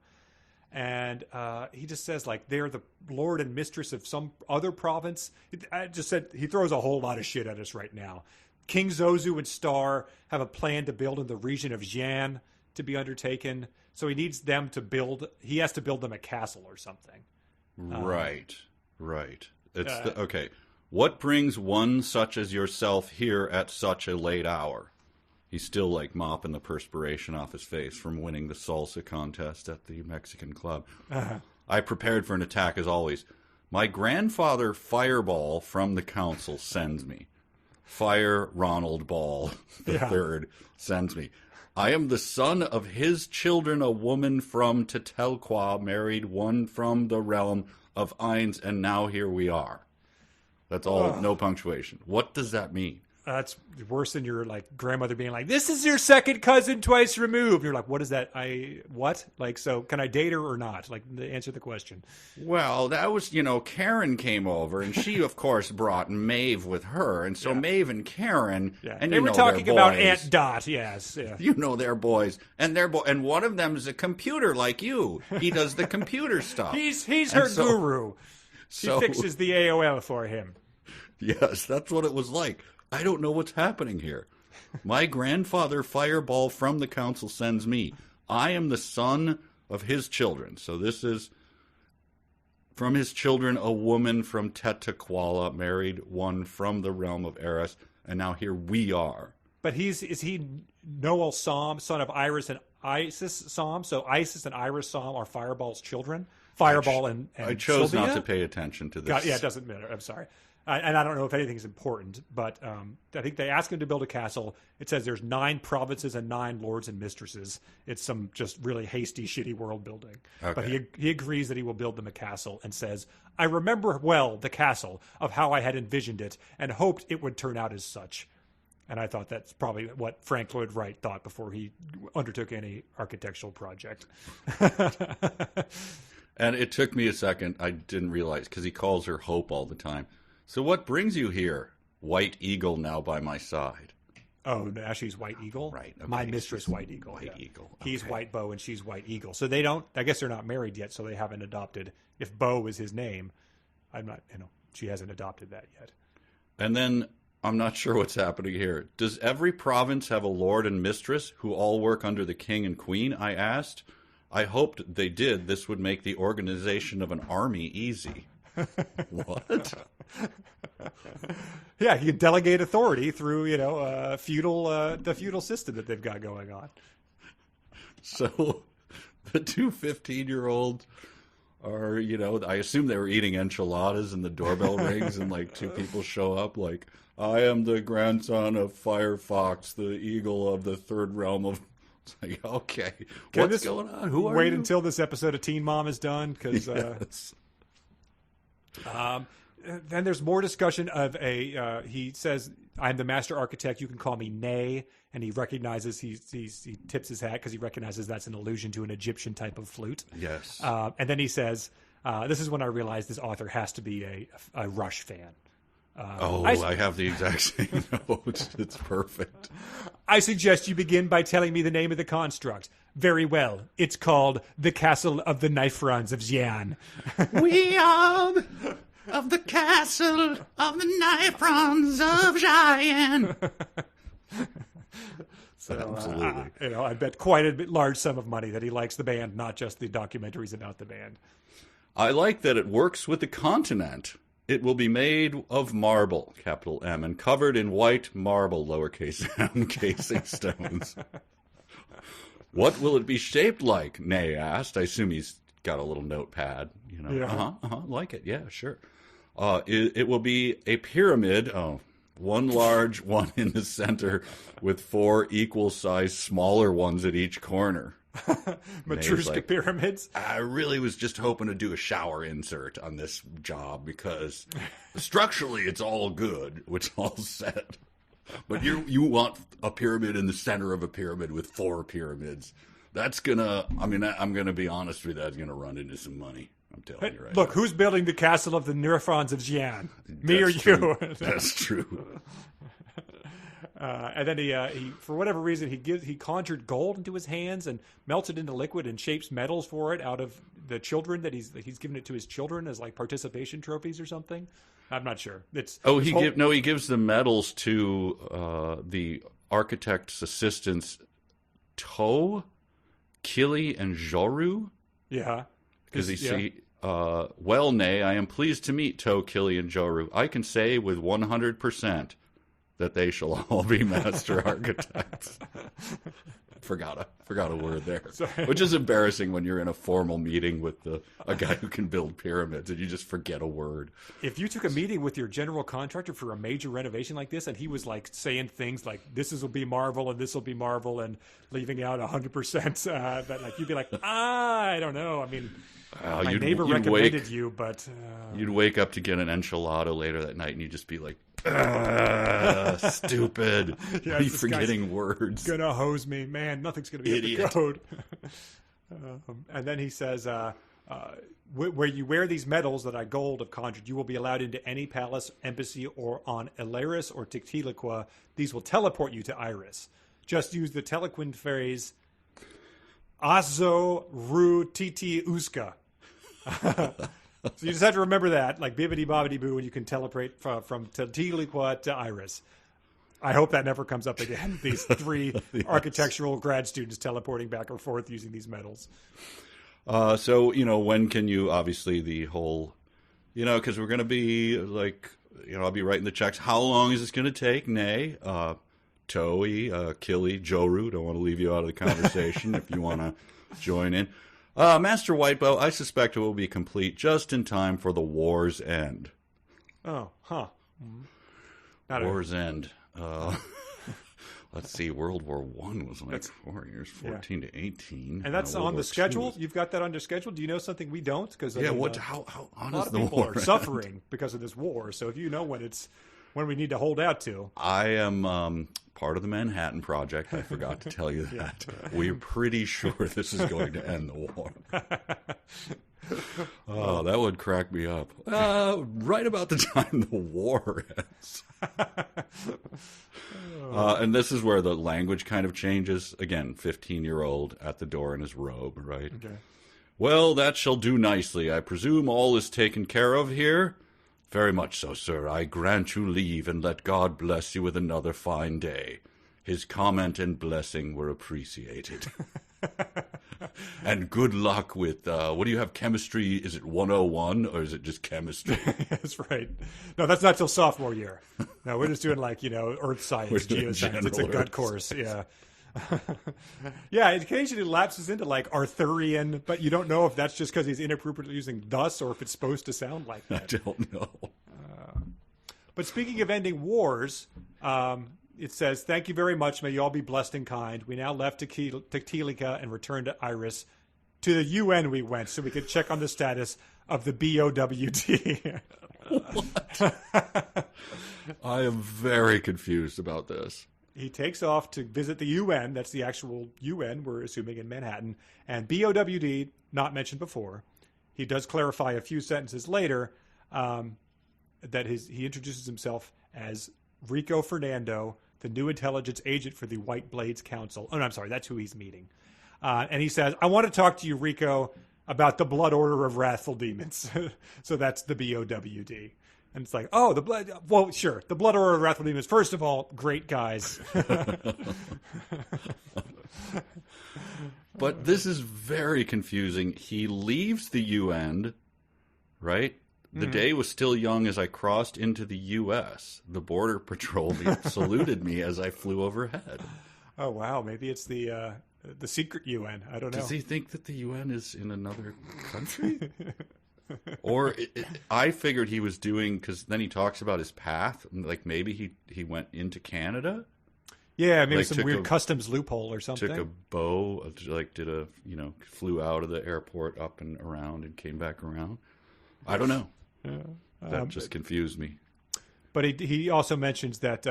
And he just says, like, they're the lord and mistress of some other province. I just said he throws a whole lot of shit at us right now. King Zozu and Star have a plan to build in the region of Xi'an to be undertaken. So he needs them to build. He has to build them a castle or something. Right. It's okay. What brings one such as yourself here at such a late hour? He's still like mopping the perspiration off his face from winning the salsa contest at the Mexican club. I prepared for an attack as always. My grandfather Fireball from the council sends me. Fire Ronald Ball the third sends me. I am the son of his children, a woman from Tetelqua, married one from the realm of Ainz, and now here we are. That's all, no punctuation. What does that mean? That's worse than your like grandmother being like, "This is your second cousin twice removed." You're like, "What is that? What? Like, so can I date her or not?" Like, answer the question. Well, that was, Karen came over, and she, of course, brought Maeve with her, and so Maeve and Karen, and they were talking about Aunt Dot. Yes, you know their boys, and and one of them is a computer like you. He does the computer stuff. He's her guru. She fixes the AOL for him. Yes, that's what it was like. I don't know what's happening here. My grandfather Fireball from the council sends me. I am the son of his children. So this is from his children, a woman from Tetequala, married one from the realm of Eris, and now here we are. But is he Noel Som, son of Iris and Isis Som? So Isis and Iris Som are Fireball's children? Fireball and I chose Sylvia? not to pay attention to this. It doesn't matter. I'm sorry. And I don't know if anything's important, but I think they ask him to build a castle. It says there's 9 provinces and 9 lords and mistresses. It's some just really hasty, shitty world building. Okay. But he agrees that he will build them a castle and says, I remember well the castle of how I had envisioned it and hoped it would turn out as such. And I thought that's probably what Frank Lloyd Wright thought before he undertook any architectural project. And it took me a second. I didn't realize because he calls her Hope all the time. So what brings you here? White Eagle now by my side. Oh, now she's White Eagle? Right. Okay. My mistress, White Eagle. White Eagle. Okay. He's White Bow and she's White Eagle. So they don't, I guess they're not married yet, so they haven't adopted. If Bow is his name, I'm not, she hasn't adopted that yet. And then, I'm not sure what's happening here. Does every province have a lord and mistress who all work under the king and queen? I asked. I hoped they did. This would make the organization of an army easy. What? Yeah, you can delegate authority through, the feudal system that they've got going on. So the 2 15-year-olds are, I assume they were eating enchiladas and the doorbell rings and like 2 people show up like, I am the grandson of Firefox, the eagle of the third realm of... It's like, okay, what's going on? Who are you? Wait until this episode of Teen Mom is done because... Yes. Then there's more discussion of he says, I'm the master architect. You can call me Nay. And he recognizes, he tips his hat because he recognizes that's an allusion to an Egyptian type of flute. Yes. And then he says, this is when I realized this author has to be a Rush fan. I have the exact same note. It's perfect. I suggest you begin by telling me the name of the construct. Very well. It's called the Castle of the Knife Runs of Xi'an. We are of the Castle of the Knife Runs of Xi'an. So, absolutely. I bet quite a large sum of money that he likes the band, not just the documentaries about the band. I like that it works with the continent. It will be made of marble, capital M, and covered in white marble, lowercase m, casing stones. What will it be shaped like? Nay asked. I assume he's got a little notepad. Yeah. Like it. Yeah, sure. It will be a pyramid. One large one in the center with 4 equal-sized smaller ones at each corner. Matryoshka pyramids. I really was just hoping to do a shower insert on this job because structurally it's all good, it's all set. But you want a pyramid in the center of a pyramid with 4 pyramids. That's gonna, I'm gonna be honest with you, that's gonna run into some money. I'm telling you right Look, now. who's building the castle of the Neurons of Xi'an? Me or That's true. you? That's true. And then he for whatever reason he conjured gold into his hands and melted into liquid and shapes medals for it out of the children that he's given it to his children as like participation trophies or something. I'm not sure. He gives the medals to the architect's assistants To, Kili, and Joru. Yeah, because well, nay, I am pleased to meet To, Kili, and Joru. I can say with 100% that they shall all be master architects. Forgot a word there. Sorry. Which is embarrassing when you're in a formal meeting with a guy who can build pyramids and you just forget a word. If you took a meeting with your general contractor for a major renovation like this and he was like saying things like this will be marvel and this will be marvel and leaving out 100%, that like you'd be like, I don't know. I mean, my neighbor recommended you, but you'd wake up to get an enchilada later that night and you'd just be like, stupid. Yeah, are you forgetting words? Gonna hose me, man. Nothing's gonna be in the code. And then he says, where you wear these medals that I gold have conjured, you will be allowed into any palace, embassy, or on Elaris or Tiktilikwa. These will teleport you to Iris. Just use the telequin phrase Azo Ru Titi Uska. So you just have to remember that, like bibbidi bobbidi boo, and you can teleport from Tiktilikwa to Iris. I hope that never comes up again. These three yes. architectural grad students teleporting back and forth using these medals. So, when can you, obviously the whole, because we're going to be like, I'll be writing the checks. How long is this going to take? Nay, Toei, Kili, Joru, don't want to leave you out of the conversation if you want to join in. Master Whitebow, I suspect it will be complete just in time for the war's end. Oh, huh. War's end. Let's see, World War I was like 4 years, 14 to 18. And that's on the schedule? You've got that on the schedule? Do you know something we don't? Because how a lot of people are suffering because of this war. So if you know when we need to hold out to. I am part of the Manhattan Project. I forgot to tell you that. We're pretty sure this is going to end the war. Oh, that would crack me up. Right about the time the war ends. And this is where the language kind of changes. Again, 15-year-old at the door in his robe, right? Okay. Well, that shall do nicely. I presume all is taken care of here? Very much so, sir. I grant you leave, and let God bless you with another fine day. His comment and blessing were appreciated. And good luck with, what do you have, chemistry? Is it 101, or is it just chemistry? That's right. No, that's not till sophomore year. No, we're just doing earth science, geoscience. It's a gut course, yeah. Yeah, it occasionally lapses into Arthurian, but you don't know if that's just because he's inappropriately using thus or if it's supposed to sound like that. I don't know. But speaking of ending wars, it says, thank you very much. May you all be blessed and kind. We now left Tiktilika and returned to Iris. To the UN we went so we could check on the status of the BOWD. What? I am very confused about this. He takes off to visit the UN. That's the actual UN, we're assuming, in Manhattan. And BOWD, not mentioned before. He does clarify a few sentences later that he introduces himself as Rico Fernando, the new intelligence agent for the White Blades Council. Oh, no, I'm sorry. That's who he's meeting. And he says, I want to talk to you, Rico, about the Blood Order of Wrathful Demons. So that's the BOWD. And it's like, oh, well, sure. The Blood Order of Wrathful Demons, first of all, great guys. But this is very confusing. He leaves the UN, right? The day was still young as I crossed into the U.S. The Border Patrol saluted me as I flew overhead. Oh, wow. Maybe it's the secret UN. I don't know. Does he think that the UN is in another country? Or I figured he was doing, because then he talks about his path, like maybe he went into Canada. Yeah, maybe some weird customs loophole or something. Took a bow, flew out of the airport up and around and came back around. I don't know. Yeah. That just confused me. But he also mentions that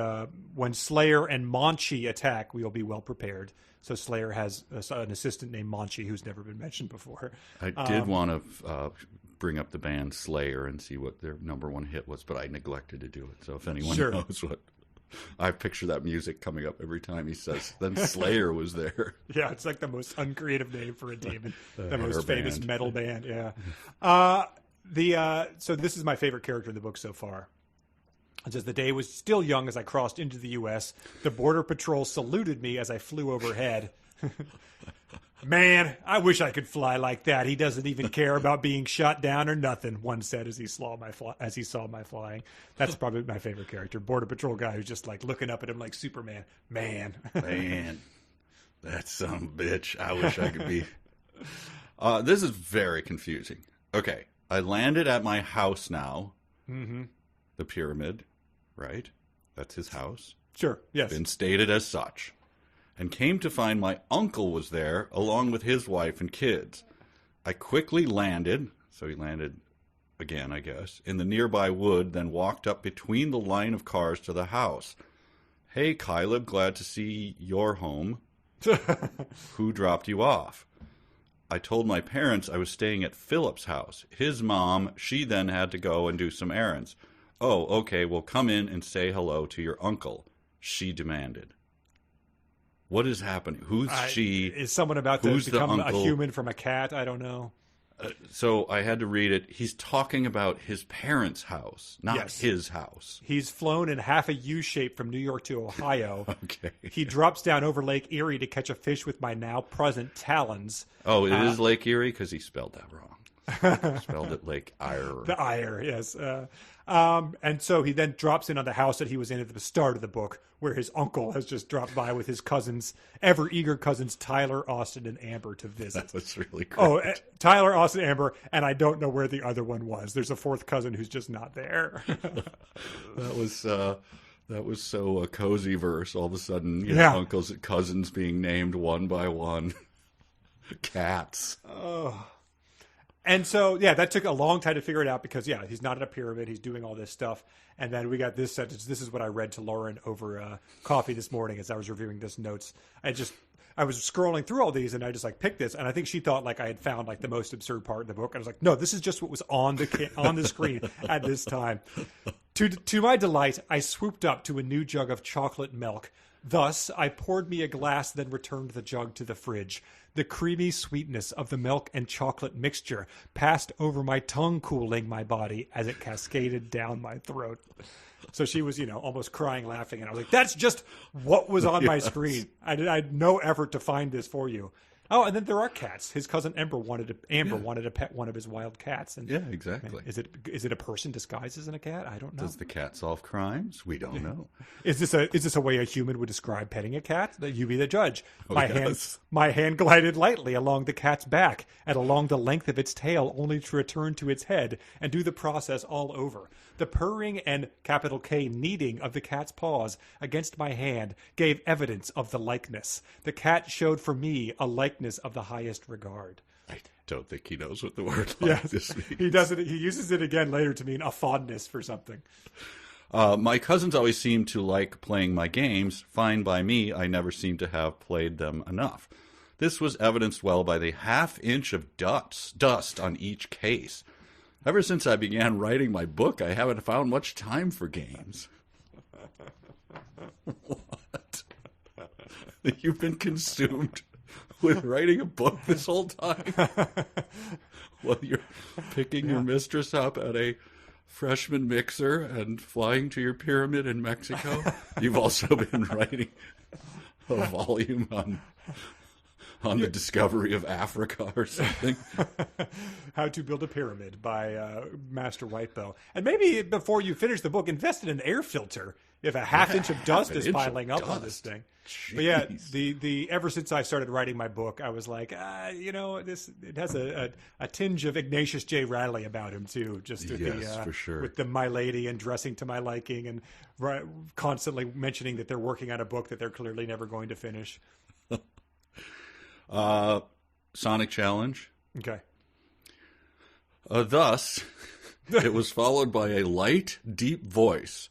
when Slayer and Monchi attack, we will be well prepared. So Slayer has an assistant named Monchi who's never been mentioned before. I did want to bring up the band Slayer and see what their number one hit was, but I neglected to do it. So if anyone knows what I picture that music coming up every time he says, then Slayer was there. Yeah, it's like the most uncreative name for a demon. The most hair famous band. metal band, yeah. So this is my favorite character in the book so far. It says, the day was still young as I crossed into the U.S. The Border Patrol saluted me as I flew overhead. Man, I wish I could fly like that. He doesn't even care about being shot down or nothing, one said as he saw my flying. That's probably my favorite character. Border Patrol guy who's just like looking up at him like Superman. Man, that son of a bitch. I wish I could be. This is very confusing. Okay, I landed at my house now. Mm-hmm. The pyramid, right? That's his house. Sure, yes. Been stated as such. And came to find my uncle was there, along with his wife and kids. I quickly landed, so he landed again, I guess, in the nearby wood, then walked up between the line of cars to the house. Hey, Kaileb, glad to see you're home. Who dropped you off? I told my parents I was staying at Philip's house. His mom, she then had to go and do some errands. Oh, okay, well, come in and say hello to your uncle, she demanded. What is happening? Who's she? Is someone about to become a human from a cat? I don't know. So I had to read it. He's talking about his parents' house, not his house. He's flown in half a U shape from New York to Ohio. Okay. He drops down over Lake Erie to catch a fish with my now present talons. Oh, it is Lake Erie? Because he spelled that wrong. He spelled it Lake Ire. The Ire, yes. And so he then drops in on the house that he was in at the start of the book, where his uncle has just dropped by with his cousins, ever eager cousins Tyler, Austin, and Amber to visit. That was really great. Oh, Tyler, Austin, Amber, and I don't know where the other one was. There's a fourth cousin who's just not there. That was so a cozy verse. All of a sudden, uncles and cousins being named one by one. Cats. Oh. And so, that took a long time to figure it out because, he's not in a pyramid. He's doing all this stuff. And then we got this sentence. This is what I read to Lauren over coffee this morning as I was reviewing this notes. I was scrolling through all these and I just picked this. And I think she thought I had found the most absurd part in the book. I was like, no, this is just what was on the screen at this time. To my delight, I swooped up to a new jug of chocolate milk. Thus, I poured me a glass, then returned the jug to the fridge. The creamy sweetness of the milk and chocolate mixture passed over my tongue, cooling my body as it cascaded down my throat. So she was, almost crying, laughing. And I was like, that's just what was on my screen. I had no effort to find this for you. Oh, and then there are cats. His cousin Amber wanted to pet one of his wild cats. And exactly. Is it a person disguised as a cat? I don't know. Does the cat solve crimes? We don't know. Is this a way a human would describe petting a cat? That you be the judge. My hand glided lightly along the cat's back and along the length of its tail, only to return to its head and do the process all over. The purring and capital K kneading of the cat's paws against my hand gave evidence of the likeness. The cat showed for me a likeness of the highest regard. I don't think he knows what the word likeness means. He does it. He uses it again later to mean a fondness for something. My cousins always seem to like playing my games. Fine by me, I never seem to have played them enough. This was evidenced well by the half-inch of dust on each case. Ever since I began writing my book, I haven't found much time for games. What? You've been consumed with writing a book this whole time? While you're picking your mistress up at a freshman mixer and flying to your pyramid in Mexico? You've also been writing a volume on the discovery of Africa or something. How to Build a Pyramid by Master Whitebow. And maybe before you finish the book, invest in an air filter if a half-inch of dust is piling up on this thing. Jeez. But the ever since I started writing my book, I was like, it has a tinge of Ignatius J. Radley about him too. Just with for sure. With the My Lady and dressing to my liking and constantly mentioning that they're working on a book that they're clearly never going to finish. Sonic Challenge. Okay. Thus, it was followed by a light, deep voice.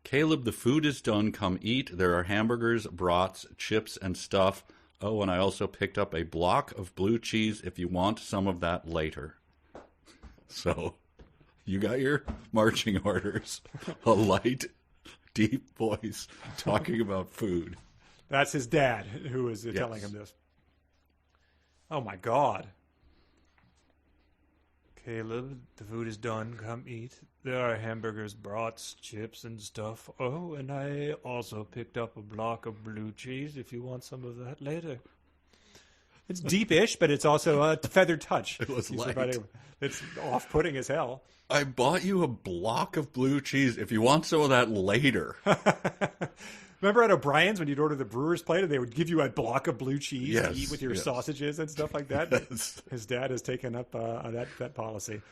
Kaileb, the food is done. Come eat. There are hamburgers, brats, chips, and stuff. Oh, and I also picked up a block of blue cheese if you want some of that later. So, you got your marching orders. A light, deep voice talking about food. That's his dad who is telling him this. Oh, my God. Kaileb, the food is done. Come eat. There are hamburgers, brats, chips, and stuff. Oh, and I also picked up a block of blue cheese if you want some of that later. It's deep-ish, but it's also a feathered touch. It was light. It's off-putting as hell. I bought you a block of blue cheese if you want some of that later. Remember at O'Brien's when you'd order the brewer's plate and they would give you a block of blue cheese to Yes, eat with your yes. sausages and stuff like that? Yes. His dad has taken up that policy.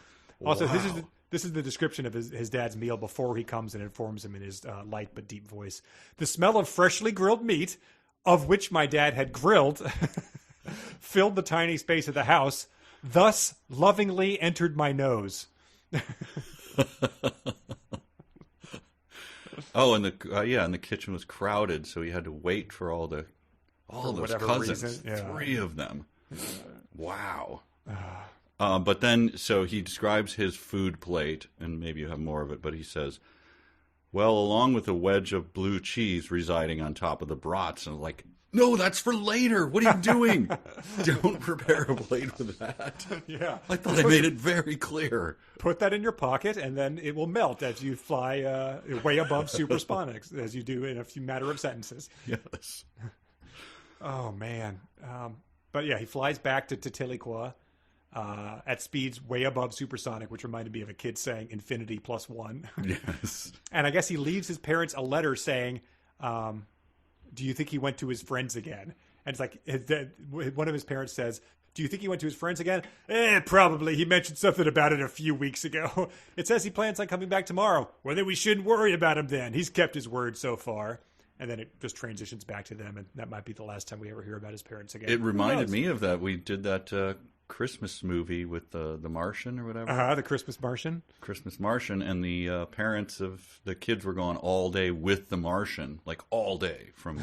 Also, Wow. this is the description of his dad's meal before he comes and informs him in his light but deep voice. The smell of freshly grilled meat, of which my dad had grilled, filled the tiny space of the house, thus lovingly entered my nose. Oh, and the kitchen was crowded, so he had to wait for all those cousins, reason, yeah. 3 of them. Wow. But then, so he describes his food plate, and maybe you have more of it, but he says, well, along with a wedge of blue cheese residing on top of the brats, and like, no, that's for later. What are you doing? Don't prepare a plate with that. Yeah. I thought I made it very clear. Put that in your pocket, and then it will melt as you fly way above supersonics, as you do in a few matter of sentences. Yes. Oh, man. But yeah, he flies back to Tiliqua at speeds way above supersonic, which reminded me of a kid saying infinity plus 1. Yes. And I guess he leaves his parents a letter saying, do you think he went to his friends again? And it's like one of his parents says, do you think he went to his friends again? Probably. He mentioned something about it a few weeks ago. It says he plans on coming back tomorrow. Well, then we shouldn't worry about him then. He's kept his word so far. And then it just transitions back to them, and that might be the last time we ever hear about his parents again. It reminded me of that. We did that Christmas movie with the Martian or whatever. The Christmas Martian. Christmas Martian, and the parents of the kids were gone all day with the Martian, like all day from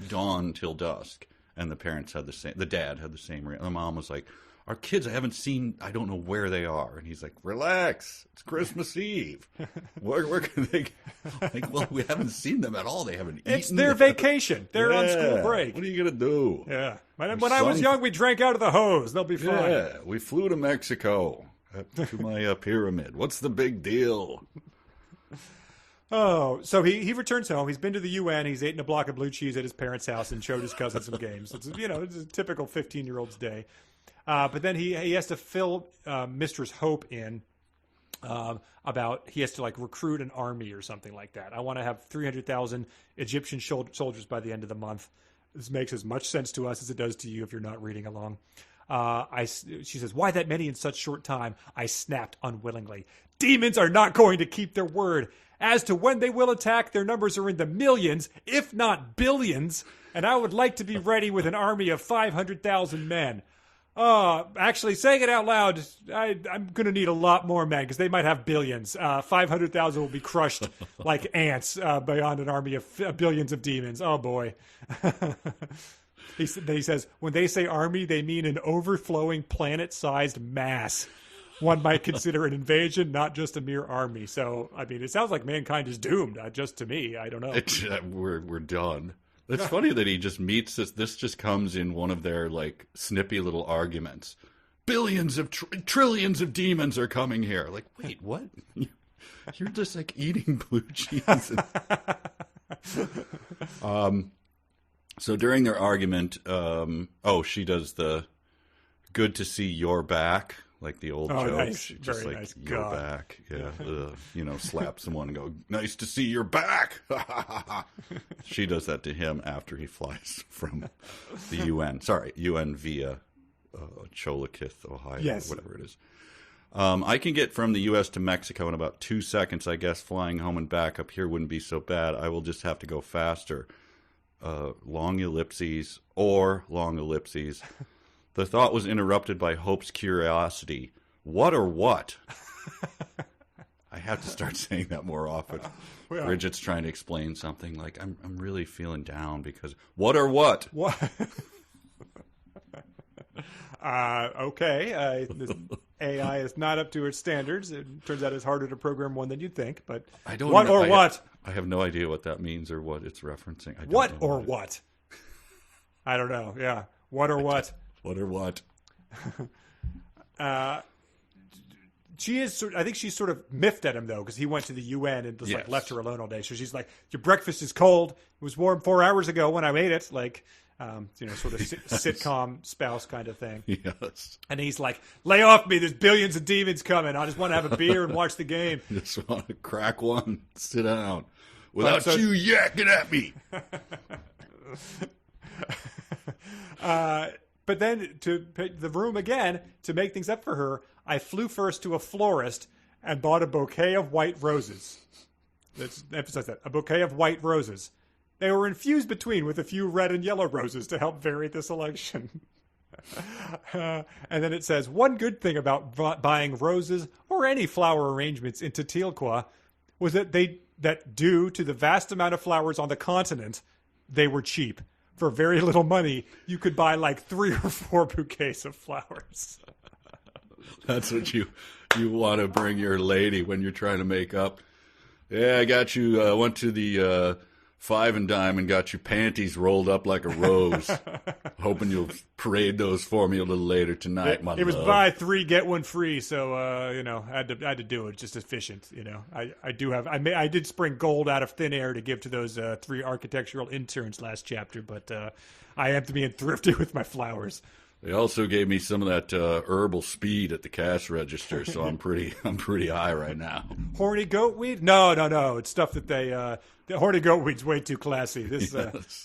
dawn till dusk. And the parents had the same. The dad had the same. The mom was like, "Our kids, I haven't seen. I don't know where they are." And he's like, "Relax, it's Christmas Eve. Where can they?" Like, well, we haven't seen them at all. They haven't eaten. It's their vacation. They're on school break. What are you gonna do? Yeah. When I was young, we drank out of the hose. They'll be fine. Yeah, we flew to Mexico to my pyramid. What's the big deal? Oh, so he returns home. He's been to the UN. He's eaten a block of blue cheese at his parents' house and showed his cousin some games. It's it's a typical 15-year-old's day. But then he has to fill Mistress Hope in about he has to like recruit an army or something like that. I want to have 300,000 Egyptian soldiers by the end of the month. This makes as much sense to us as it does to you if you're not reading along. She says, why that many in such short time? I snapped unwillingly. Demons are not going to keep their word. As to when they will attack, their numbers are in the millions, if not billions, and I would like to be ready with an army of 500,000 men. Actually, saying it out loud, I'm going to need a lot more men because they might have billions. 500,000 will be crushed like ants beyond an army of billions of demons. Oh, boy. He says, when they say army, they mean an overflowing planet-sized mass. One might consider an invasion, not just a mere army. So, I mean, it sounds like mankind is doomed, just to me. I don't know. We're done. It's funny that he just meets this. This just comes in one of their like snippy little arguments. Billions of trillions of demons are coming here. Like, wait, what? You're just like eating blue cheese. So during their argument, she does the "good to see you're back." Like the old joke. Nice. She just Very like, nice. you're God. back. Yeah. Slap someone and go, nice to see you're back. She does that to him after he flies from the UN. Sorry, UN via Cholakith, Ohio, Yes. whatever it is. I can get from the U.S. to Mexico in about 2 seconds, I guess. Flying home and back up here wouldn't be so bad. I will just have to go faster. Long ellipses or long ellipses. The thought was interrupted by Hope's curiosity. What or what? I have to start saying that more often. Well, Bridget's trying to explain something like, I'm really feeling down because... What or what? What? Okay. AI is not up to its standards. It turns out it's harder to program one than you'd think. But I don't what know. or what? I have no idea what that means or what it's referencing. I don't What know or what? I don't know. Yeah. What or what? What or what? She is. I think she's sort of miffed at him though, because he went to the UN and just like left her alone all day. So she's like, "Your breakfast is cold. It was warm 4 hours ago when I made it." Like, sort of sitcom spouse kind of thing. Yes. And he's like, "Lay off me. There's billions of demons coming. I just want to have a beer and watch the game." Just want to crack one, sit down, without you yakking at me. But then to pick the room again, to make things up for her, I flew first to a florist and bought a bouquet of white roses. Let's emphasize that. A bouquet of white roses. They were infused between with a few red and yellow roses to help vary the selection. And then it says, one good thing about buying roses or any flower arrangements in Tetilqua was that due to the vast amount of flowers on the continent, they were cheap. For very little money, you could buy like 3 or 4 bouquets of flowers. That's what you want to bring your lady when you're trying to make up. Yeah, I got you. Went to the Five and Dime and got you panties rolled up like a rose. Hoping you'll parade those for me a little later tonight, my love. It was buy 3 get 1 free, so I had to do it. Just efficient, I did spring gold out of thin air to give to those 3 architectural interns last chapter, but I am being thrifty with my flowers. They also gave me some of that herbal speed at the cash register, so I'm pretty high right now. Horny goat weed? No. It's stuff that they. The horny goat weed's way too classy. This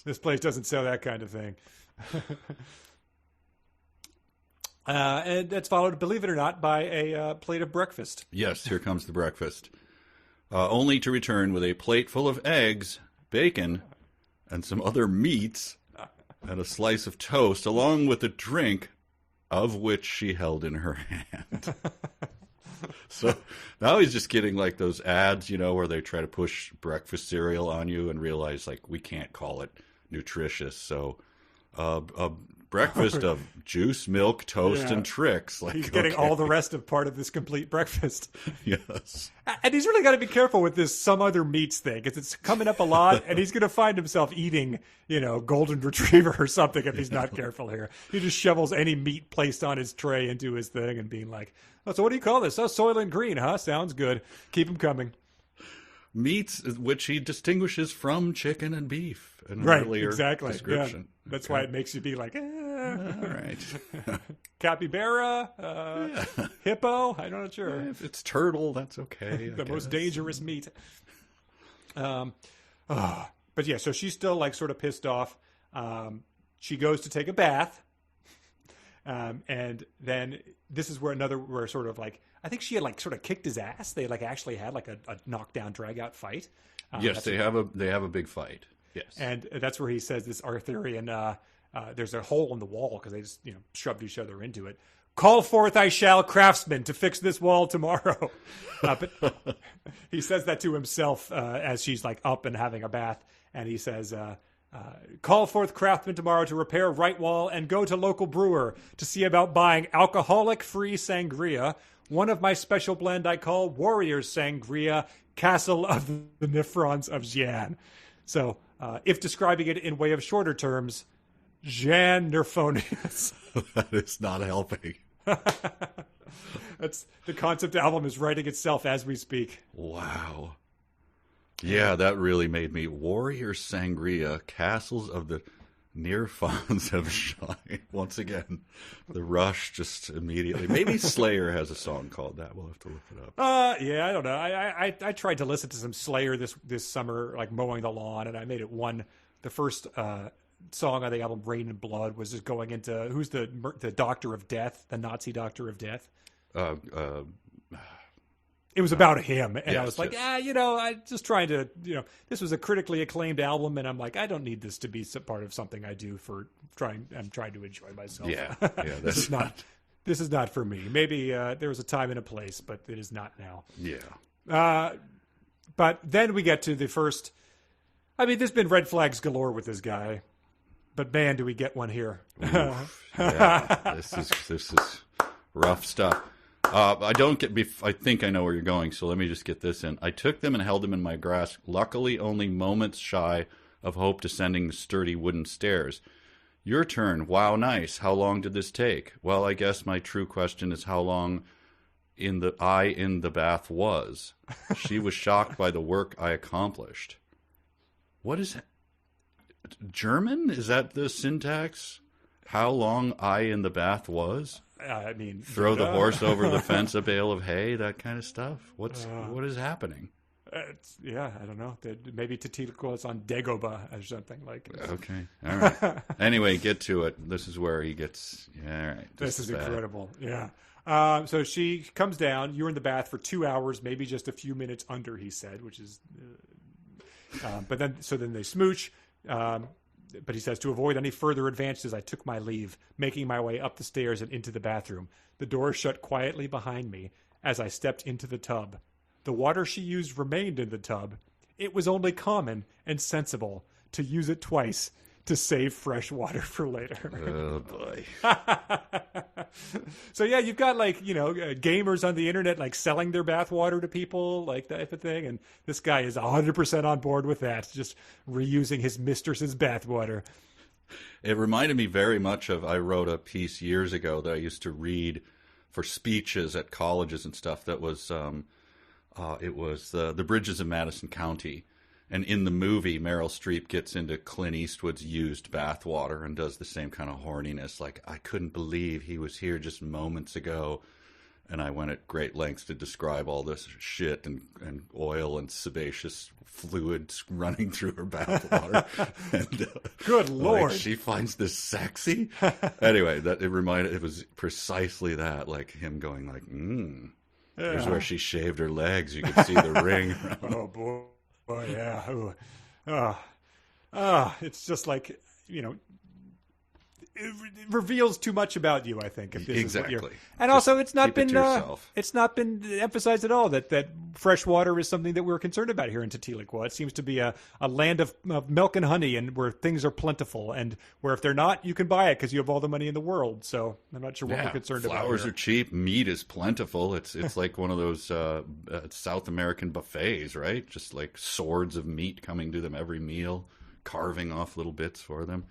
this place doesn't sell that kind of thing. And that's followed, believe it or not, by a plate of breakfast. Yes, here comes the breakfast. Only to return with a plate full of eggs, bacon, and some other meats, and a slice of toast, along with a drink, of which she held in her hand. So now he's just getting like those ads, where they try to push breakfast cereal on you and realize like we can't call it nutritious. So a breakfast of juice, milk, toast, and tricks. Like he's getting all the rest of part of this complete breakfast. Yes. And he's really got to be careful with this some other meats thing, because it's coming up a lot, and he's going to find himself eating, golden retriever or something if he's not careful here. He just shovels any meat placed on his tray into his thing and being like, "Oh, so what do you call this? Oh, Soylent Green, huh? Sounds good. Keep him coming." Meats, which he distinguishes from chicken and beef. Exactly. Description. Yeah. That's why it makes you be like, all right. Capybara, hippo. I'm not sure. If it's turtle, that's okay. The most dangerous meat. But yeah, so she's still like sort of pissed off. She goes to take a bath. And then this is where sort of like, I think she had like sort of kicked his ass. They like actually had like a knockdown drag out fight. Yes, they have a big fight. Yes. And that's where he says this Arthurian, there's a hole in the wall because they just, shoved each other into it. "Call forth I shall craftsmen to fix this wall tomorrow." But he says that to himself as she's like up and having a bath. And he says, "Call forth craftsmen tomorrow to repair right wall and go to local brewer to see about buying alcoholic-free sangria. One of my special blend I call Warriors Sangria, Castle of the Nifrons of Xian." So, if describing it in way of shorter terms, Jan Nerfonius. That is not helping. That's the concept album is writing itself as we speak. Wow. Yeah, that really made me. Warrior Sangria, Castles of the Nirfans of Shine. Once again, the rush just immediately. Maybe Slayer has a song called that. We'll have to look it up. Yeah, I don't know. I tried to listen to some Slayer this summer, like mowing the lawn, and I made it one. The first song on the album, Rain and Blood, was just going into who's the Doctor of Death, the Nazi Doctor of Death. It was about him, and I was like, I just trying to, this was a critically acclaimed album, and I'm like, I don't need this to be part of something I do I'm trying to enjoy myself. Yeah, this is not for me. Maybe there was a time and a place, but it is not now. Yeah. But then we get to the first. I mean, there's been red flags galore with this guy, but man, do we get one here? Yeah, this is rough stuff. I think I know where you're going, so let me just get this in. I took them and held them in my grasp, luckily only moments shy of Hope descending the sturdy wooden stairs. Your turn. Wow, nice. How long did this take? Well, I guess my true question is how long in the bath was. She was shocked by the work I accomplished. What is that? German? Is that the syntax? How long I in the bath was? I mean, throw the horse over the fence, a bale of hay, that kind of stuff. What is happening? I don't know. Maybe Titico is on Dagobah or something like. Okay, all right. Anyway, get to it. This is where he gets. Yeah, all right. This is incredible. Yeah. So she comes down. You're in the bath for 2 hours, maybe just a few minutes under. He said, which is. But then they smooch. But he says, to avoid any further advances, I took my leave, making my way up the stairs and into the bathroom. The door shut quietly behind me as I stepped into the tub. The water she used remained in the tub. It was only common and sensible to use it twice to save fresh water for later. Oh, boy. So, yeah, you've got, gamers on the internet, selling their bath water to people, that type of thing. And this guy is 100% on board with that, just reusing his mistress's bath water. It reminded me very much of, I wrote a piece years ago that I used to read for speeches at colleges and stuff that was, it was the bridges of Madison County. And in the movie, Meryl Streep gets into Clint Eastwood's used bathwater and does the same kind of horniness. Like, I couldn't believe he was here just moments ago. And I went at great lengths to describe all this shit and oil and sebaceous fluids running through her bathwater. And, good Lord. She finds this sexy. Anyway, it was precisely that, like him going Here's where she shaved her legs. You could see the ring. Oh, boy. Oh, yeah. It's just like, it reveals too much about you, I think. If this exactly. Is what and just also, it's not been emphasized at all that fresh water is something that we're concerned about here in Titilicua. It seems to be a land of milk and honey, and where things are plentiful, and where if they're not, you can buy it because you have all the money in the world. So I'm not sure what we're concerned about. Flowers are cheap, meat is plentiful. It's like one of those South American buffets, right? Just like swords of meat coming to them every meal, carving off little bits for them.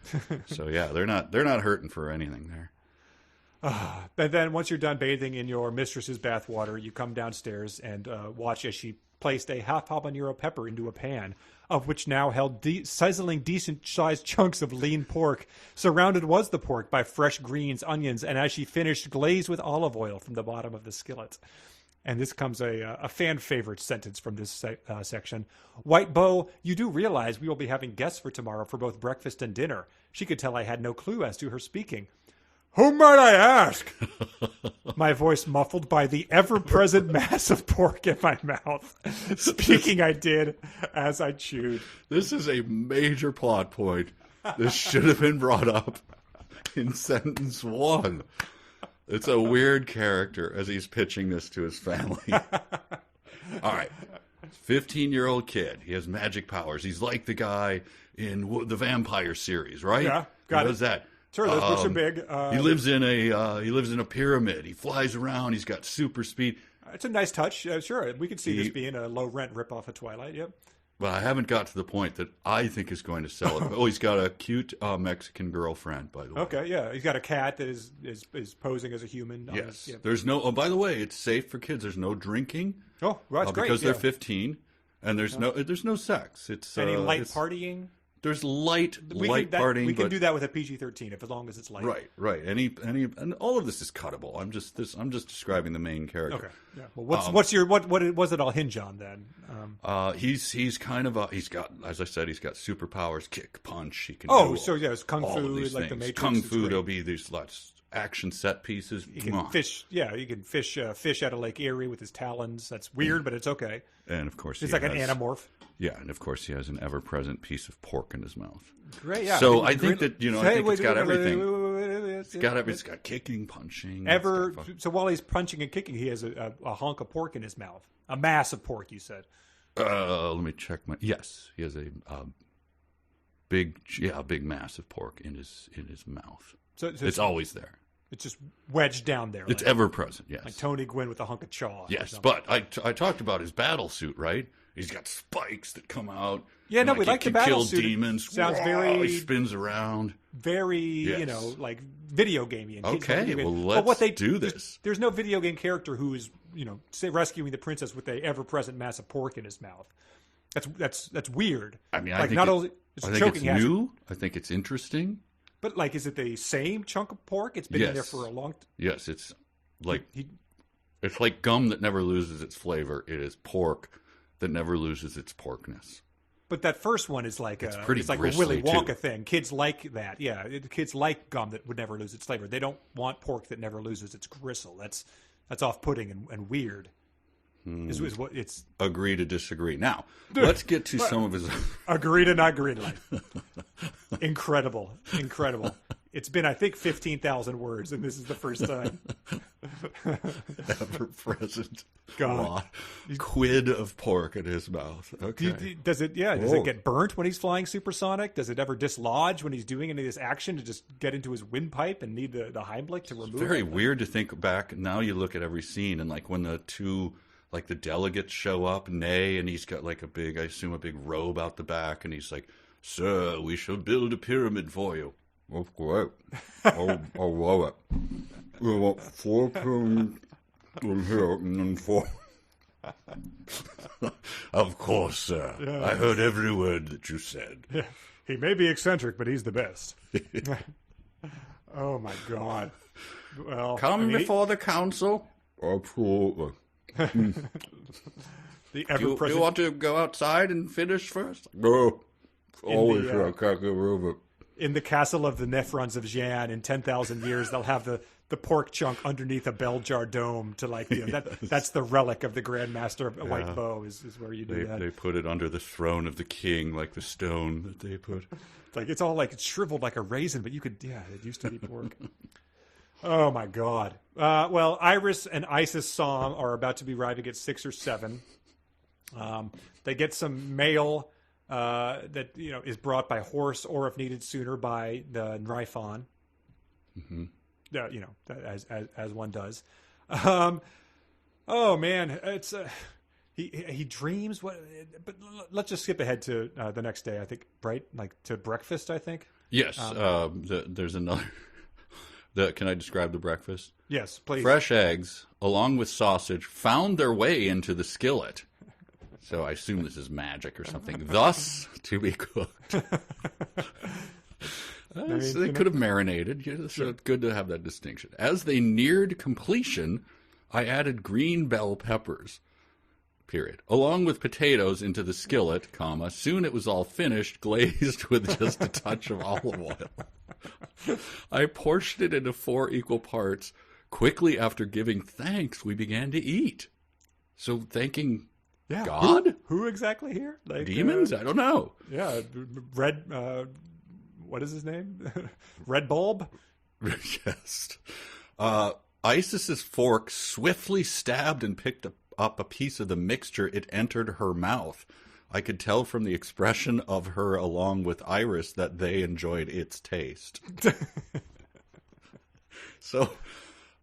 So yeah, they're not hurting for anything there. But then once you're done bathing in your mistress's bathwater, you come downstairs and watch as she placed a half habanero pepper into a pan, of which now held sizzling decent-sized chunks of lean pork. Surrounded was the pork by fresh greens, onions, and as she finished, glazed with olive oil from the bottom of the skillet. And this comes a fan favorite sentence from this section. White Beau, you do realize we will be having guests for tomorrow for both breakfast and dinner. She could tell I had no clue as to her speaking. Who might I ask? My voice muffled by the ever-present mass of pork in my mouth. Speaking I did as I chewed. This is a major plot point. This should have been brought up in sentence 1. It's a weird character as he's pitching this to his family. All right. 15-year-old kid. He has magic powers. He's like the guy in the Vampire series, right? Yeah, got it. Does that? Sure, those books are big. He lives in a pyramid. He flies around. He's got super speed. It's a nice touch. Sure, we could see this being a low-rent ripoff of Twilight. Yep. But I haven't got to the point that I think is going to sell it. Oh, he's got a cute Mexican girlfriend, by the way. Okay, yeah. He's got a cat that is posing as a human. Yes. There's no... Oh, by the way, it's safe for kids. There's no drinking. Oh, right, that's great. Because they're 15, and there's no sex. It's any light partying? There's light partying. We can do that with a PG-13 as long as it's light. Right. And all of this is cuttable. I'm just describing the main character. Okay. Yeah. Well, what was it all hinge on then? He's kind of he's got, as I said, he's got superpowers, kick, punch. He can. So yes, kung fu, like the Matrix. Kung fu. There'll be these lots action set pieces. He can fish. Yeah, he can fish out of Lake Erie with his talons. That's weird, but it's okay. And of course, he's like an anamorph. Yeah, and of course he has an ever-present piece of pork in his mouth. Great, yeah. So I think that it's got everything. It's got kicking, punching. So while he's punching and kicking, he has a hunk of pork in his mouth. A mass of pork, you said. Let me check Yes, he has a big mass of pork in his mouth. So it's always there. It's just wedged down there. It's ever present, yes. Like Tony Gwynn with a hunk of chaw. Yes, but I talked about his battle suit, right? He's got spikes that come out. Yeah, no, we like the battle kill suit. Demons. Sounds He spins around. Very, like video gamey. Okay, well, let's do this. There's no video game character who is, say rescuing the princess with a ever-present mass of pork in his mouth. That's weird. I mean, like, I think it's new. I think it's interesting. But like, is it the same chunk of pork? It's been in there for a long time. Yes, it's like it's like gum that never loses its flavor. It is pork that never loses its porkness. But that first one is like it's like a Willy Wonka thing. Kids like that. Yeah, kids like gum that would never lose its flavor. They don't want pork that never loses its gristle. That's off-putting and weird. Is what it's. Agree to disagree. Now, let's get to some of his. Agree to not agree. Incredible. It's been, I think, 15,000 words, and this is the first time. Ever present. God. Quid of pork in his mouth. Okay. Does it get burnt when he's flying supersonic? Does it ever dislodge when he's doing any of this action to just get into his windpipe and need the Heimlich to remove it? It's very weird to think back. Now you look at every scene, and like when the two, like the delegates show up, Nay, and he's got like a big robe out the back, and he's like, "Sir, we shall build a pyramid for you." Of course. I'll love it. We want 4 pyramids in here and then 4. Of course, sir. Yeah. I heard every word that you said. Yeah. He may be eccentric, but he's the best. Oh, my God. Well, before the council? Absolutely. The ever-present... Do you want to go outside and finish first? No. Always I can't get rid of it. In the castle of the Nephrons of Jan, in 10,000 years, they'll have the pork chunk underneath a bell jar dome to that's the relic of the Grand Master of White Bow is where you do that. They put it under the throne of the king, like the stone that they put. It's all like it's shriveled like a raisin, but it used to be pork. Oh my God. Well, Iris and Isis Som are about to be arriving at 6 or 7. They get some mail. That is brought by horse, or if needed sooner, by the Nryphon. Mm-hmm. As one does. Oh man, it's he dreams. But let's just skip ahead to the next day. I think, right? Like to breakfast. I think. Yes. There's another. Can I describe the breakfast? Yes, please. Fresh eggs, along with sausage, found their way into the skillet. So I assume this is magic or something. Thus, to be cooked. So they could have marinated. So it's good to have that distinction. As they neared completion, I added green bell peppers, period, along with potatoes into the skillet, comma. Soon it was all finished, glazed with just a touch of olive oil. I portioned it into 4 equal parts. Quickly after giving thanks, we began to eat. So thanking... Yeah. God? Who exactly here? Like demons? I don't know. Yeah. Red, what is his name? Red Bulb? Yes. Isis's fork swiftly stabbed and picked up a piece of the mixture. It entered her mouth. I could tell from the expression of her along with Iris that they enjoyed its taste. So...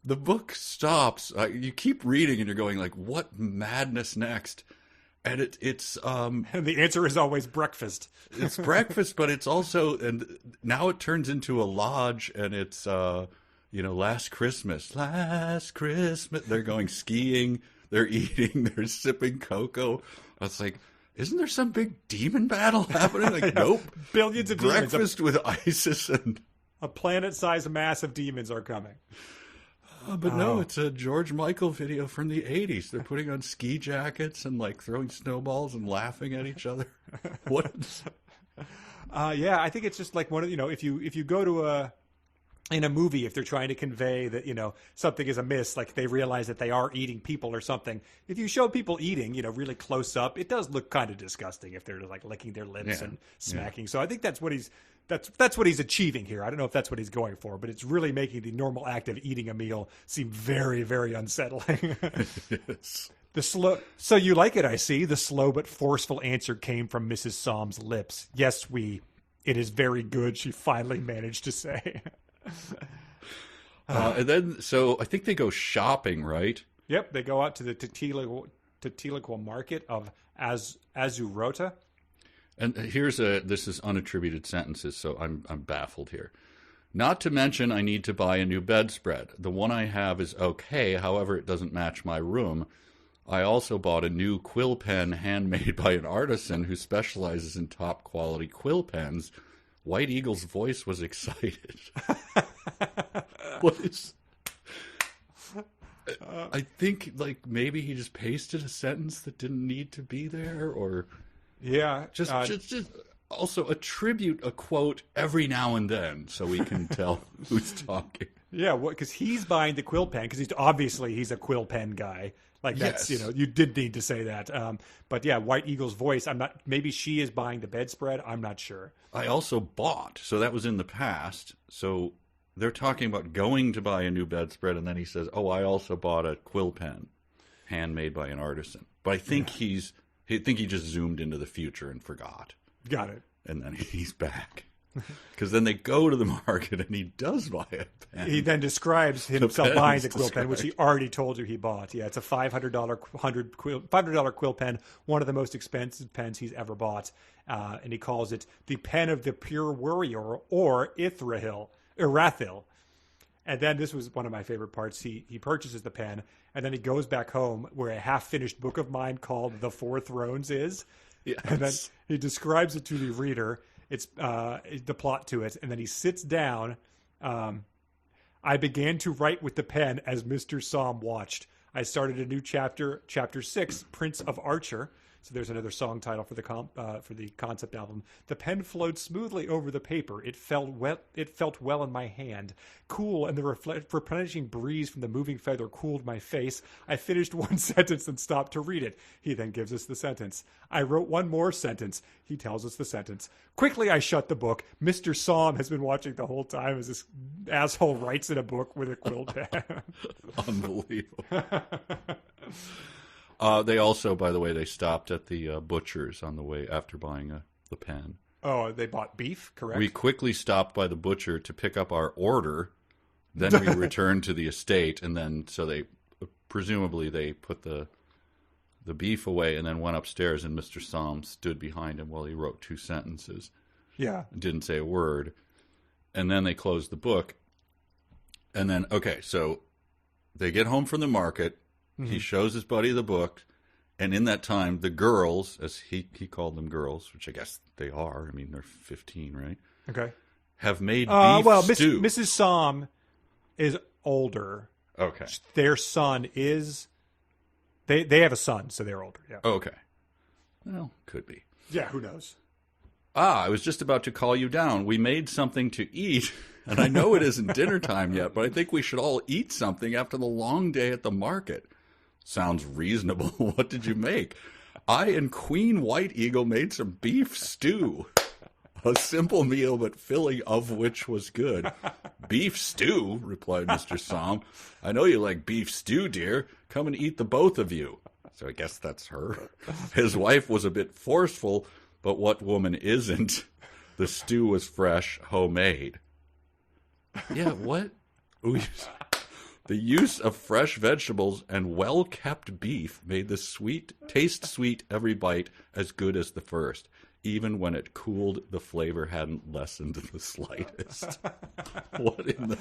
the book stops. You keep reading and you're going like, what madness next? And it's and the answer is always breakfast. It's breakfast, but it's also, and now it turns into a lodge, and it's last Christmas. They're going skiing, they're eating, they're sipping cocoa. I was like, isn't there some big demon battle happening? Like, nope. Billions of breakfast demons. with Isis and a planet-sized mass of demons are coming. But no, it's a George Michael video from the 80s. They're putting on ski jackets and like throwing snowballs and laughing at each other. What? I think it's just like one of, if you go to in a movie, if they're trying to convey that, something is amiss, like they realize that they are eating people or something. If you show people eating, really close up, it does look kind of disgusting if they're like licking their lips and smacking. So I think that's what he's achieving here. I don't know if that's what he's going for, but it's really making the normal act of eating a meal seem very, very unsettling. Yes. So you like it, I see. The slow but forceful answer came from Mrs. Som's lips. Yes, it is very good, she finally managed to say. And then, so I think they go shopping, right? Yep, they go out to the Titiligua market of Azurota. And this is unattributed sentences, so I'm baffled here. Not to mention, I need to buy a new bedspread. The one I have is okay, however, it doesn't match my room. I also bought a new quill pen handmade by an artisan who specializes in top quality quill pens. White Eagle's voice was excited. What is... I think, like, maybe he just pasted a sentence that didn't need to be there, or... Yeah. Just also attribute a quote every now and then so we can tell who's talking. Yeah, because he's buying the quill pen, because he's a quill pen guy. Like, that's, Yes. you did need to say that. But yeah, White Eagle's voice, maybe she is buying the bedspread. I'm not sure. I also bought, so that was in the past. So they're talking about going to buy a new bedspread, and then he says, oh, I also bought a quill pen handmade by an artisan. But I think he just zoomed into the future and forgot. Got it. And then he's back. Because then they go to the market and he does buy a pen. He then describes himself buying the quill pen, which he already told you he bought. Yeah, it's a $500 quill pen, one of the most expensive pens he's ever bought. And he calls it the pen of the pure warrior, or Irathil. And then this was one of my favorite parts. He purchases the pen, and then he goes back home where a half-finished book of mine called The Four Thrones is. Yes. And then he describes it to the reader. It's the plot to it, and then he sits down. I began to write with the pen as Mr. Psalm watched. I started a new chapter, chapter 6, Prince of Archer. So there's another song title for the concept album. The pen flowed smoothly over the paper. It felt well in my hand, cool, and the replenishing breeze from the moving feather cooled my face. I finished one sentence and stopped to read it. He then gives us the sentence. I wrote one more sentence. He tells us the sentence. Quickly, I shut the book. Mr. Psalm has been watching the whole time as this asshole writes in a book with a quill pen. Unbelievable. They also, by the way, they stopped at the butcher's on the way after buying the pen. Oh, they bought beef, correct? We quickly stopped by the butcher to pick up our order. Then we returned to the estate, and then presumably they put the beef away and then went upstairs, and Mr. Psalm stood behind him while he wrote 2 sentences. Yeah. Didn't say a word. And then they closed the book. And then, okay, so they get home from the market. He shows his buddy the book, and in that time, the girls, as he called them girls, which I guess they are. I mean, they're 15, right? Okay. Have made beef stew. Mrs. Psalm is older. Okay. Their son is... They have a son, so they're older, yeah. Okay. Well, could be. Yeah, who knows? I was just about to call you down. We made something to eat, and I know it isn't dinner time yet, but I think we should all eat something after the long day at the market. Sounds reasonable. What did you make? I and Queen White Eagle made some beef stew. A simple meal, but filling of which was good. Beef stew, replied Mr. Psalm. I know you like beef stew, dear. Come and eat the both of you. So I guess that's her. His wife was a bit forceful, but what woman isn't? The stew was fresh, homemade. Yeah, what? The use of fresh vegetables and well-kept beef made the taste sweet every bite, as good as the first. Even when it cooled, the flavor hadn't lessened the slightest. What in the...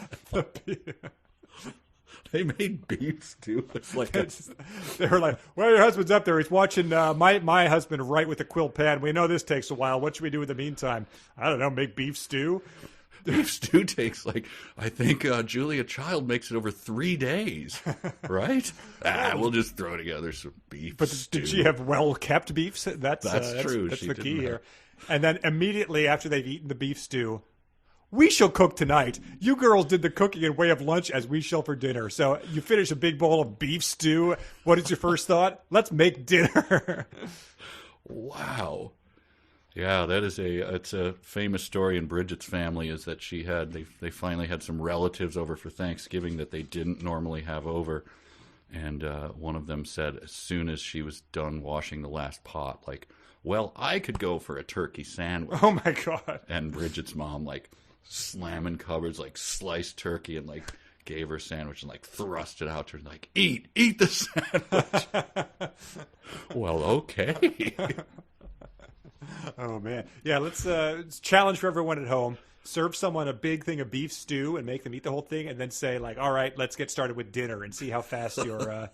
They made beef stew. It's like they were like, well, your husband's up there. He's watching my husband write with a quill pen. We know this takes a while. What should we do in the meantime? I don't know, make beef stew? Beef stew takes, I think Julia Child makes it over 3 days, right? We'll just throw together some beef stew. Did she have well-kept beef? That's true. That's the key here. And then immediately after they've eaten the beef stew, we shall cook tonight. You girls did the cooking in way of lunch, as we shall for dinner. So you finish a big bowl of beef stew. What is your first thought? Let's make dinner. Wow. Yeah, it's a famous story in Bridget's family, is that they finally had some relatives over for Thanksgiving that they didn't normally have over, and one of them said as soon as she was done washing the last pot, well, I could go for a turkey sandwich. Oh my God. And Bridget's mom slamming cupboards, sliced turkey and gave her a sandwich and like thrust it out to her, like, eat the sandwich. Well, okay. Oh man, yeah. Let's challenge for everyone at home. Serve someone a big thing of beef stew and make them eat the whole thing, and then say like, "All right, let's get started with dinner," and see how fast the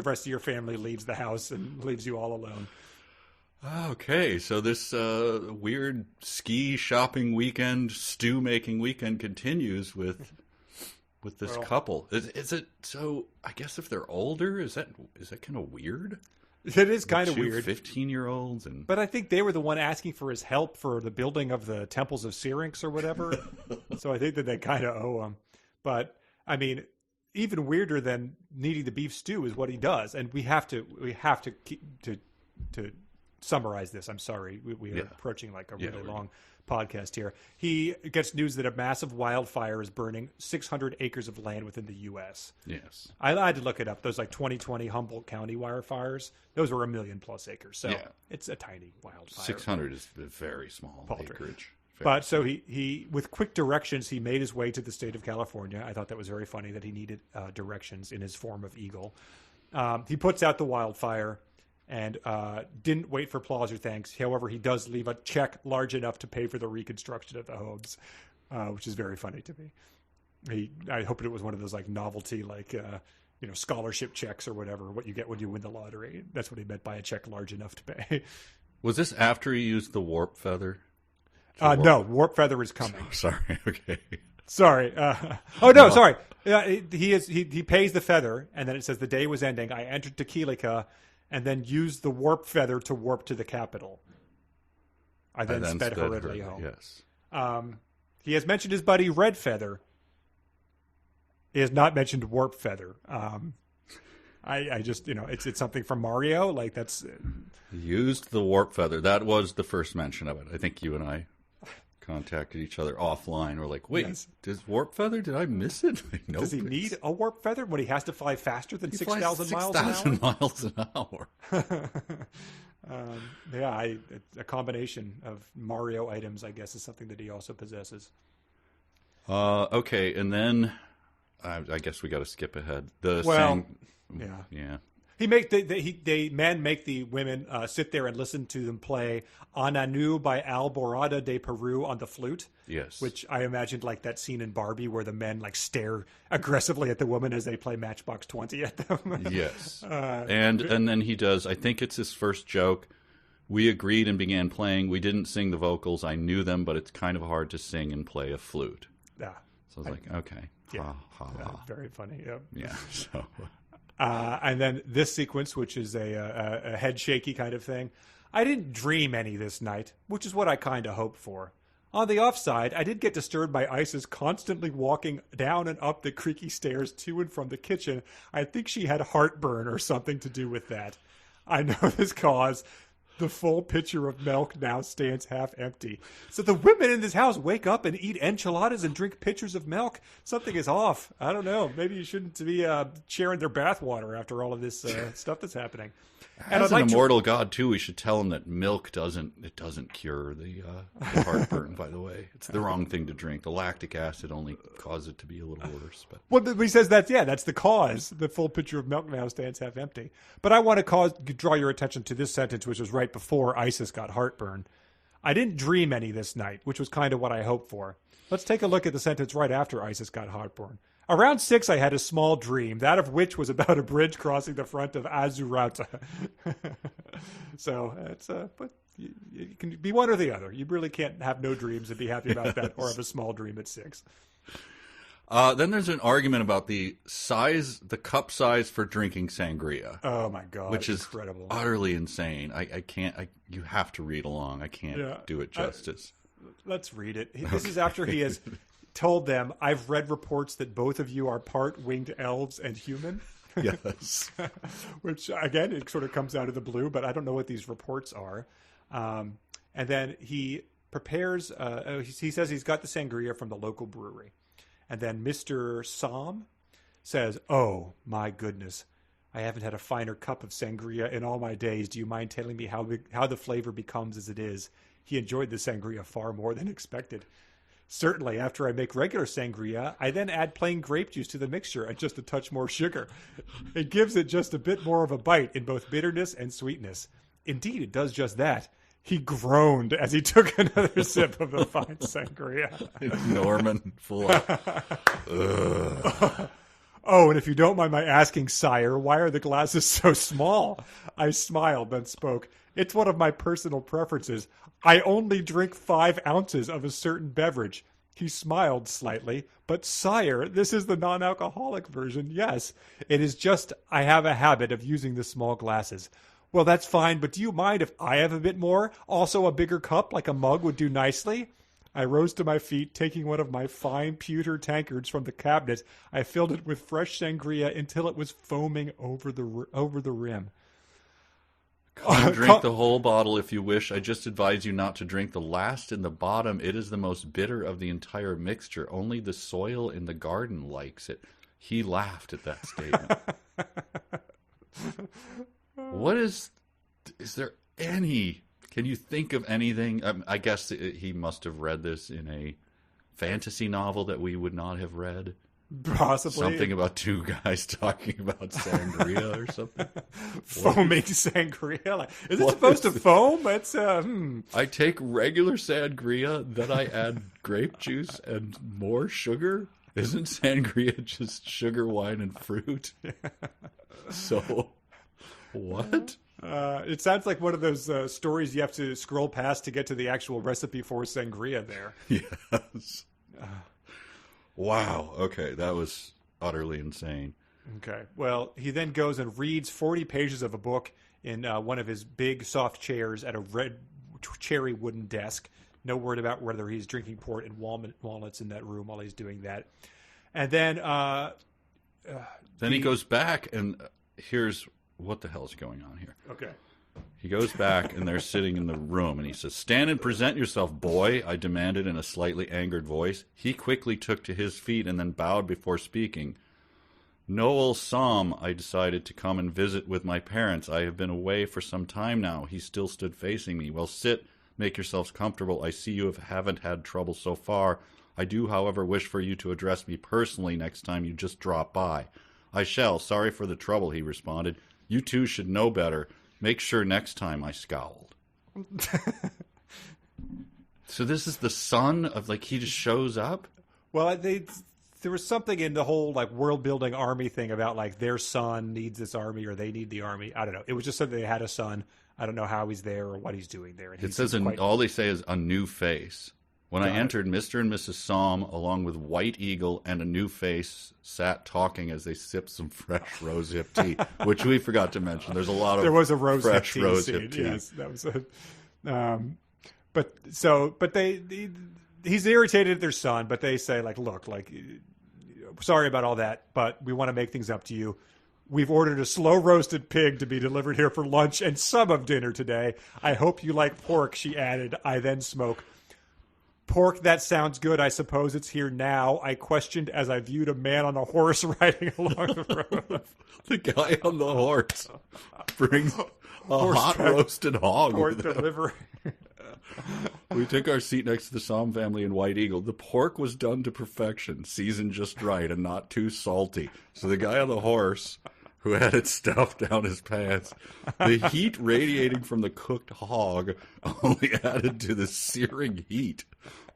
rest of your family leaves the house and leaves you all alone. Okay, so this weird ski shopping weekend, stew making weekend continues with this couple. Is it so? I guess if they're older, is that kind of weird? It is kind of weird. 15-year-olds, but I think they were the one asking for his help for the building of the temples of Syrinx or whatever. So I think that they kind of owe him. But I mean, even weirder than needing the beef stew is what he does, and we have to keep to summarize this. I'm sorry, we are approaching like a really long podcast here. He gets news that a massive wildfire is burning 600 acres of land within the U.S. Yes. I had to look it up. Those like 2020 Humboldt County wildfires, those were 1 million plus acres. So it's a tiny wildfire. 600 is a very small acreage. But so he, with quick directions, he made his way to the state of California. I thought that was very funny that he needed directions in his form of eagle. He puts out the wildfire and didn't wait for applause or thanks. However, he does leave a check large enough to pay for the reconstruction of the homes, which is very funny to me. I hope it was one of those like novelty, like scholarship checks or whatever, what you get when you win the lottery. That's what he meant by a check large enough to pay. Was this after he used the warp feather? No, warp feather is coming. Sorry. Okay. Sorry. Sorry. He pays the feather, and then it says the day was ending. I entered Tequilica, and then used the warp feather to warp to the capital. I then sped hurriedly home. Yes. He has mentioned his buddy Red Feather. He has not mentioned warp feather. I just, it's something from Mario. Like that's used the warp feather. That was the first mention of it. I think you and I contacted each other offline. We're like, wait, does warp feather? Did I miss it? Like, nope, does he need a warp feather when he has to fly faster than 6,000 miles 6,000 miles an hour? A combination of Mario items, I guess, is something that he also possesses. Okay, and then I guess we got to skip ahead. Yeah. Men make the women sit there and listen to them play Ananu by Alborada de Peru on the flute. Yes. Which I imagined like that scene in Barbie where the men like stare aggressively at the woman as they play Matchbox 20 at them. Yes. And then he does, I think it's his first joke. We agreed and began playing. We didn't sing the vocals. I knew them, but it's kind of hard to sing and play a flute. Yeah. So I was like, okay. Yeah. Very funny. Yep. Yeah. So... and then this sequence, which is a head shaky kind of thing. I didn't dream any this night, which is what I kind of hoped for. On the offside, I did get disturbed by Isis constantly walking down and up the creaky stairs to and from the kitchen. I think she had heartburn or something to do with that. I know this cause. The full pitcher of milk now stands half empty. So the women in this house wake up and eat enchiladas and drink pitchers of milk. Something is off. I don't know. Maybe you shouldn't be sharing their bathwater after all of this stuff that's happening. As an immortal god, too, we should tell him that milk doesn't cure the heartburn, by the way. It's the wrong thing to drink. The lactic acid only causes it to be a little worse. But. Well, he says that's the cause. The full pitcher of milk now stands half empty. But I want to draw your attention to this sentence, which was right before Isis got heartburn. I didn't dream any this night, which was kind of what I hoped for. Let's take a look at the sentence right after Isis got heartburn. Around 6, I had a small dream, that of which was about a bridge crossing the front of Azurata. So it's but you can be one or the other. You really can't have no dreams and be happy about that, or have a small dream at 6. Then there's an argument about the cup size for drinking sangria. Oh my God, which is incredible, utterly insane. I can't. You have to read along. I can't do it justice. Let's read it. This is after he has told them, I've read reports that both of you are part winged elves and human. Yes. Which, again, it sort of comes out of the blue, but I don't know what these reports are. And then he prepares, he says he's got the sangria from the local brewery. And then Mr. Som says, oh, my goodness, I haven't had a finer cup of sangria in all my days. Do you mind telling me how the flavor becomes as it is? He enjoyed the sangria far more than expected. Certainly, after I make regular sangria, I then add plain grape juice to the mixture and just a touch more sugar. It gives it just a bit more of a bite in both bitterness and sweetness. Indeed, it does just that. He groaned as he took another sip of the fine sangria. Norman, full of... Oh, and if you don't mind my asking, sire, why are the glasses so small? I smiled, then spoke. It's one of my personal preferences. I only drink 5 ounces of a certain beverage. He smiled slightly. But, sire, this is the non-alcoholic version. Yes, it is just I have a habit of using the small glasses. Well, that's fine, but do you mind if I have a bit more? Also, a bigger cup, like a mug, would do nicely. I rose to my feet, taking one of my fine pewter tankards from the cabinet. I filled it with fresh sangria until it was foaming over the rim. Drink the whole bottle if you wish. I just advise you not to drink the last in the bottom. It is the most bitter of the entire mixture. Only the soil in the garden likes it. He laughed at that statement. What is there any... Can you think of anything? I guess he must have read this in a fantasy novel that we would not have read. Possibly. Something about 2 guys talking about sangria or something. Foaming sangria. Is it supposed to foam? It's I take regular sangria, then I add grape juice and more sugar. Isn't sangria just sugar, wine, and fruit? So, what? It sounds like one of those stories you have to scroll past to get to the actual recipe for sangria there. Yes. Wow. Okay, that was utterly insane. Okay. Well, he then goes and reads 40 pages of a book in one of his big soft chairs at a red cherry wooden desk. No word about whether he's drinking port and walnuts in that room while he's doing that. And then... then he goes back and here's... What the hell is going on here? Okay. He goes back, and they're sitting in the room, and he says, "Stand and present yourself, boy," I demanded in a slightly angered voice. He quickly took to his feet and then bowed before speaking. "Noel Somm, I decided to come and visit with my parents. I have been away for some time now." He still stood facing me. "Well, sit, make yourselves comfortable. I see you haven't had trouble so far. I do, however, wish for you to address me personally next time you just drop by." "I shall. Sorry for the trouble," he responded. "You two should know better. Make sure next time," I scowled. So this is the son of, like, he just shows up? Well, there was something in the whole, like, world-building army thing about, like, their son needs this army or they need the army. I don't know. It was just something they had a son. I don't know how he's there or what he's doing there. And it says, all they say is a new face. When I entered, Mr. and Mrs. Somm, along with White Eagle and a new face, sat talking as they sipped some fresh rosehip tea, which we forgot to mention. There's a lot of fresh rosehip tea. Yes, that was he's irritated at their son, but they say, like, look, like, sorry about all that, but we want to make things up to you. We've ordered a slow roasted pig to be delivered here for lunch and some of dinner today. I hope you like pork, she added. I then smoke. "Pork, that sounds good. I suppose it's here now," I questioned as I viewed a man on a horse riding along the road. The guy on the horse brings a hot roasted hog. Pork delivery. We took our seat next to the Somm family in White Eagle. The pork was done to perfection, seasoned just right and not too salty. So the guy on the horse, who had it stuffed down his pants, the heat radiating from the cooked hog only added to the searing heat.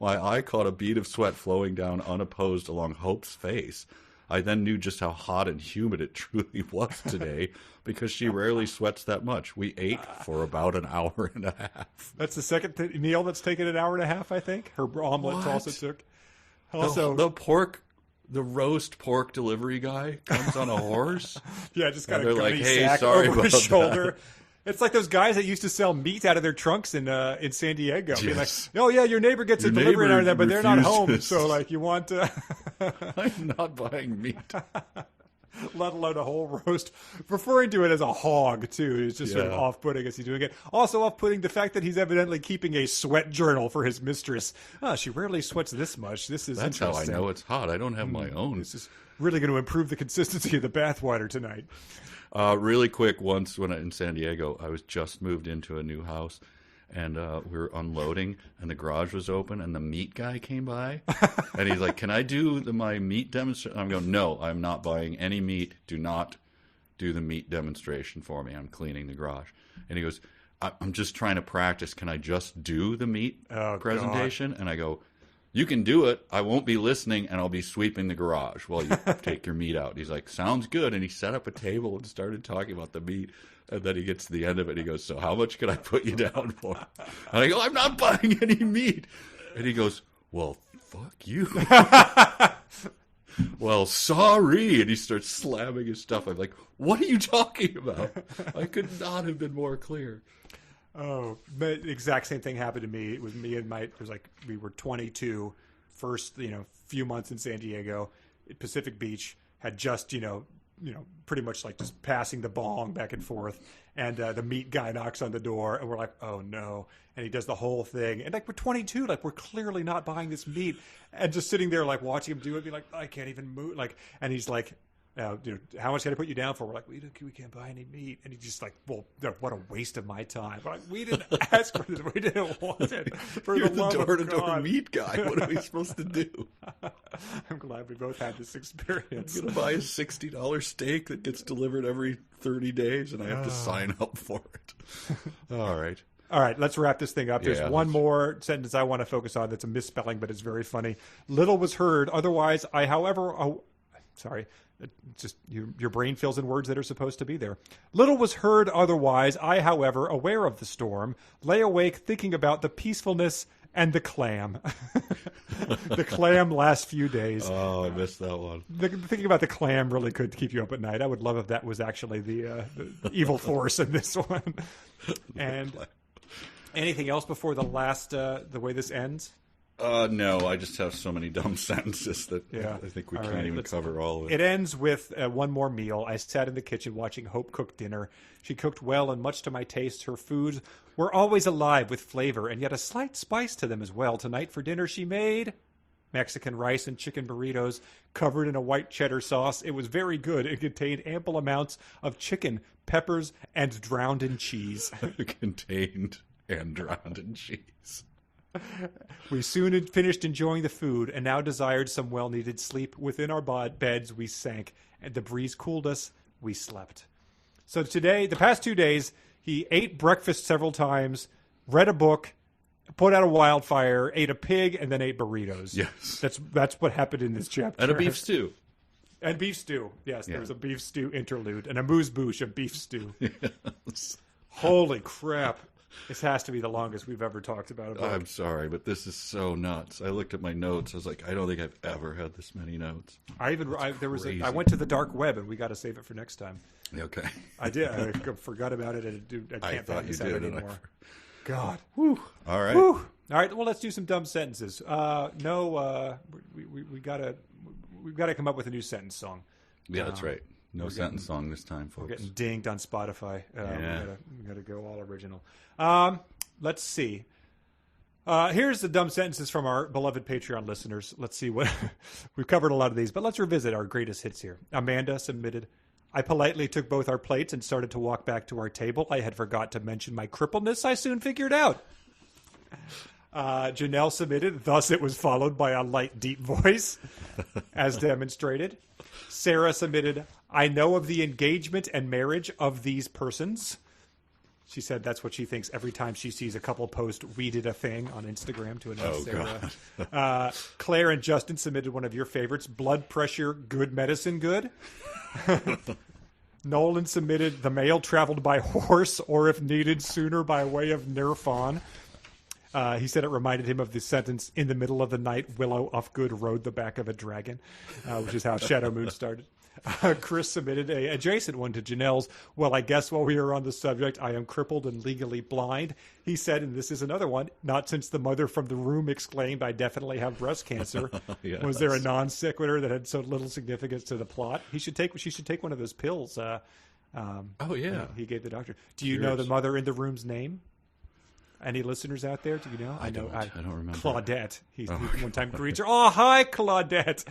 My eye caught a bead of sweat flowing down unopposed along Hope's face. I then knew just how hot and humid it truly was today, because she rarely sweats that much. We ate for about an hour and a half. That's the second meal that's taken an hour and a half, I think. Her omelet also took. Also, the roast pork delivery guy comes on a horse. Yeah, just got a gunny like, hey, sack sorry over about his shoulder. That. It's like those guys that used to sell meat out of their trunks in San Diego. Yes. Being like, oh yeah, your neighbor gets a delivery now and then, but they're not home. So like, you want to... I'm not buying meat. Let alone a whole roast. Referring to it as a hog, too, is just sort of off-putting as he's doing it. Also off-putting the fact that he's evidently keeping a sweat journal for his mistress. Oh, she rarely sweats this much. This is That's interesting. how I know it's hot. I don't have my own. This is really going to improve the consistency of the bathwater tonight. Really quick, once when in San Diego, I was just moved into a new house, and we were unloading, and the garage was open, and the meat guy came by, and he's like, "Can I do my meat demonstration?" I'm going, "No, I'm not buying any meat. Do not do the meat demonstration for me. I'm cleaning the garage." And he goes, "I'm just trying to practice. Can I just do the meat presentation?" God. And I go, "You can do it. I won't be listening, and I'll be sweeping the garage while you take your meat out." He's like, "Sounds good." And he set up a table and started talking about the meat. And then he gets to the end of it, and he goes, "So how much can I put you down for?" And I go, "I'm not buying any meat." And he goes, "Well, fuck you." "Well, sorry." And he starts slamming his stuff. I'm like, "What are you talking about?" I could not have been more clear. Oh, the exact same thing happened to me. It was me and it was like, we were 22, first, few months in San Diego, at Pacific Beach, had just, pretty much like just passing the bong back and forth. And the meat guy knocks on the door, and we're like, "Oh no." And he does the whole thing. And like, we're 22, like, we're clearly not buying this meat. And just sitting there, like, watching him do it, be like, "I can't even move." Like, and he's like, "How much can I put you down for?" We're like, we can't buy any meat. And he's just like, "Well, what a waste of my time." We're like, "We didn't ask for this. We didn't want it." For You're the the love door-to-door of meat guy. What are we supposed to do? I'm glad we both had this experience. I'm going to buy a $60 steak that gets delivered every 30 days, and I have to sign up for it. All right. All right, let's wrap this thing up. There's one more sentence I want to focus on that's a misspelling, but it's very funny. "Little was heard. Otherwise, I, however..." Oh, sorry. Just your brain fills in words that are supposed to be there. "Little was heard otherwise. I, however, aware of the storm, lay awake thinking about the peacefulness and the clam." The clam last few days. Oh, I missed that one. Thinking about the clam really could keep you up at night. I would love if that was actually the evil force in this one. And anything else before the last, the way this ends? No, I just have so many dumb sentences that I think we can't even cover all of it. It ends with one more meal. "I sat in the kitchen watching Hope cook dinner. She cooked well, and much to my taste, her foods were always alive with flavor, and yet a slight spice to them as well. Tonight for dinner she made Mexican rice and chicken burritos covered in a white cheddar sauce. It was very good. It contained ample amounts of chicken, peppers, and drowned in cheese." Contained and drowned in cheese. "We soon had finished enjoying the food, and now desired some well-needed sleep. Within our beds we sank, and the breeze cooled us. We slept." So today, the past 2 days, he ate breakfast several times, read a book, put out a wildfire, ate a pig, and then ate burritos. Yes. That's what happened in this chapter. And a beef stew. And beef stew. Yes, there was a beef stew interlude. An Amuse Bouche of beef stew. Yes. Holy crap. This has to be the longest we've ever talked about it. I'm sorry, but this is so nuts. I looked at my notes. I was like, I don't think I've ever had this many notes. I went to the dark web, and we got to save it for next time. Okay. I did. I forgot about it. I can't find this out anymore. God. Whew. All right. Whew. All right. Well, let's do some dumb sentences. We gotta come up with a new sentence song. Yeah, that's right. No sentence song this time, folks. We're getting dinged on Spotify. We gotta go all original. Let's see. Here's the dumb sentences from our beloved Patreon listeners. Let's see what we've covered a lot of these, but let's revisit our greatest hits here. Amanda submitted, "I politely took both our plates and started to walk back to our table. I had forgot to mention my crippleness. I soon figured out." Janelle submitted, "Thus it was followed by a light, deep voice," as demonstrated. Sarah submitted, "I know of the engagement and marriage of these persons." She said that's what she thinks every time she sees a couple post "we did a thing" on Instagram to announce Sarah. Claire and Justin submitted one of your favorites, "blood pressure, good medicine, good." Nolan submitted, "the mail traveled by horse, or if needed, sooner by way of Nerfon." He said it reminded him of the sentence, "In the middle of the night, Willow Ufgood rode the back of a dragon," which is how Shadow Moon started. Chris submitted a adjacent one to Janelle's, "Well, I guess while we are on the subject, I am crippled and legally blind." He said, and this is another one, "Not since the mother from the room exclaimed, 'I definitely have breast cancer.'" Yes. Was there a non sequitur that had so little significance to the plot? She should take one of those pills. He gave the doctor. Do you know the mother in the room's name? Any listeners out there? Do you know? I don't remember. Claudette. He's one time creature. Oh, hi, Claudette.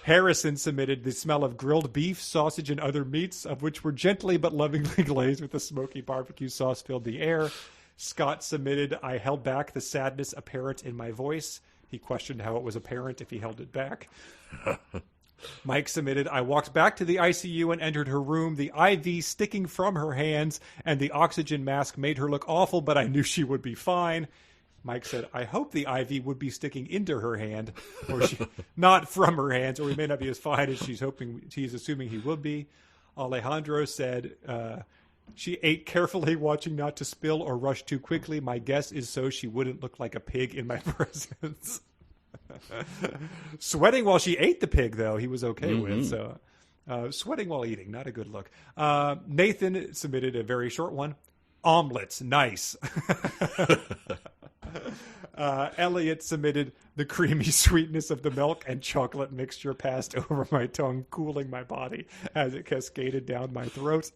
Harrison submitted, "the smell of grilled beef, sausage, and other meats, of which were gently but lovingly glazed with a smoky barbecue sauce, filled the air." Scott submitted, I held back the sadness apparent in my voice. He questioned how it was apparent if he held it back. Mike submitted, I walked back to the ICU and entered her room, the IV sticking from her hands, and the oxygen mask made her look awful, but I knew she would be fine. Mike said, I hope the IV would be sticking into her hand, or not from her hands, or he may not be as fine as he's assuming he would be. Alejandro said, she ate carefully, watching not to spill or rush too quickly. My guess is so she wouldn't look like a pig in my presence. Sweating while she ate the pig, though, he was okay with. So, sweating while eating, not a good look. Nathan submitted a very short one. Omelets, nice. Elliot submitted the creamy sweetness of the milk and chocolate mixture passed over my tongue, cooling my body as it cascaded down my throat.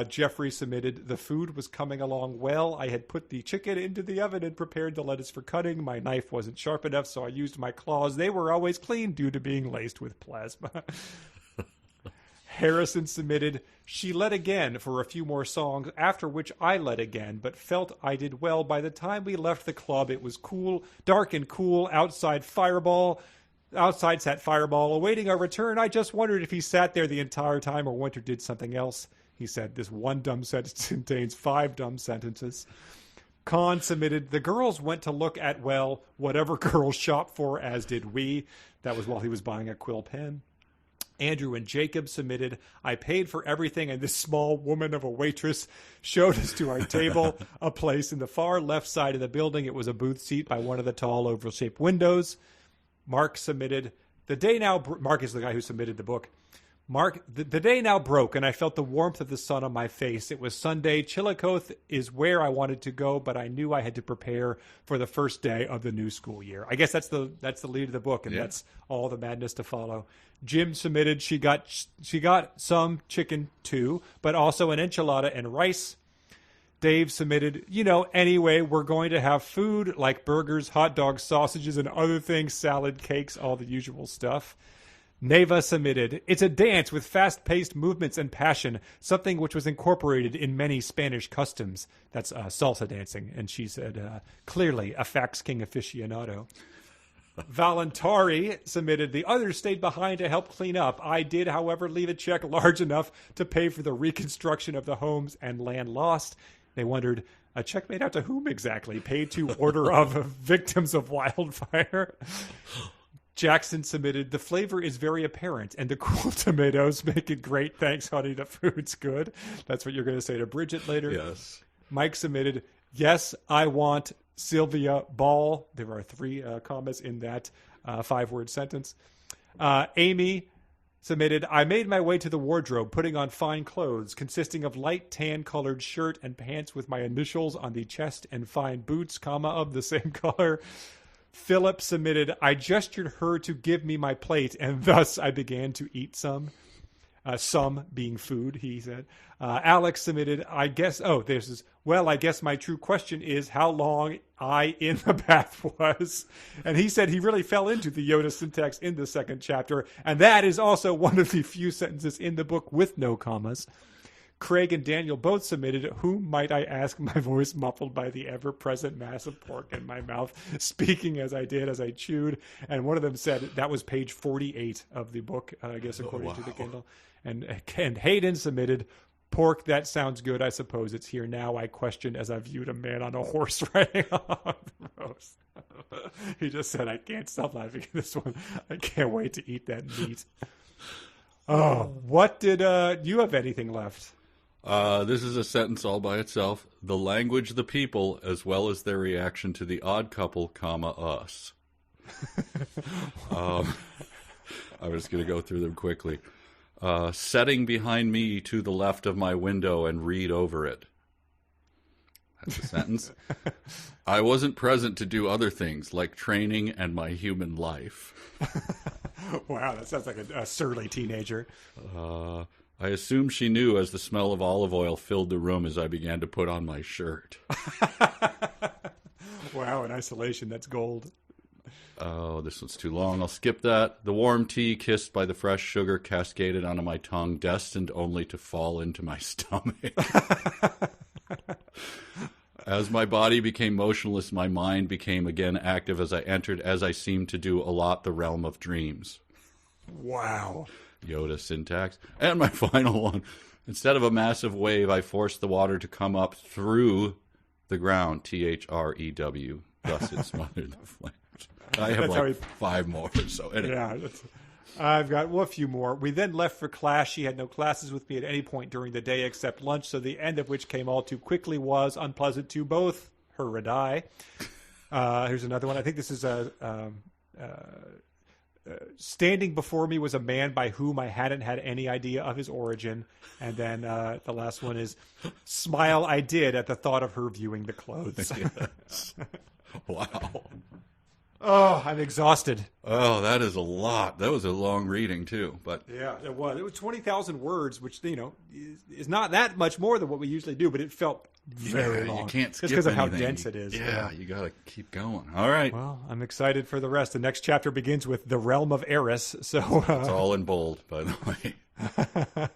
Jeffrey submitted, the food was coming along well. I had put the chicken into the oven and prepared the lettuce for cutting. My knife wasn't sharp enough, so I used my claws. They were always clean due to being laced with plasma. Harrison submitted, she led again for a few more songs, after which I led again, but felt I did well. By the time we left the club, it was cool, dark and cool, outside sat Fireball, awaiting our return. I just wondered if he sat there the entire time or went or did something else. He said, this one dumb sentence contains 5 dumb sentences. Khan submitted, the girls went to look at, well, whatever girls shop for, as did we. That was while he was buying a quill pen. Andrew and Jacob submitted, I paid for everything, and this small woman of a waitress showed us to our table, a place in the far left side of the building. It was a booth seat by one of the tall oval-shaped windows. Mark submitted, Mark is the guy who submitted the book. Mark, the day now broke, and I felt the warmth of the sun on my face. It was Sunday. Chillicothe is where I wanted to go, but I knew I had to prepare for the first day of the new school year. I guess that's the lead of the book, and that's all the madness to follow. Jim submitted she got some chicken too, but also an enchilada and rice. Dave submitted, anyway, we're going to have food like burgers, hot dogs, sausages, and other things, salad, cakes, all the usual stuff. Neva submitted, it's a dance with fast-paced movements and passion, something which was incorporated in many Spanish customs. That's salsa dancing. And she said, clearly a Fax King aficionado. Valentari submitted, the others stayed behind to help clean up. I did, however, leave a check large enough to pay for the reconstruction of the homes and land lost. They wondered, a check made out to whom exactly? Paid to order of victims of wildfire? Jackson submitted, the flavor is very apparent, and the cool tomatoes make it great. Thanks, honey, the food's good. That's what you're going to say to Bridget later. Yes. Mike submitted, yes, I want Sylvia Ball. There are 3 commas in that 5-word sentence. Amy submitted, I made my way to the wardrobe, putting on fine clothes, consisting of light tan-colored shirt and pants with my initials on the chest and fine boots, of the same color. Philip submitted, I gestured her to give me my plate, and thus I began to eat some. Some being food, he said. Alex submitted, I guess my true question is how long I in the bath was. And he said he really fell into the Yoda syntax in the 2nd chapter, and that is also one of the few sentences in the book with no commas. Craig and Daniel both submitted, whom might I ask, my voice muffled by the ever-present mass of pork in my mouth, speaking as I did as I chewed. And one of them said that was page 48 of the book, I guess, according to the Kindle. And Hayden submitted, pork, that sounds good. I suppose it's here now. I questioned as I viewed a man on a horse riding along the roast. He just said, I can't stop laughing at this one. I can't wait to eat that meat. Oh, what did you have anything left? This is a sentence all by itself. The language, the people, as well as their reaction to the odd couple, us. I was going to go through them quickly. Setting behind me to the left of my window and read over it. That's a sentence. I wasn't present to do other things like training and my human life. Wow, that sounds like a surly teenager. I assumed she knew as the smell of olive oil filled the room as I began to put on my shirt. Wow, in isolation, that's gold. Oh, this one's too long. I'll skip that. The warm tea kissed by the fresh sugar cascaded onto my tongue, destined only to fall into my stomach. As my body became motionless, my mind became again active as I entered, as I seemed to do a lot, the realm of dreams. Wow. Yoda syntax. And my final one. Instead of a massive wave, I forced the water to come up through the ground. THREW. Thus it smothered the flames. I have like 5 more. So anyway. Yeah, I've got a few more. We then left for class. She had no classes with me at any point during the day except lunch, so the end of which came all too quickly was unpleasant to both her and I. Here's another one. I think this is standing before me was a man by whom I hadn't had any idea of his origin. And then the last one is, smile I did at the thought of her viewing the clothes. Yes. Wow. Oh, I'm exhausted. Oh, that is a lot. That was a long reading, too. But yeah, it was. It was 20,000 words, which, is not that much more than what we usually do, but it felt very long. You can't skip just because of how anything. dense it is. Yeah, you got to keep going. All right. Well, I'm excited for the rest. The next chapter begins with the realm of Eris. So it's all in bold, by the way.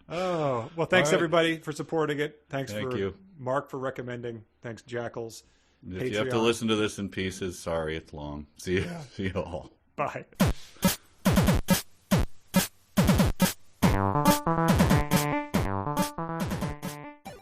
Oh, well, thanks, everybody, for supporting it. Thank you. Mark, for recommending. Thanks, Jackals. If you have to listen to this in pieces, sorry, it's long. See you all. Bye.